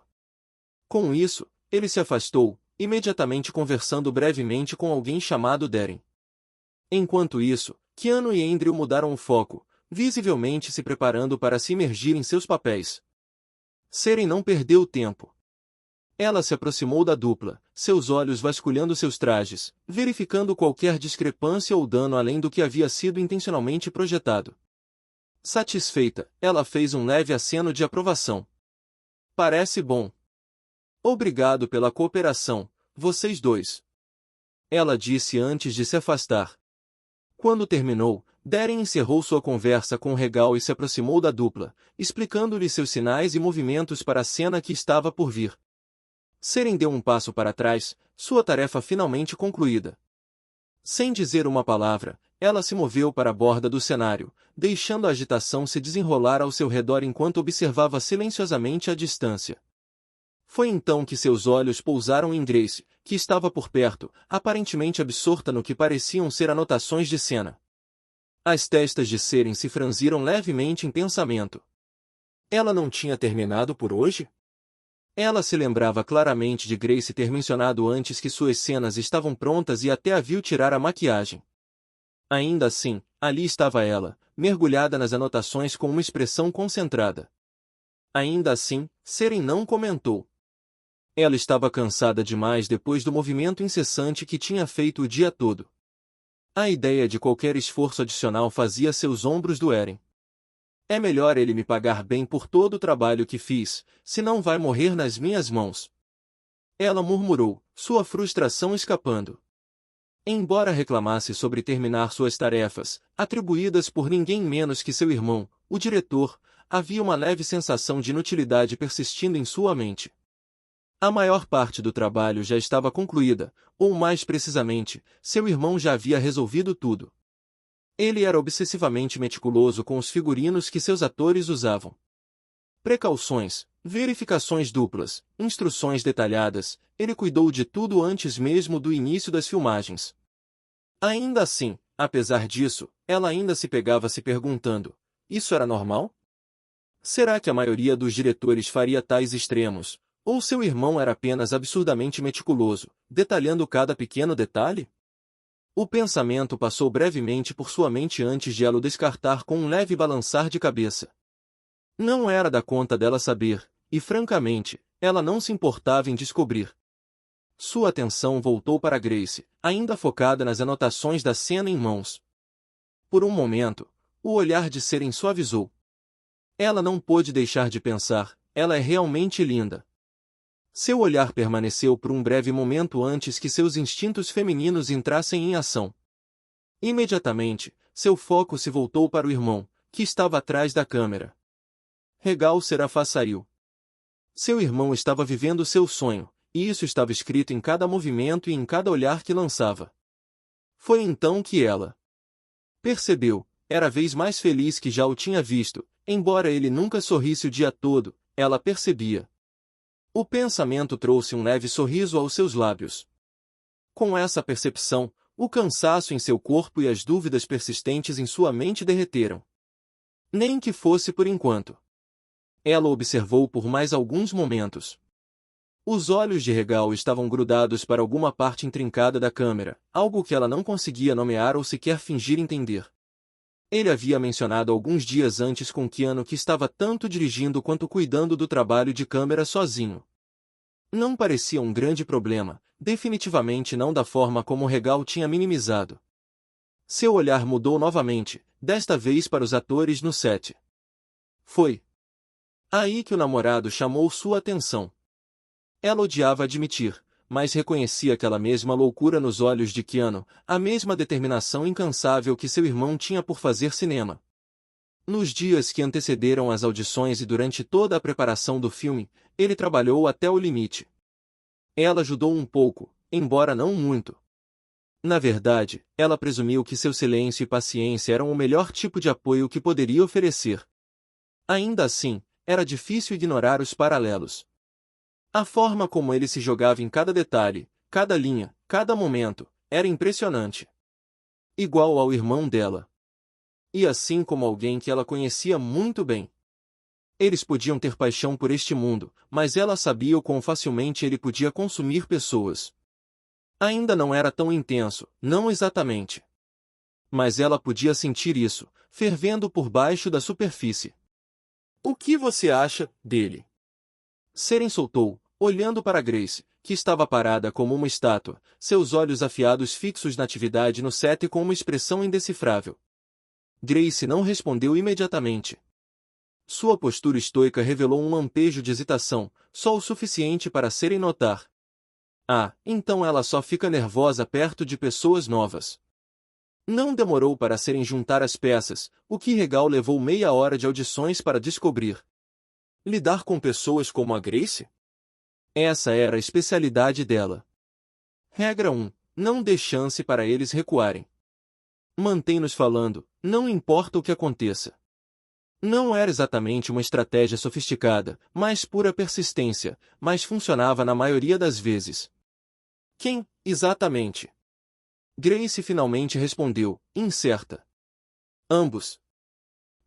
Com isso, ele se afastou, imediatamente conversando brevemente com alguém chamado Darren. Enquanto isso, Keanu e Andrew mudaram o foco, visivelmente se preparando para se imergir em seus papéis. Seren não perdeu tempo. Ela se aproximou da dupla, seus olhos vasculhando seus trajes, verificando qualquer discrepância ou dano além do que havia sido intencionalmente projetado. Satisfeita, ela fez um leve aceno de aprovação. Parece bom. Obrigado pela cooperação, vocês dois. Ela disse antes de se afastar. Quando terminou, Darren encerrou sua conversa com Regal e se aproximou da dupla, explicando-lhe seus sinais e movimentos para a cena que estava por vir. Seren deu um passo para trás, sua tarefa finalmente concluída. Sem dizer uma palavra, ela se moveu para a borda do cenário, deixando a agitação se desenrolar ao seu redor enquanto observava silenciosamente a distância. Foi então que seus olhos pousaram em Grace, que estava por perto, aparentemente absorta no que pareciam ser anotações de cena. As testas de Seren se franziram levemente em pensamento. Ela não tinha terminado por hoje? Ela se lembrava claramente de Grace ter mencionado antes que suas cenas estavam prontas e até a viu tirar a maquiagem. Ainda assim, ali estava ela, mergulhada nas anotações com uma expressão concentrada. Ainda assim, Seren não comentou. Ela estava cansada demais depois do movimento incessante que tinha feito o dia todo. A ideia de qualquer esforço adicional fazia seus ombros doerem. É melhor ele me pagar bem por todo o trabalho que fiz, senão vai morrer nas minhas mãos. Ela murmurou, sua frustração escapando. Embora reclamasse sobre terminar suas tarefas, atribuídas por ninguém menos que seu irmão, o diretor, havia uma leve sensação de inutilidade persistindo em sua mente. A maior parte do trabalho já estava concluída, ou mais precisamente, seu irmão já havia resolvido tudo. Ele era obsessivamente meticuloso com os figurinos que seus atores usavam. Precauções, verificações duplas, instruções detalhadas, ele cuidou de tudo antes mesmo do início das filmagens. Ainda assim, apesar disso, ela ainda se pegava se perguntando, isso era normal? Será que a maioria dos diretores faria tais extremos? Ou seu irmão era apenas absurdamente meticuloso, detalhando cada pequeno detalhe? O pensamento passou brevemente por sua mente antes de ela o descartar com um leve balançar de cabeça. Não era da conta dela saber, e francamente, ela não se importava em descobrir. Sua atenção voltou para Grace, ainda focada nas anotações da cena em mãos. Por um momento, o olhar de Seren suavizou. Ela não pôde deixar de pensar, ela é realmente linda. Seu olhar permaneceu por um breve momento antes que seus instintos femininos entrassem em ação. Imediatamente, seu foco se voltou para o irmão, que estava atrás da câmera. Regal será façaril. Seu irmão estava vivendo seu sonho, e isso estava escrito em cada movimento e em cada olhar que lançava. Foi então que ela percebeu, era a vez mais feliz que já o tinha visto, embora ele nunca sorrisse o dia todo, ela percebia. O pensamento trouxe um leve sorriso aos seus lábios. Com essa percepção, o cansaço em seu corpo e as dúvidas persistentes em sua mente derreteram. Nem que fosse por enquanto. Ela observou por mais alguns momentos. Os olhos de Regal estavam grudados para alguma parte intrincada da câmera, algo que ela não conseguia nomear ou sequer fingir entender. Ele havia mencionado alguns dias antes com Keanu que estava tanto dirigindo quanto cuidando do trabalho de câmera sozinho. Não parecia um grande problema, definitivamente não da forma como Regal tinha minimizado. Seu olhar mudou novamente, desta vez para os atores no set. Foi aí que o namorado chamou sua atenção. Ela odiava admitir, mas reconhecia aquela mesma loucura nos olhos de Keanu, a mesma determinação incansável que seu irmão tinha por fazer cinema. Nos dias que antecederam as audições e durante toda a preparação do filme, ele trabalhou até o limite. Ela ajudou um pouco, embora não muito. Na verdade, ela presumiu que seu silêncio e paciência eram o melhor tipo de apoio que poderia oferecer. Ainda assim, era difícil ignorar os paralelos. A forma como ele se jogava em cada detalhe, cada linha, cada momento, era impressionante. Igual ao irmão dela. E assim como alguém que ela conhecia muito bem. Eles podiam ter paixão por este mundo, mas ela sabia o quão facilmente ele podia consumir pessoas. Ainda não era tão intenso, não exatamente. Mas ela podia sentir isso, fervendo por baixo da superfície. O que você acha dele? Seren soltou, olhando para Grace, que estava parada como uma estátua, seus olhos afiados fixos na atividade no set com uma expressão indecifrável. Grace não respondeu imediatamente. Sua postura estoica revelou um lampejo de hesitação, só o suficiente para Seren notar. Ah, então ela só fica nervosa perto de pessoas novas. Não demorou para Seren juntar as peças, o que Regal levou meia hora de audições para descobrir. Lidar com pessoas como a Grace? Essa era a especialidade dela. Regra 1. Não dê chance para eles recuarem. Mantém-nos falando, não importa o que aconteça. Não era exatamente uma estratégia sofisticada, mas pura persistência, mas funcionava na maioria das vezes. Quem, exatamente? Grace finalmente respondeu, incerta. Ambos.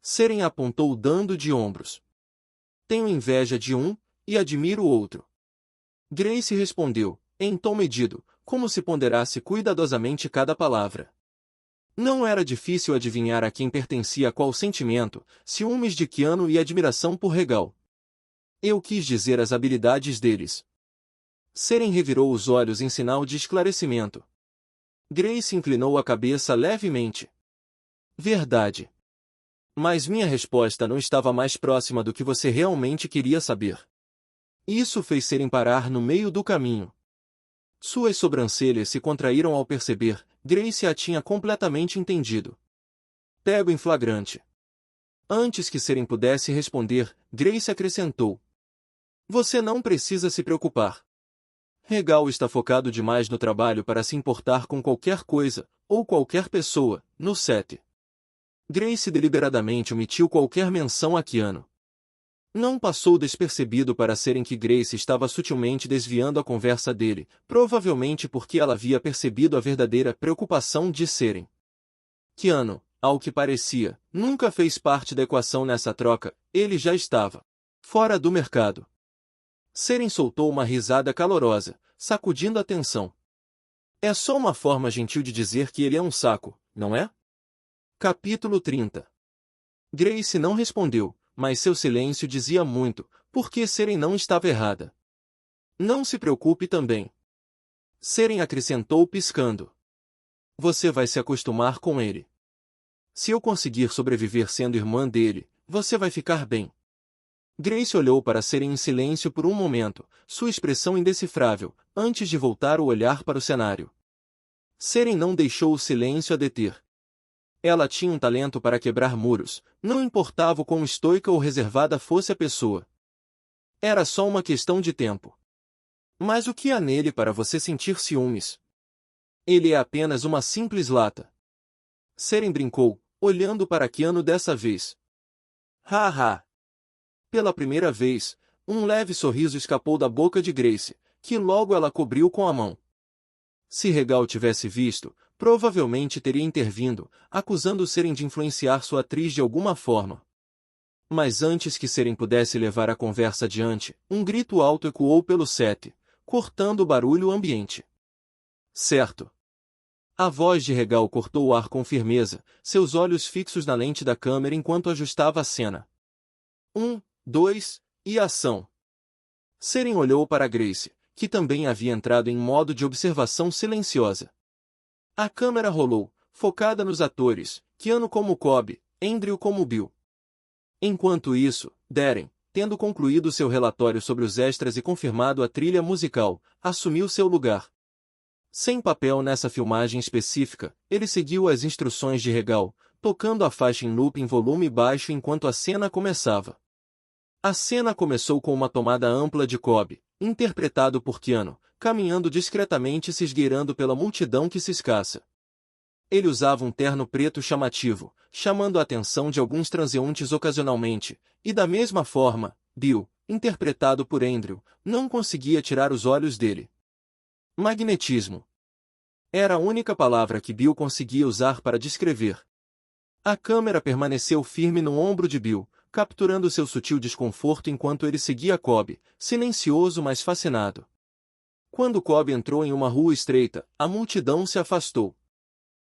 Seren apontou dando de ombros. Tenho inveja de um, e admiro o outro. Grace respondeu, em tom medido, como se ponderasse cuidadosamente cada palavra. Não era difícil adivinhar a quem pertencia qual sentimento, ciúmes de Keanu e admiração por Regal. Eu quis dizer as habilidades deles. Seren revirou os olhos em sinal de esclarecimento. Grace inclinou a cabeça levemente. Verdade. Mas minha resposta não estava mais próxima do que você realmente queria saber. Isso fez Seren parar no meio do caminho. Suas sobrancelhas se contraíram ao perceber, Grace a tinha completamente entendido. Pego em flagrante. Antes que Seren pudesse responder, Grace acrescentou. Você não precisa se preocupar. Regal está focado demais no trabalho para se importar com qualquer coisa, ou qualquer pessoa, no set. Grace deliberadamente omitiu qualquer menção a Keanu. Não passou despercebido para Seren que Grace estava sutilmente desviando a conversa dele, provavelmente porque ela havia percebido a verdadeira preocupação de Seren. Keanu, ao que parecia, nunca fez parte da equação nessa troca, ele já estava fora do mercado. Seren soltou uma risada calorosa, sacudindo a tensão. É só uma forma gentil de dizer que ele é um saco, não é? Capítulo 30. Grace não respondeu, mas seu silêncio dizia muito, porque Seren não estava errada. Não se preocupe também. Seren acrescentou piscando. Você vai se acostumar com ele. Se eu conseguir sobreviver sendo irmã dele, você vai ficar bem. Grace olhou para Seren em silêncio por um momento, sua expressão indecifrável, antes de voltar o olhar para o cenário. Seren não deixou o silêncio a deter. Ela tinha um talento para quebrar muros, não importava o quão estoica ou reservada fosse a pessoa. Era só uma questão de tempo. Mas o que há nele para você sentir ciúmes? Ele é apenas uma simples lata. Seren brincou, olhando para Keanu dessa vez. Ha! Pela primeira vez, um leve sorriso escapou da boca de Grace, que logo ela cobriu com a mão. Se Regal tivesse visto, provavelmente teria intervindo, acusando Seren de influenciar sua atriz de alguma forma. Mas antes que Seren pudesse levar a conversa adiante, um grito alto ecoou pelo set, cortando o barulho ambiente. Certo. A voz de Regal cortou o ar com firmeza, seus olhos fixos na lente da câmera enquanto ajustava a cena. 1, 2, e ação. Seren olhou para Grace, que também havia entrado em modo de observação silenciosa. A câmera rolou, focada nos atores, Keanu como Cobb, Andrew como Bill. Enquanto isso, Darren, tendo concluído seu relatório sobre os extras e confirmado a trilha musical, assumiu seu lugar. Sem papel nessa filmagem específica, ele seguiu as instruções de Regal, tocando a faixa em loop em volume baixo enquanto a cena começava. A cena começou com uma tomada ampla de Cobb, interpretado por Keanu, caminhando discretamente e se esgueirando pela multidão que se escassa. Ele usava um terno preto chamativo, chamando a atenção de alguns transeuntes ocasionalmente, e da mesma forma, Bill, interpretado por Andrew, não conseguia tirar os olhos dele. Magnetismo. Era a única palavra que Bill conseguia usar para descrever. A câmera permaneceu firme no ombro de Bill, capturando seu sutil desconforto enquanto ele seguia Cobb, silencioso mas fascinado. Quando Cobb entrou em uma rua estreita, a multidão se afastou.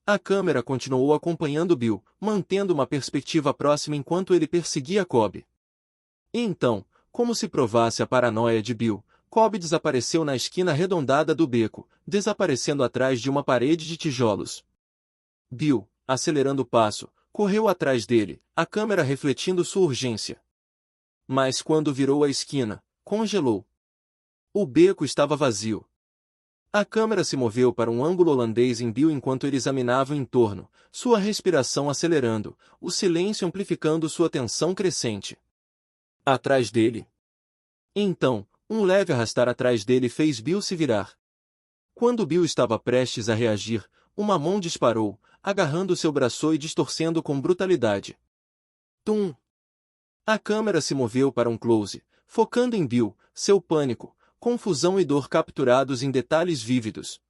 A câmera continuou acompanhando Bill, mantendo uma perspectiva próxima enquanto ele perseguia Cobb. E então, como se provasse a paranoia de Bill, Cobb desapareceu na esquina arredondada do beco, desaparecendo atrás de uma parede de tijolos. Bill, acelerando o passo, correu atrás dele, a câmera refletindo sua urgência. Mas quando virou a esquina, congelou. O beco estava vazio. A câmera se moveu para um ângulo holandês em Bill enquanto ele examinava o entorno, sua respiração acelerando, o silêncio amplificando sua tensão crescente. Atrás dele. Então, um leve arrastar atrás dele fez Bill se virar. Quando Bill estava prestes a reagir, uma mão disparou, agarrando seu braço e distorcendo com brutalidade. Tum! A câmera se moveu para um close, focando em Bill, seu pânico, confusão e dor capturados em detalhes vívidos.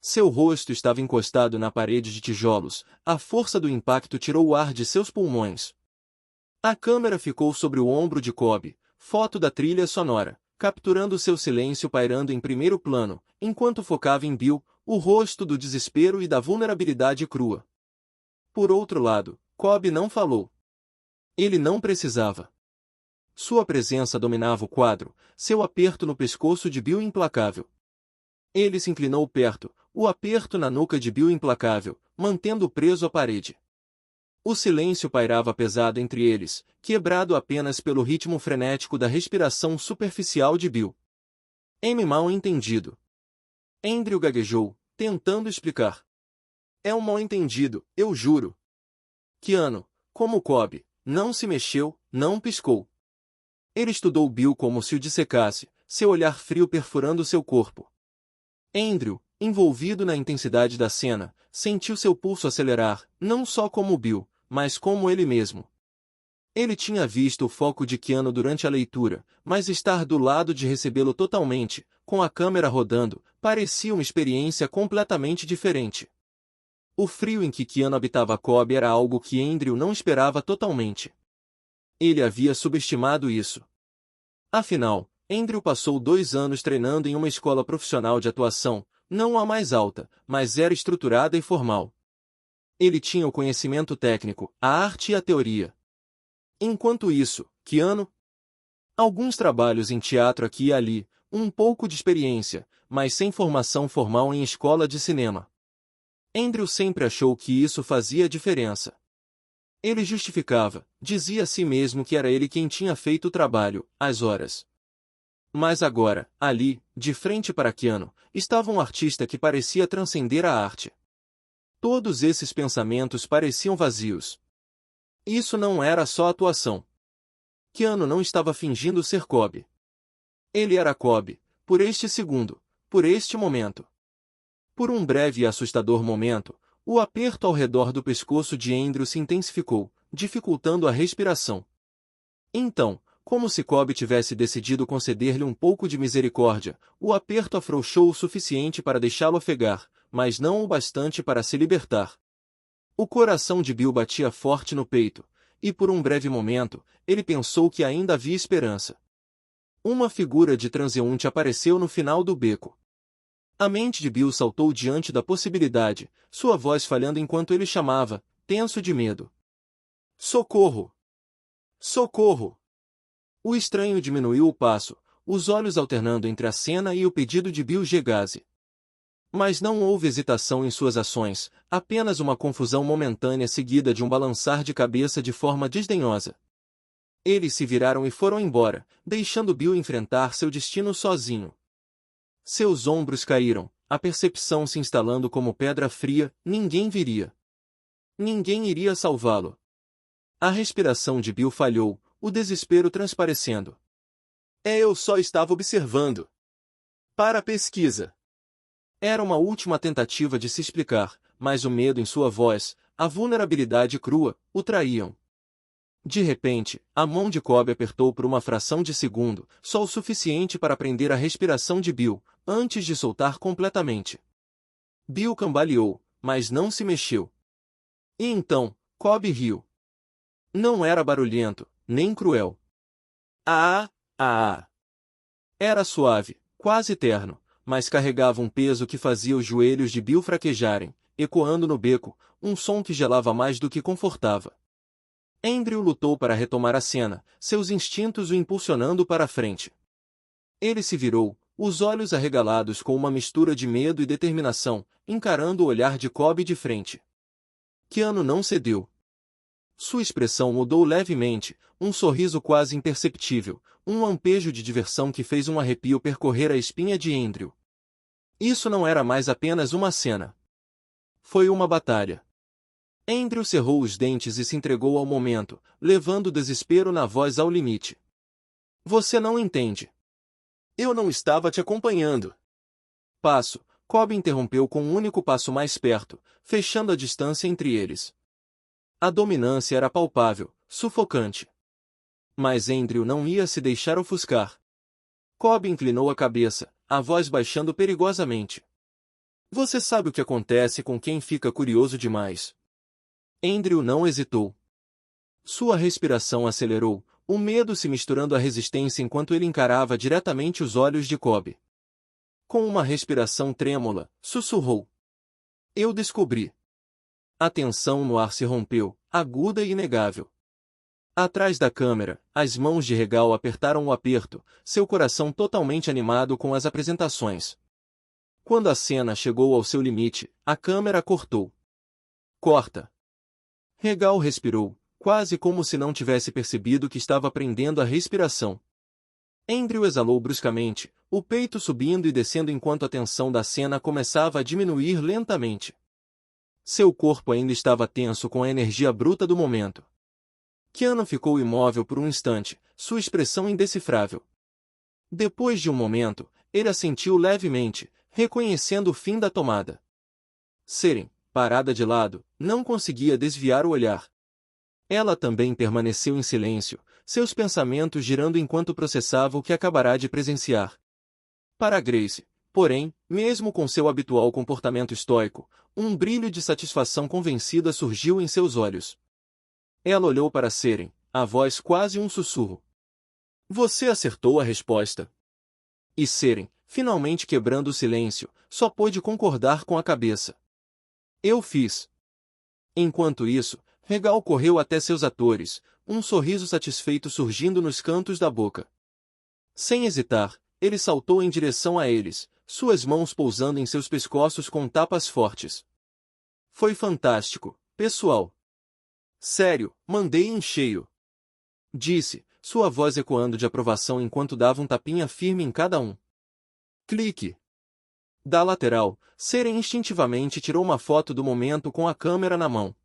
Seu rosto estava encostado na parede de tijolos, a força do impacto tirou o ar de seus pulmões. A câmera ficou sobre o ombro de Cobb, foto da trilha sonora, capturando seu silêncio pairando em primeiro plano, enquanto focava em Bill, o rosto do desespero e da vulnerabilidade crua. Por outro lado, Cobb não falou. Ele não precisava. Sua presença dominava o quadro, seu aperto no pescoço de Bill implacável. Ele se inclinou perto, o aperto na nuca de Bill implacável, mantendo-o preso à parede. O silêncio pairava pesado entre eles, quebrado apenas pelo ritmo frenético da respiração superficial de Bill. Mal entendido. Andrew gaguejou, tentando explicar. É um mal-entendido, eu juro. Keanu, como Cobb, não se mexeu, não piscou. Ele estudou Bill como se o dissecasse, seu olhar frio perfurando seu corpo. Andrew, envolvido na intensidade da cena, sentiu seu pulso acelerar, não só como Bill, mas como ele mesmo. Ele tinha visto o foco de Keanu durante a leitura, mas estar do lado de recebê-lo totalmente, com a câmera rodando, parecia uma experiência completamente diferente. O frio em que Keanu habitava Cobb era algo que Andrew não esperava totalmente. Ele havia subestimado isso. Afinal, Andrew passou 2 anos treinando em uma escola profissional de atuação, não a mais alta, mas era estruturada e formal. Ele tinha o conhecimento técnico, a arte e a teoria. Enquanto isso, Keanu? Alguns trabalhos em teatro aqui e ali, um pouco de experiência, mas sem formação formal em escola de cinema. Andrew sempre achou que isso fazia diferença. Ele justificava, dizia a si mesmo que era ele quem tinha feito o trabalho, as horas. Mas agora, ali, de frente para Keanu, estava um artista que parecia transcender a arte. Todos esses pensamentos pareciam vazios. Isso não era só atuação. Keanu não estava fingindo ser Cobb. Ele era Cobb, por este segundo, por este momento. Por um breve e assustador momento, O aperto ao redor do pescoço de Andrew se intensificou, dificultando a respiração. Então, como se Cobb tivesse decidido conceder-lhe um pouco de misericórdia, o aperto afrouxou o suficiente para deixá-lo ofegar, mas não o bastante para se libertar. O coração de Bill batia forte no peito, e por um breve momento, ele pensou que ainda havia esperança. Uma figura de transeunte apareceu no final do beco. A mente de Bill saltou diante da possibilidade, sua voz falhando enquanto ele chamava, tenso de medo. Socorro! Socorro! O estranho diminuiu o passo, os olhos alternando entre a cena e o pedido de Bill Gegazi. Mas não houve hesitação em suas ações, apenas uma confusão momentânea seguida de um balançar de cabeça de forma desdenhosa. Eles se viraram e foram embora, deixando Bill enfrentar seu destino sozinho. Seus ombros caíram, a percepção se instalando como pedra fria, ninguém viria. Ninguém iria salvá-lo. A respiração de Bill falhou, o desespero transparecendo. Eu só estava observando. Para a pesquisa. Era uma última tentativa de se explicar, mas o medo em sua voz, a vulnerabilidade crua, o traíam. De repente, a mão de Cobb apertou por uma fração de segundo, só o suficiente para prender a respiração de Bill, antes de soltar completamente. Bill cambaleou, mas não se mexeu. E então, Cobb riu. Não era barulhento, nem cruel. Ah, ah! Era suave, quase terno, mas carregava um peso que fazia os joelhos de Bill fraquejarem, ecoando no beco, um som que gelava mais do que confortava. Andrew lutou para retomar a cena, seus instintos o impulsionando para a frente. Ele se virou, os olhos arregalados com uma mistura de medo e determinação, encarando o olhar de Cobb de frente. Keanu não cedeu. Sua expressão mudou levemente, um sorriso quase imperceptível, um lampejo de diversão que fez um arrepio percorrer a espinha de Andrew. Isso não era mais apenas uma cena. Foi uma batalha. Andrew cerrou os dentes e se entregou ao momento, levando o desespero na voz ao limite. Você não entende. Eu não estava te acompanhando. Passo, Cobb interrompeu com um único passo mais perto, fechando a distância entre eles. A dominância era palpável, sufocante. Mas Andrew não ia se deixar ofuscar. Cobb inclinou a cabeça, a voz baixando perigosamente. Você sabe o que acontece com quem fica curioso demais. Andrew não hesitou. Sua respiração acelerou, o medo se misturando à resistência enquanto ele encarava diretamente os olhos de Cobb. Com uma respiração trêmula, sussurrou. Eu descobri. A tensão no ar se rompeu, aguda e inegável. Atrás da câmera, as mãos de Regal apertaram o aperto, seu coração totalmente animado com as apresentações. Quando a cena chegou ao seu limite, a câmera cortou. Corta. Regal respirou, quase como se não tivesse percebido que estava prendendo a respiração. Andrew exalou bruscamente, o peito subindo e descendo enquanto a tensão da cena começava a diminuir lentamente. Seu corpo ainda estava tenso com a energia bruta do momento. Keanu ficou imóvel por um instante, sua expressão indecifrável. Depois de um momento, ele assentiu levemente, reconhecendo o fim da tomada. Seren, parada de lado, não conseguia desviar o olhar. Ela também permaneceu em silêncio, seus pensamentos girando enquanto processava o que acabará de presenciar. Para Grace, porém, mesmo com seu habitual comportamento estoico, um brilho de satisfação convencida surgiu em seus olhos. Ela olhou para Seren, a voz quase um sussurro. Você acertou a resposta. E Seren, finalmente quebrando o silêncio, só pôde concordar com a cabeça. Eu fiz. Enquanto isso, Regal correu até seus atores, um sorriso satisfeito surgindo nos cantos da boca. Sem hesitar, ele saltou em direção a eles, suas mãos pousando em seus pescoços com tapas fortes. Foi fantástico, pessoal. Sério, mandei em cheio. Disse, sua voz ecoando de aprovação enquanto dava um tapinha firme em cada um. Clique. Da lateral, Seren instintivamente tirou uma foto do momento com a câmera na mão.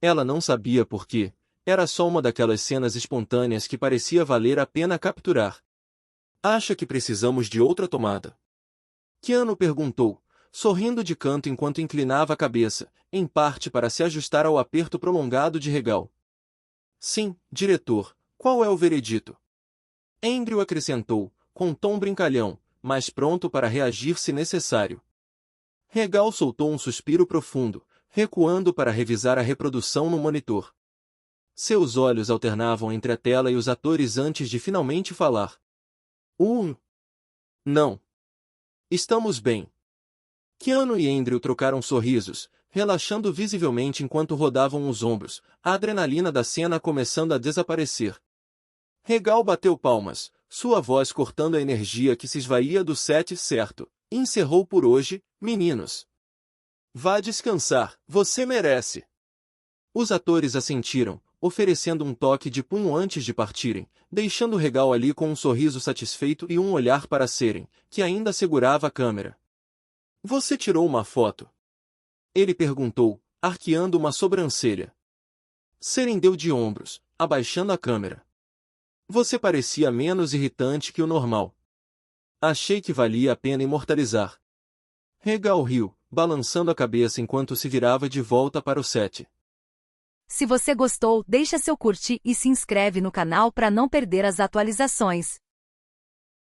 Ela não sabia por quê, era só uma daquelas cenas espontâneas que parecia valer a pena capturar. Acha que precisamos de outra tomada? Keanu perguntou, sorrindo de canto enquanto inclinava a cabeça, em parte para se ajustar ao aperto prolongado de Regal. Sim, diretor, qual é o veredito? Andrew acrescentou, com tom brincalhão, mas pronto para reagir se necessário. Regal soltou um suspiro profundo, recuando para revisar a reprodução no monitor. Seus olhos alternavam entre a tela e os atores antes de finalmente falar. Não. Estamos bem. Keanu e Andrew trocaram sorrisos, relaxando visivelmente enquanto rodavam os ombros, a adrenalina da cena começando a desaparecer. Regal bateu palmas, sua voz cortando a energia que se esvaía do set. Certo, encerrou por hoje, meninos. Vá descansar, você merece. Os atores assentiram, oferecendo um toque de punho antes de partirem, deixando Regal ali com um sorriso satisfeito e um olhar para Seren, que ainda segurava a câmera. Você tirou uma foto? Ele perguntou, arqueando uma sobrancelha. Seren deu de ombros, abaixando a câmera. Você parecia menos irritante que o normal. Achei que valia a pena imortalizar. Regal riu, balançando a cabeça enquanto se virava de volta para o set. Se você gostou, deixa seu curtir e se inscreve no canal para não perder as atualizações.